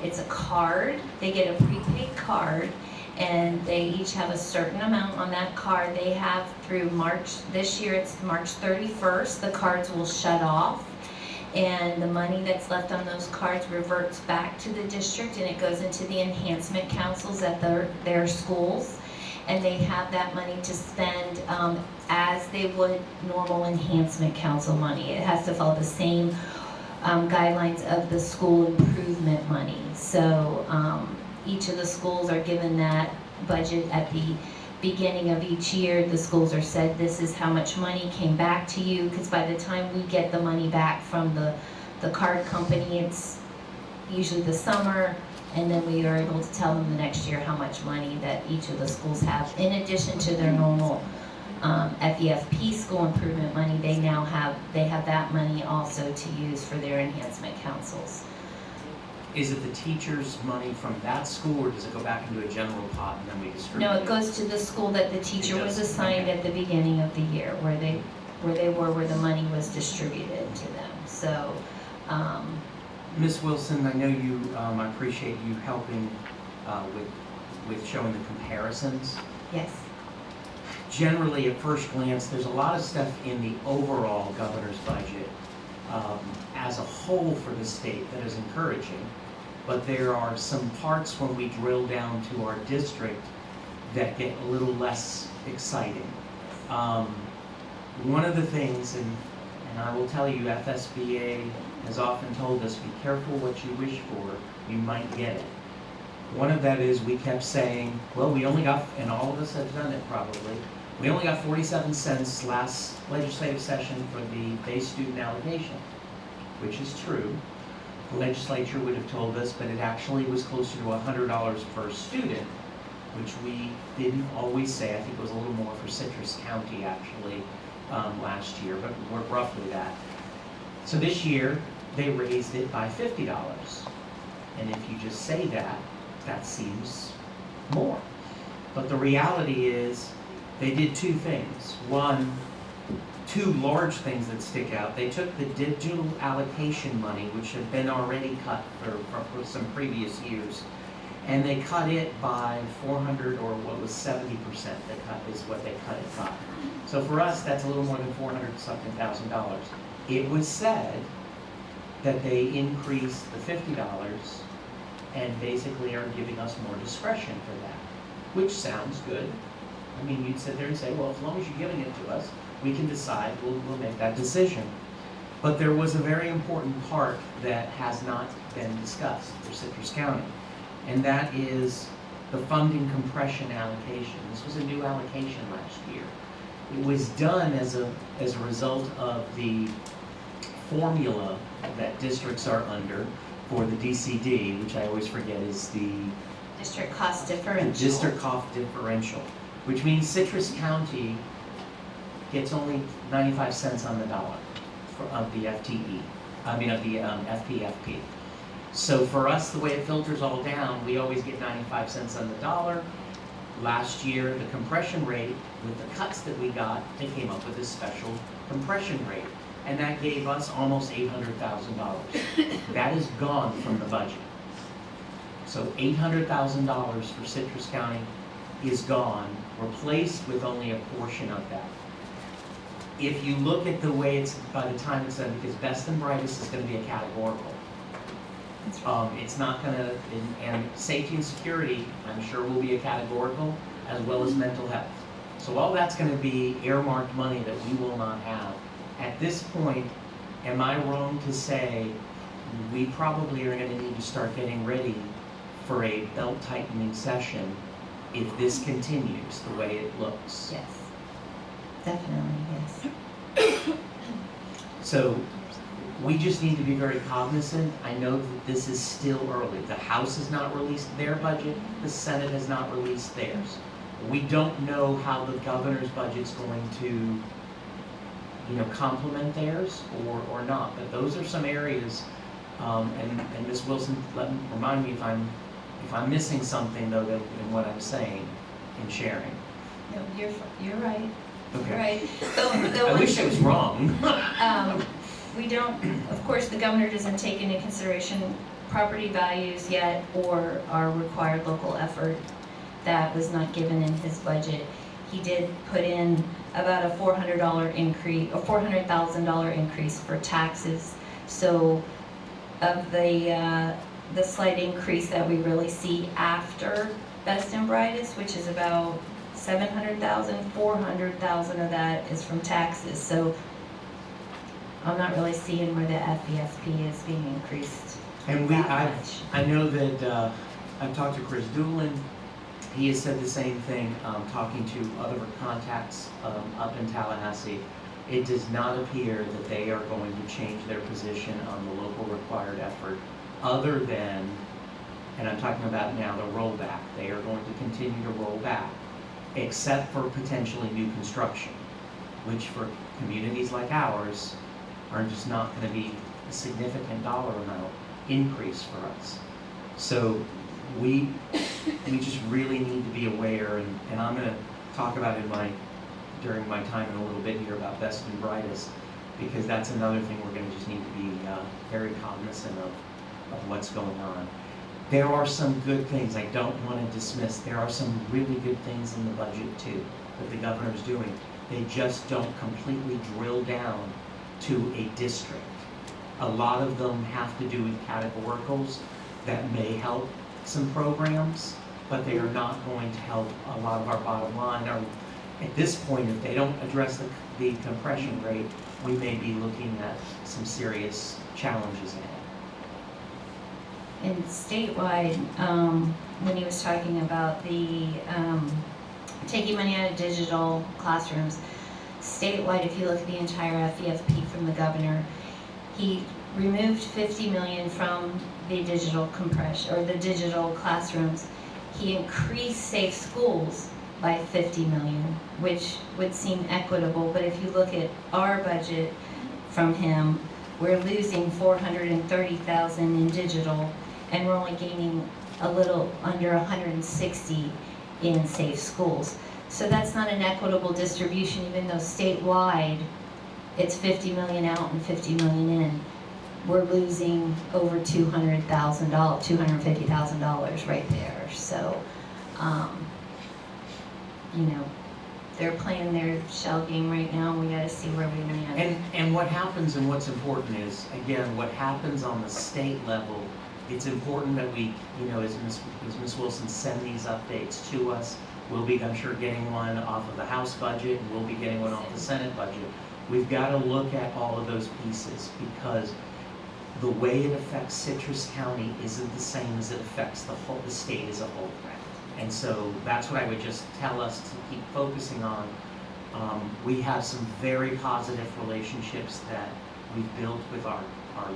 it's a card. They get a prepaid card, and they each have a certain amount on that card. They have through March, this year it's March 31st, the cards will shut off, and the money that's left on those cards reverts back to the district, and it goes into the enhancement councils at their schools, and they have that money to spend as they would normal enhancement council money. It has to follow the same guidelines of the school improvement money. So each of the schools are given that budget at the beginning of each year. The schools are said, this is how much money came back to you, because by the time we get the money back from the card company, it's usually the summer, and then we are able to tell them the next year how much money that each of the schools have. In addition to their normal FEFP school improvement money, they have that money also to use for their enhancement councils. Is it the teacher's money from that school, or does it go back into a general pot and then we distribute it? No, it goes to the school that the teacher was assigned at the beginning of the year, where the money was distributed to them. So, Ms. Wilson, I know you, I appreciate you helping with showing the comparisons. Yes. Generally, at first glance, there's a lot of stuff in the overall governor's budget as a whole for the state that is encouraging, but there are some parts when we drill down to our district that get a little less exciting. One of the things, and I will tell you, FSBA has often told us, be careful what you wish for, you might get it. One of that is we kept saying, well, we only got, and all of us have done it probably, we only got 47 cents last legislative session for the base student allocation. which is true. The legislature would have told us, but it actually was closer to $100 per student, which we didn't always say. I think it was a little more for Citrus County actually last year, but we're roughly that. So this year, they raised it by $50. And if you just say that, that seems more. But the reality is, they did two things. One, two large things that stick out. They took the digital allocation money, which had been already cut for some previous years, and they cut it by 400, or what was 70% they cut, is what they cut it by. So for us, that's a little more than $400-something thousand. It was said that they increased the $50 and basically are giving us more discretion for that, which sounds good. I mean, you'd sit there and say, well, as long as you're giving it to us, we can decide, we'll make that decision. But there was a very important part that has not been discussed for Citrus County, and that is the funding compression allocation. This was a new allocation last year. It was done as a result of the formula that districts are under for the DCD, which I always forget is the District cost differential. District cost differential, which means Citrus County gets only 95 cents on the dollar of the FTE, of the FPFP. So for us, the way it filters all down, we always get 95 cents on the dollar. Last year, the compression rate, with the cuts that we got, they came up with this special compression rate. And that gave us almost $800,000. That is gone from the budget. So $800,000 for Citrus County is gone, replaced with only a portion of that. If you look at the way it's, by the time it's done, because Best and Brightest is going to be a categorical. It's not going to, and safety and security, I'm sure will be a categorical, as well as mental health. So all that's going to be earmarked money that we will not have. At this point, am I wrong to say we probably are going to need to start getting ready for a belt-tightening session if this continues the way it looks? Yes, definitely, yes. So we just need to be very cognizant. I know that this is still early. The House has not released their budget. The Senate has not released theirs. We don't know how the governor's budget's going to complement theirs or not. But those are some areas, and Ms. Wilson, remind me if I'm missing something though in what I'm saying and sharing. No, you're right. Okay. You're right. I wish I was wrong. We don't, of course, the governor doesn't take into consideration property values yet or our required local effort. That was not given in his budget. He did put in about a $400 increase, or $400,000 increase for taxes. So of the slight increase that we really see after Best and Brightest, which is about $700,000, $400,000 of that is from taxes. So I'm not really seeing where the FESP is being increased. And I know that I've talked to Chris Doolin. He has said the same thing, talking to other contacts up in Tallahassee. It does not appear that they are going to change their position on the local required effort, other than, and I'm talking about now the rollback. They are going to continue to roll back, except for potentially new construction, which for communities like ours are just not going to be a significant dollar amount increase for us. So we just really need to be aware, and I'm going to talk about it during my time in a little bit here about Best and Brightest, because that's another thing we're going to just need to be very cognizant of what's going on. There are some good things I don't want to dismiss. There are some really good things in the budget too that the governor's doing. They just don't completely drill down to a district. A lot of them have to do with categoricals that may help some programs, but they are not going to help a lot of our bottom line. Or at this point, if they don't address the compression rate, we may be looking at some serious challenges ahead. And statewide, when he was talking about the taking money out of digital classrooms, statewide, if you look at the entire FEFP from the governor, he removed 50 million from the digital compression, or the digital classrooms. He increased Safe Schools by 50 million, which would seem equitable, but if you look at our budget from him, we're losing 430,000 in digital, and we're only gaining a little under 160 in Safe Schools. So that's not an equitable distribution, even though statewide it's 50 million out and 50 million in. We're losing over $250,000 right there. So, you know, they're playing their shell game right now, and we got to see where we land. And what happens, and what's important is, again, what happens on the state level, it's important that we, you know, as Ms. Wilson send these updates to us. We'll be, I'm sure, getting one off of the House budget, and we'll be getting one off the Senate budget. We've got to look at all of those pieces, because the way it affects Citrus County isn't the same as it affects the state as a whole. And so that's what I would just tell us to keep focusing on. We have some very positive relationships that we've built with our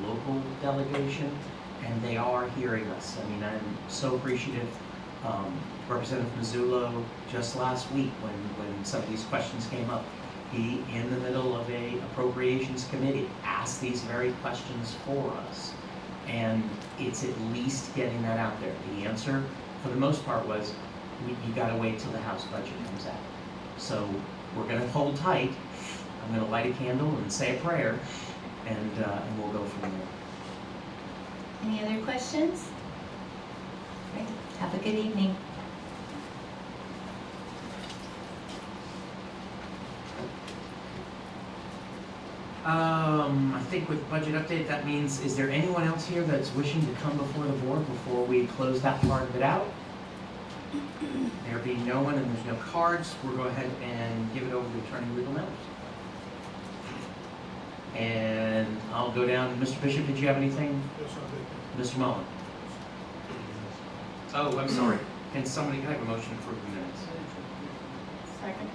local delegation, and they are hearing us. I mean, I'm so appreciative. Representative Mazzullo, just last week when some of these questions came up, he, in the middle of a appropriations committee, asked these very questions for us. And it's at least getting that out there. The answer, for the most part, was you gotta wait till the House budget comes out. So we're gonna hold tight. I'm gonna light a candle and say a prayer, and we'll go from there. Any other questions? Right. Have a good evening. I think with budget update, that means, is there anyone else here that's wishing to come before the board before we close that part of it out? There being no one and there's no cards, we'll go ahead and give it over to Attorney Legal Matters. And I'll go down. Mr. Bishop, did you have anything? Mr. Mullen? Oh, I'm sorry. Can I have a motion to approve the minutes? Second.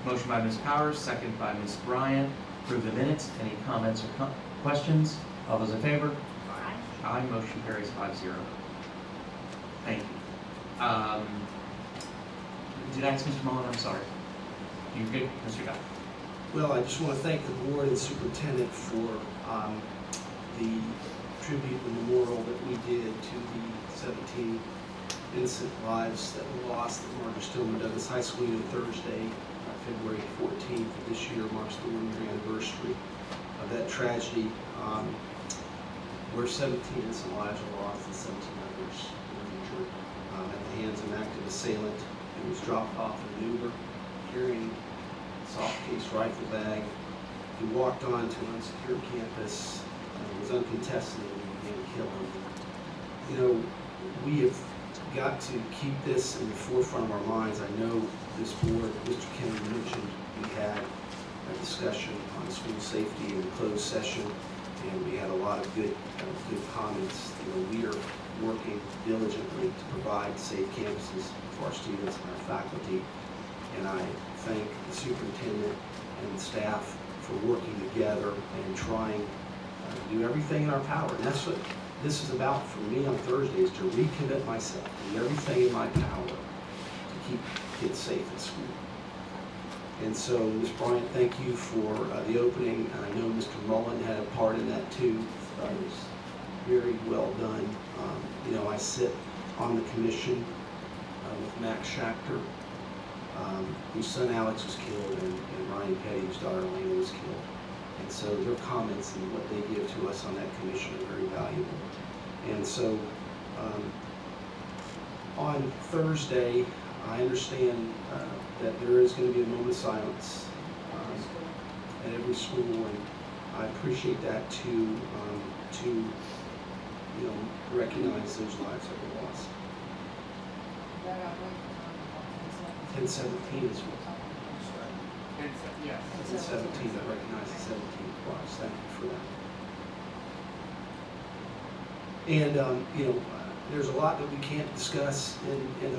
Motion by Ms. Powers, second by Ms. Bryant. Approve the minutes. Any comments or questions? All those in favor? Aye. Aye. Motion carries 5-0. Thank you. Did I ask Mr. Mullen? I'm sorry. You good, Mr. Guy? Well, I just want to thank the board and superintendent for the tribute and memorial that we did to the 17 innocent lives that were lost at Marjory Stoneman Douglas High School on Thursday, February 14th of this year marks the 1-year anniversary of that tragedy, where 17 innocent lives were lost and 17 others were injured at the hands of an active assailant who was dropped off in an Uber carrying a soft case rifle bag. He walked onto an unsecured campus, was uncontested, and began to kill him. You know, we have got to keep this in the forefront of our minds. I know this board, Mr. Kennedy mentioned, we had a discussion on school safety in a closed session, and we had a lot of good comments. You know, we are working diligently to provide safe campuses for our students and our faculty, and I thank the superintendent and the staff for working together and trying to do everything in our power. And that's what this is about for me on Thursday, is to recommit myself to do everything in my power to keep kids safe at school. And so, Ms. Bryant, thank you for the opening. And I know Mr. Mullen had a part in that too. It was very well done. You know, I sit on the commission with Max Schachter, whose son Alex was killed, and Ryan Petty, whose daughter Elena was killed. And so their comments and what they give to us on that commission are very valuable. And so on Thursday, I understand that there is going to be a moment of silence at every school, and I appreciate that to you know, recognize those lives that were lost. 10/17 is what? Yeah. 10/17, that recognizes 17 lives. Thank you for that. And you know, there's a lot that we can't discuss in the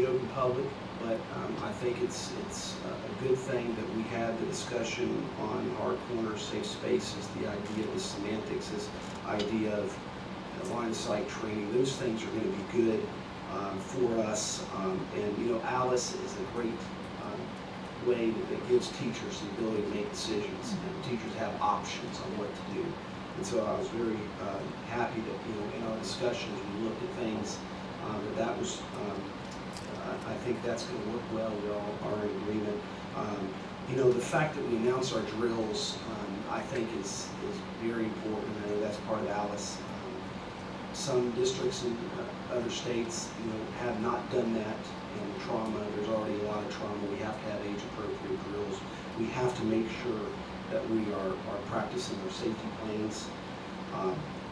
open public, but I think it's a good thing that we had the discussion on our corner safe spaces, the idea of the semantics, this idea of line of sight training. Those things are going to be good for us. And you know, Alice is a great way that gives teachers the ability to make decisions, and teachers have options on what to do. And so I was very happy that, you know, in our discussions we looked at things that was. I think that's going to work well. We all are in agreement. You know, the fact that we announce our drills, I think is very important. I know that's part of Alice. Some districts in other states, you know, have not done that. In trauma, there's already a lot of trauma. We have to have age-appropriate drills. We have to make sure that we are practicing our safety plans.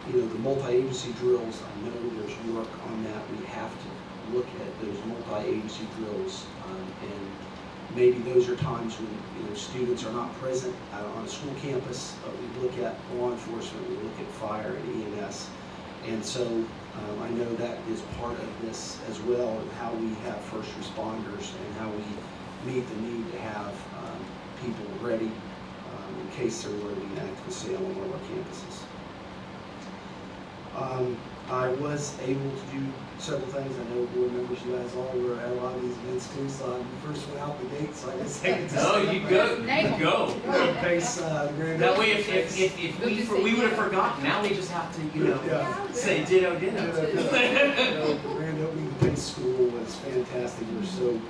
You know, the multi-agency drills, I know there's work on that. We have to look at those multi-agency drills, and maybe those are times when, you know, students are not present on a school campus. We look at law enforcement, we look at fire and EMS, and so I know that is part of this as well, of how we have first responders and how we meet the need to have people ready in case there were to be an active sale on one of our campuses. I was able to do several things. I know board members, you guys all were at a lot of these events too, so I'm the first one out the gate, so I guess I get to No, you go. Pace the grand. That way, if we would have forgotten, now we just have to, you know, say ditto. The grand opening of the Pace School was fantastic. We're so,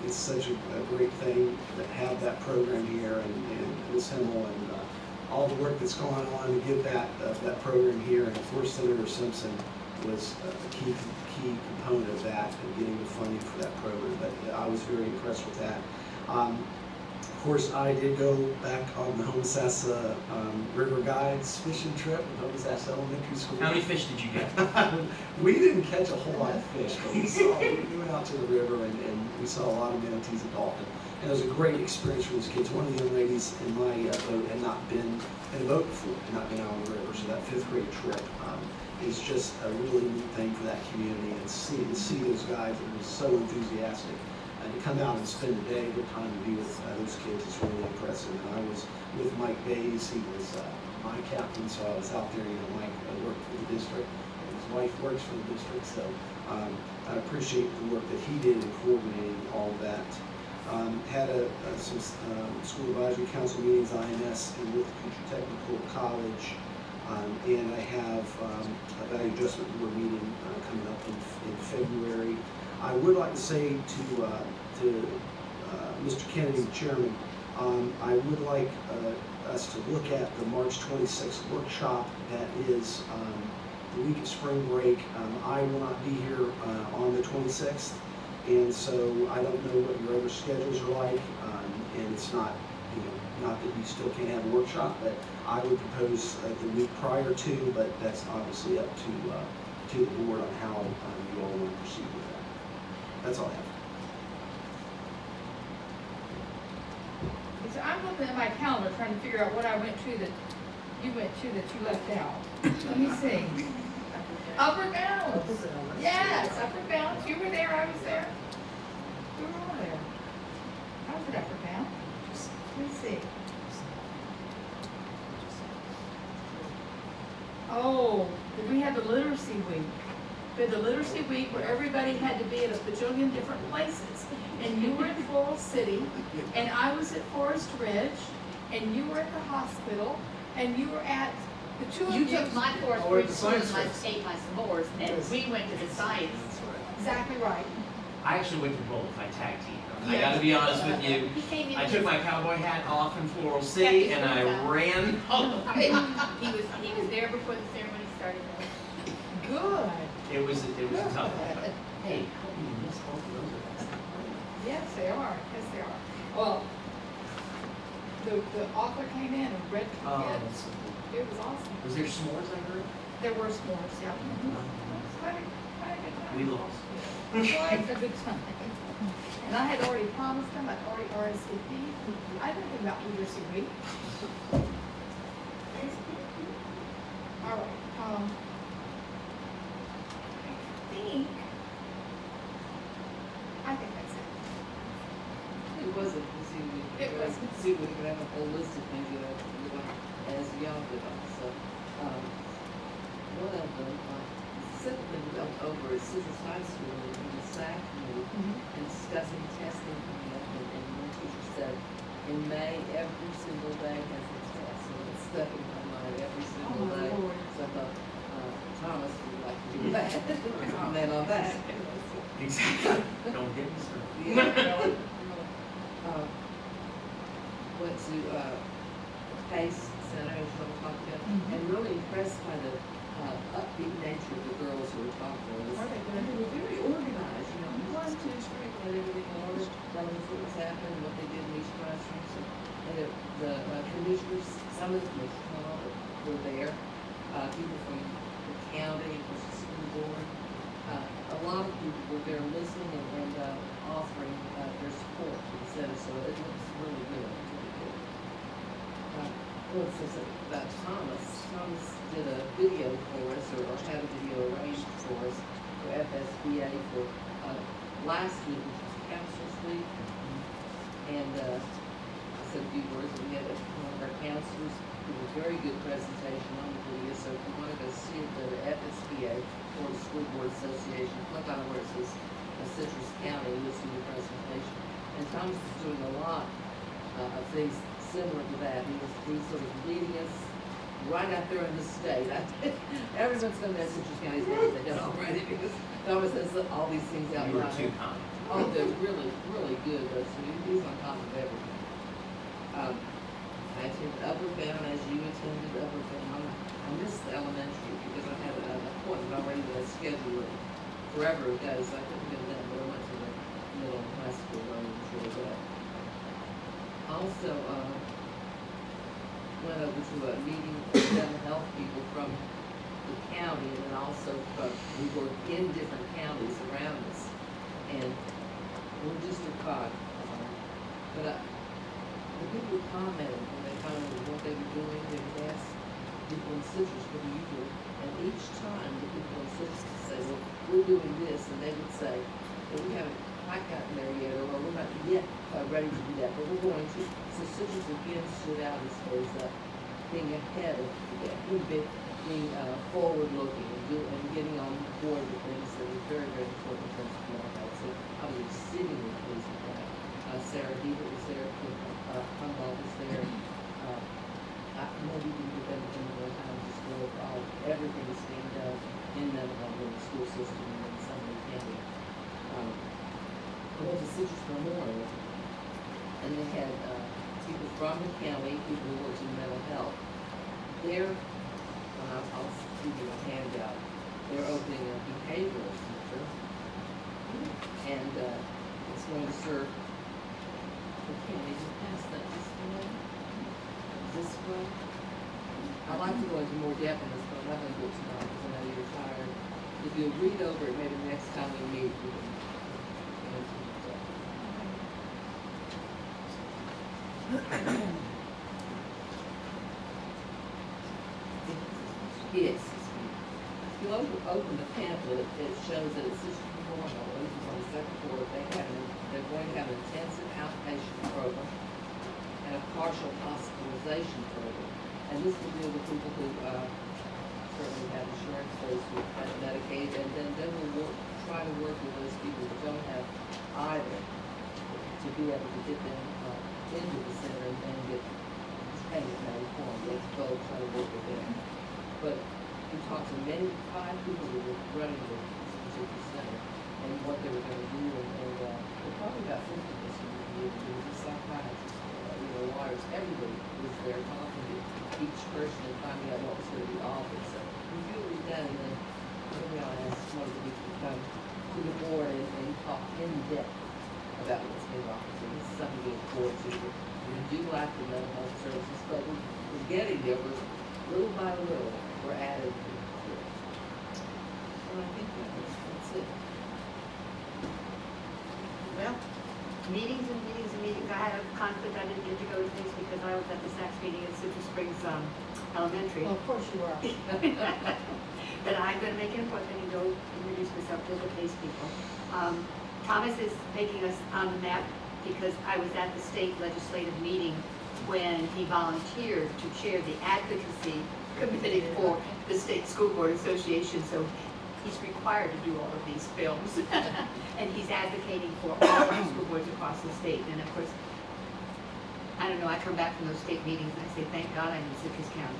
it's such a great thing to have that program here, and Ms. Himmel and all the work that's going on to get that program here. And of course, Senator Simpson was a key component of that and getting the funding for that program. But I was very impressed with that. Of course, I did go back on the Homosassa River Guides fishing trip with Homosassa Elementary School. How many fish did you get? We didn't catch a whole lot of fish, but we went out to the river and we saw a lot of manatees and dolphins. And it was a great experience for those kids. One of the young ladies in my boat had not been in a boat before, had not been out on the river, so that 5th grade trip is just a really neat thing for that community. And to see those guys that were so enthusiastic and to come out and spend a day, good time to be with those kids is really impressive. And I was with Mike Bays. He was my captain, so I was out there. You know, Mike worked for the district, and his wife works for the district, so I appreciate the work that he did in coordinating all of that. Had some school advisory council meetings, IMS, and with Country Technical College, and I have a value adjustment board meeting coming up in February. I would like to say to Mr. Kennedy, the chairman, I would like us to look at the March 26th workshop. That is the week of spring break. I will not be here on the 26th. And so I don't know what your other schedules are like, and it's not, you know, not that you still can't have a workshop, but I would propose the week prior to, but that's obviously up to the board on how you all want to proceed with that. That's all I have. So I'm looking at my calendar trying to figure out what I went to that you left out. Let me see. Upper Bounds. Yes, Upper Bounds. You were there, I was there. We were all there. I was at Upper Bounds. Let me see. Oh, we had the Literacy Week. We had the Literacy Week where everybody had to be at a bajillion different places. And you were at Floral City, and I was at Forest Ridge, and you were at the hospital, and you were at the two of you. You took my Forest Ridge school and ate my s'mores, and we went to the science. Exactly right. I actually went to both. I tag teamed. I got to be honest with you. I took my cowboy hat off in Floral City and I ran. He was there before the ceremony started. Good. It was a tough one. But hey, you missed both of those. Yes, they are. Yes, they are. Well, the author came in and read to the kids. It was awesome. Was there s'mores, I heard? There were s'mores, yeah. It was quite a good time. We lost. Quite a good time. And I had already promised them, I'd already RSVP'd. I didn't think about Literacy Week. All right. I think that's it. high school in the SAC committee and discussing testing coming up, and one teacher said, in May, every single day has a test, so it's stuck in my mind every single day. So I thought, Thomas would like to do that, comment on that. Exactly. Don't get me started. Yeah. Went to PACE Center, as you'll talk about, and really impressed by the upbeat nature of the girls who were talking to us. And they were very organized, you know, 1, 2, 3, got everything in order, telling us what was happening, what they did in each classroom. So, and the commissioners, some of the commissioners were there, people from the county, of course, the school board. A lot of people were there listening and offering their support to the center, so it looks really good. Well, it says about Thomas. Thomas did a video for us, or had a video arranged for us for FSBA for last week, which was Counselors Week. And I said a few words, and we had one of our counselors did a very good presentation on the video. So if you want to go see it, go to FSBA, or the School Board Association, click on where it says Citrus County, listen to the presentation. And Thomas is doing a lot of things similar to that. He's sort of leading us right out there in the state. Everyone's going to have Citrus County's name they know already, because Thomas has all these things out You were behind too him. kind. Oh, they're really, really good, though. So he's on top of everything. I attended Upper Bound as you attended Upper Bound. I missed the elementary because I had an appointment already that I scheduled it forever ago, so I couldn't go to that, but I went to the middle and high school where I enjoyed that. Also, went over to a meeting with mental health people from the county, and then also we work in different counties around us. And we're District 5. But the people commented, when they commented what they were doing, they would ask people in Citrus, what do you do? And each time the people in Citrus would say, well, we're doing this, and they would say, well, we haven't quite gotten there yet, or we're not yet ready to do that, but we're going to. So Citrus again stood out as being ahead of being forward-looking and getting on board with things that are very, very important in terms of mental health. So I was exceedingly pleased with that. Sarah Deaver was there, Humboldt was there. Maybe we did everything one time, just know everything is being done in mental health in the school system and in Sumner County. I went to Citrus Memorial, and they had people from the county, people who worked in mental health. There, I'll give you a handout. They're opening a behavioral center, and it's going to serve the county. Just pass that this way. This way. I'd like to go into more depth on this, but I'm not going to do it tonight because I know you're tired. If you'll read over it, maybe the next time we meet, we can go into depth. Yes. If you open the pamphlet, it shows that it's just Memorial. This is on the second floor. They're going to have an intensive outpatient program and a partial hospitalization program. And this will deal with people who certainly have insurance, those who have Medicaid, and then we'll try to work with those people who don't have either to be able to get them into the center and get payment now reform. Let's both try to work with them. But we talked to 5 people who were running this particular center and what they were going to do, and probably about 50 of us were the psychiatrists, lawyers, everybody was there talking to each person and finding out what was going to be offered. So we feel we've done, and then maybe I'll ask one of the people to come to the board and talk in depth about what's being offered. So this is something to look forward to. We do like the mental health services, but we're getting there. Little by little, we're added to it. And I think that's it. Well, meetings and meetings and meetings. I had a conflict. I didn't get to go to things because I was at the SACS meeting at Citrus Springs Elementary. Well, of course you are. But I'm going to make an appointment and go introduce myself to the PACE people. Thomas is making us on the map because I was at the state legislative meeting when he volunteered to chair the advocacy committee for the State School Board Association. So he's required to do all of these films. And he's advocating for all our school boards across the state. And of course, I don't know, I come back from those state meetings and I say, thank God I'm in Citrus County.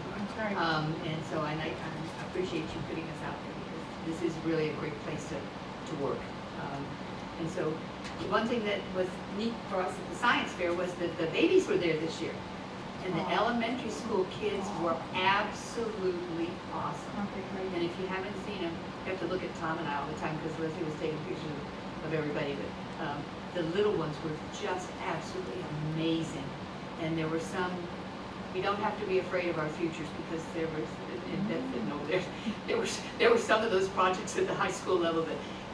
And so I appreciate you putting us out there because this is really a great place to work. And so the one thing that was neat for us at the science fair was that the babies were there this year. And the elementary school kids were absolutely awesome. And if you haven't seen them, you have to look at Tom and I all the time because Leslie was taking pictures of everybody. But the little ones were just absolutely amazing. And there were some, we don't have to be afraid of our futures because there were some of those projects at the high school level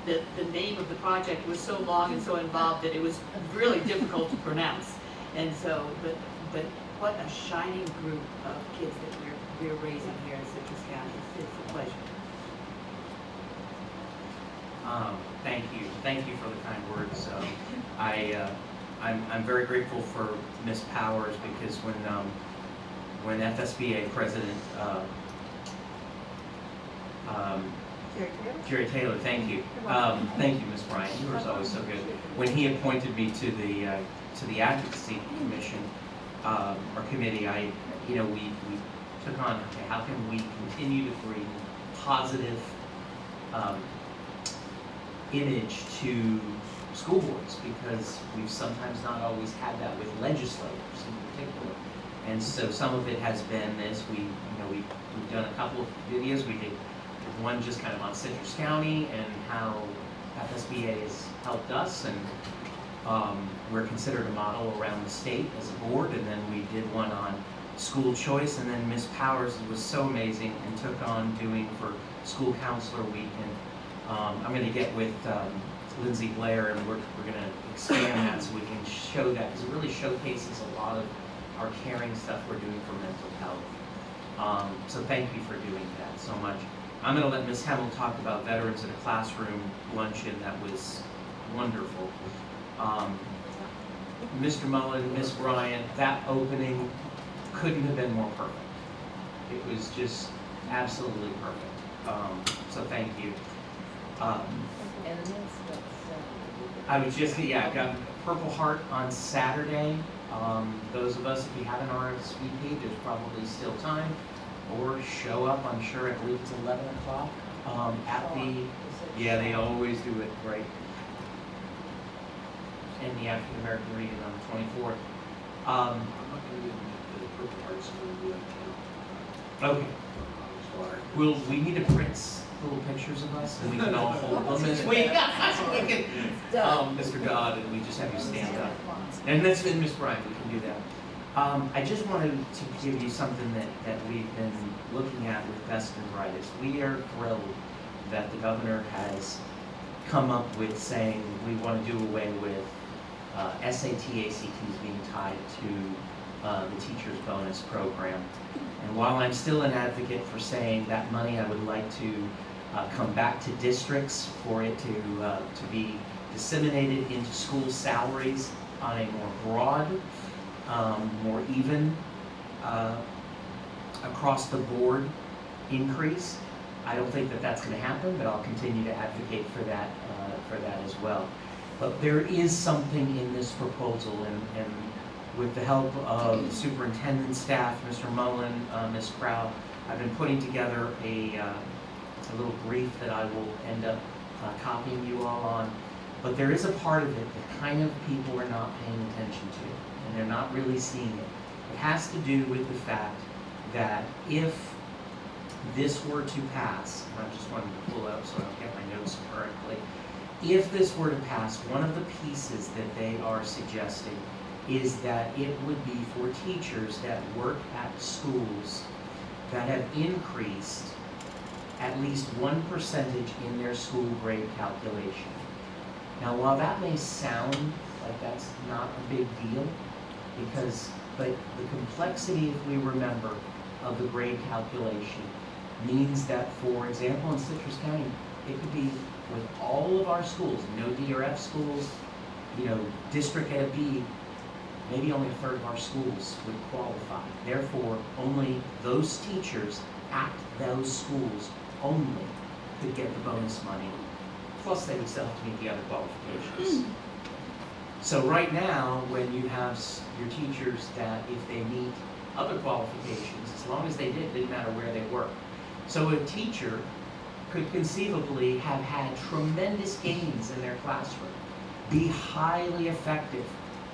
that the name of the project was so long and so involved that it was really difficult to pronounce. And so, but what a shining group of kids that we're raising here in Citrus County. It's a pleasure. Thank you for the kind words. I'm very grateful for Ms. Powers because when FSBA President Jerry Taylor, thank you, Ms. Bryant. You were always so good. When he appointed me to the Advocacy Commission or committee, we took on, okay, how can we continue to bring positive image to school boards, because we've sometimes not always had that with legislators in particular. And so some of it has been this, we've done a couple of videos. We did one just kind of on Citrus County and how FSBA has helped us, and we're considered a model around the state as a board. And then we did one on school choice, and then Ms. Powers was so amazing and took on doing for School Counselor Week. And I'm going to get with Lindsay Blair, and we're going to expand that so we can show that, because it really showcases a lot of our caring stuff we're doing for mental health. So thank you for doing that so much. I'm going to let Ms. Hemmel talk about Veterans in a Classroom luncheon. That was wonderful. Mr. Mullen, Ms. Bryant, that opening couldn't have been more perfect. It was just absolutely perfect. So thank you. I was just, I've got Purple Heart on Saturday. Those of us, if you haven't RSVP'd, there's probably still time. Or show up, I'm sure, I believe it's 11 o'clock at the, they always do it, right? In the African American Region on the 24th. I'm not going to be the Purple Hearts going to be okay. We need to print little pictures of us, and we can all hold them as we Mr. Dodd, and we just have you stand up. And that's been Ms. Bryant, we can do that. I just wanted to give you something that we've been looking at with Best and Brightest. We are thrilled that the governor has come up with saying we want to do away with SAT, ACTs being tied to the teacher's bonus program. And while I'm still an advocate for saying that money, I would like to come back to districts for it to be disseminated into school salaries on a more broad, more even, across the board increase. I don't think that that's going to happen, but I'll continue to advocate for that as well. But there is something in this proposal, and with the help of the superintendent staff, Mr. Mullen, Ms. Crow, I've been putting together a little brief that I will end up copying you all on. But there is a part of it that kind of people are not paying attention to, and they're not really seeing it. It has to do with the fact that if this were to pass, and I just wanted to pull up so I don't get my notes correctly, if this were to pass, one of the pieces that they are suggesting is that it would be for teachers that work at schools that have increased at least 1% in their school grade calculation. Now, while that may sound like that's not a big deal, but the complexity, if we remember, of the grade calculation means that, for example, in Citrus County, it could be with all of our schools, no D or F schools, district A, B, maybe only a third of our schools would qualify. Therefore, only those teachers at those schools only could get the bonus money. Plus, they would still have to meet the other qualifications. So right now, when you have your teachers that if they meet other qualifications, as long as they did, it didn't matter where they were. So a teacher could conceivably have had tremendous gains in their classroom, be highly effective,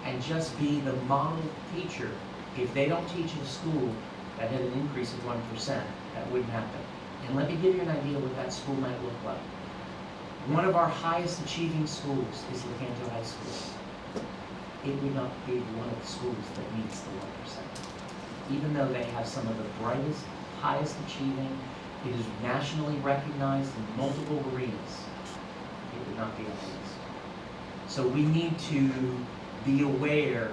and just be the model teacher. If they don't teach in a school that had an increase of 1%, that wouldn't happen. And let me give you an idea what that school might look like. One of our highest achieving schools is Lecanto High School. It would not be one of the schools that meets the 1%. Even though they have some of the brightest, highest achieving, it is nationally recognized in multiple arenas, it would not be on the list. So we need to be aware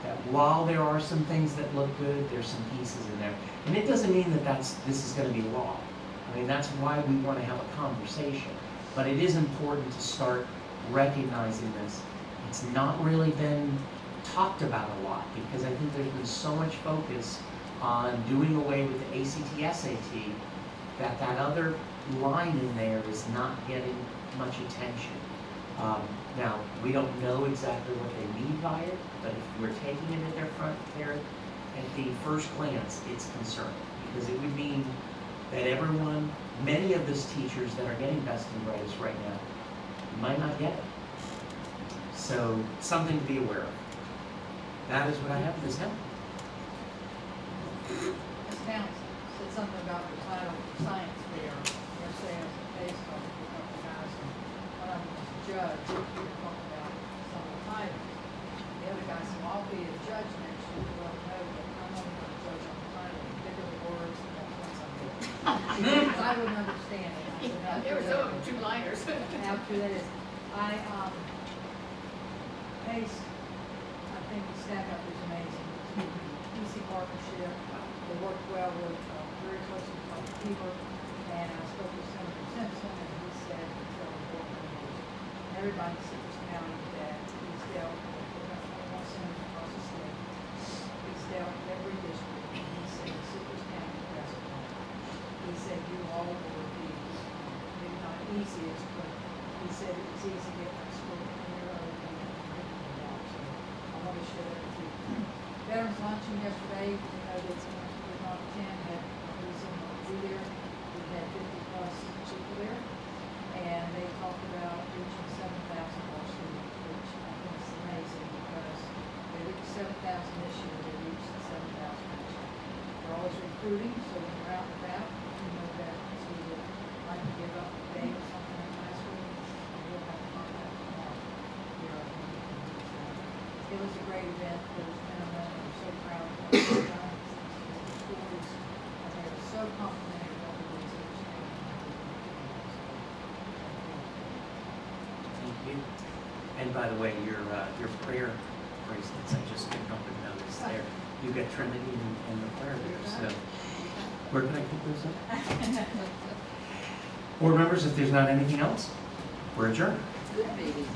that while there are some things that look good, there's some pieces in there. And it doesn't mean that this is going to be law. I mean, that's why we want to have a conversation. But it is important to start recognizing this. It's not really been talked about a lot because I think there's been so much focus on doing away with the ACT, SAT, that other line in there is not getting much attention. Now, we don't know exactly what they mean by it, but if we're taking it at their front there, at the first glance, it's concerning because it would mean that everyone, many of those teachers that are getting best and brightest right now, might not get it. So, something to be aware of. That is what I have for this now. Ms. Townsend said something about the title science fair. They're saying it's based on a couple guys, and one of them was a judge. We were talking about some of the titles. The other guy said, well, I'll be a judge next year. Well, no, but I'm only going to judge on the title. Bigger the words, and that's what I'm doing. I wouldn't understand it. I said, There were some of them two-liners. How true that is. Pace, I think the staff up is amazing. Easy partnership. They work well with, very closely with Dr. Peeber. And I spoke with Senator Simpson, and he said, until the board members, everybody in Citrus County that he's dealt with, all senators across the state, he's dealt with every district, and he said Citrus County is the best one. He said you all will be, maybe not easiest, but he said it was easy to get my school in your own. I want to share that with you. Veterans luncheon yesterday, you know, that's we're not 10, had reason to be there. We had 50 plus people there, and they talked about reaching 7,000 more students, which I think is amazing because they reached 7,000 this year, they reached 7,000 next year. They're always recruiting, so when you're out and about, you know that so you like to give up a day or something in classroom, you'll have to contact tomorrow. It was a great event. There was gentlemen who were so proud of what they've done. Stories, and they were so complimentary of what we did to each other. Thank you. And by the way, your prayer bracelets, I just picked up and noticed there. You got Trinity and the prayer there. So where can I put those up? Board members, if there's not anything else, we're adjourned. Good meeting.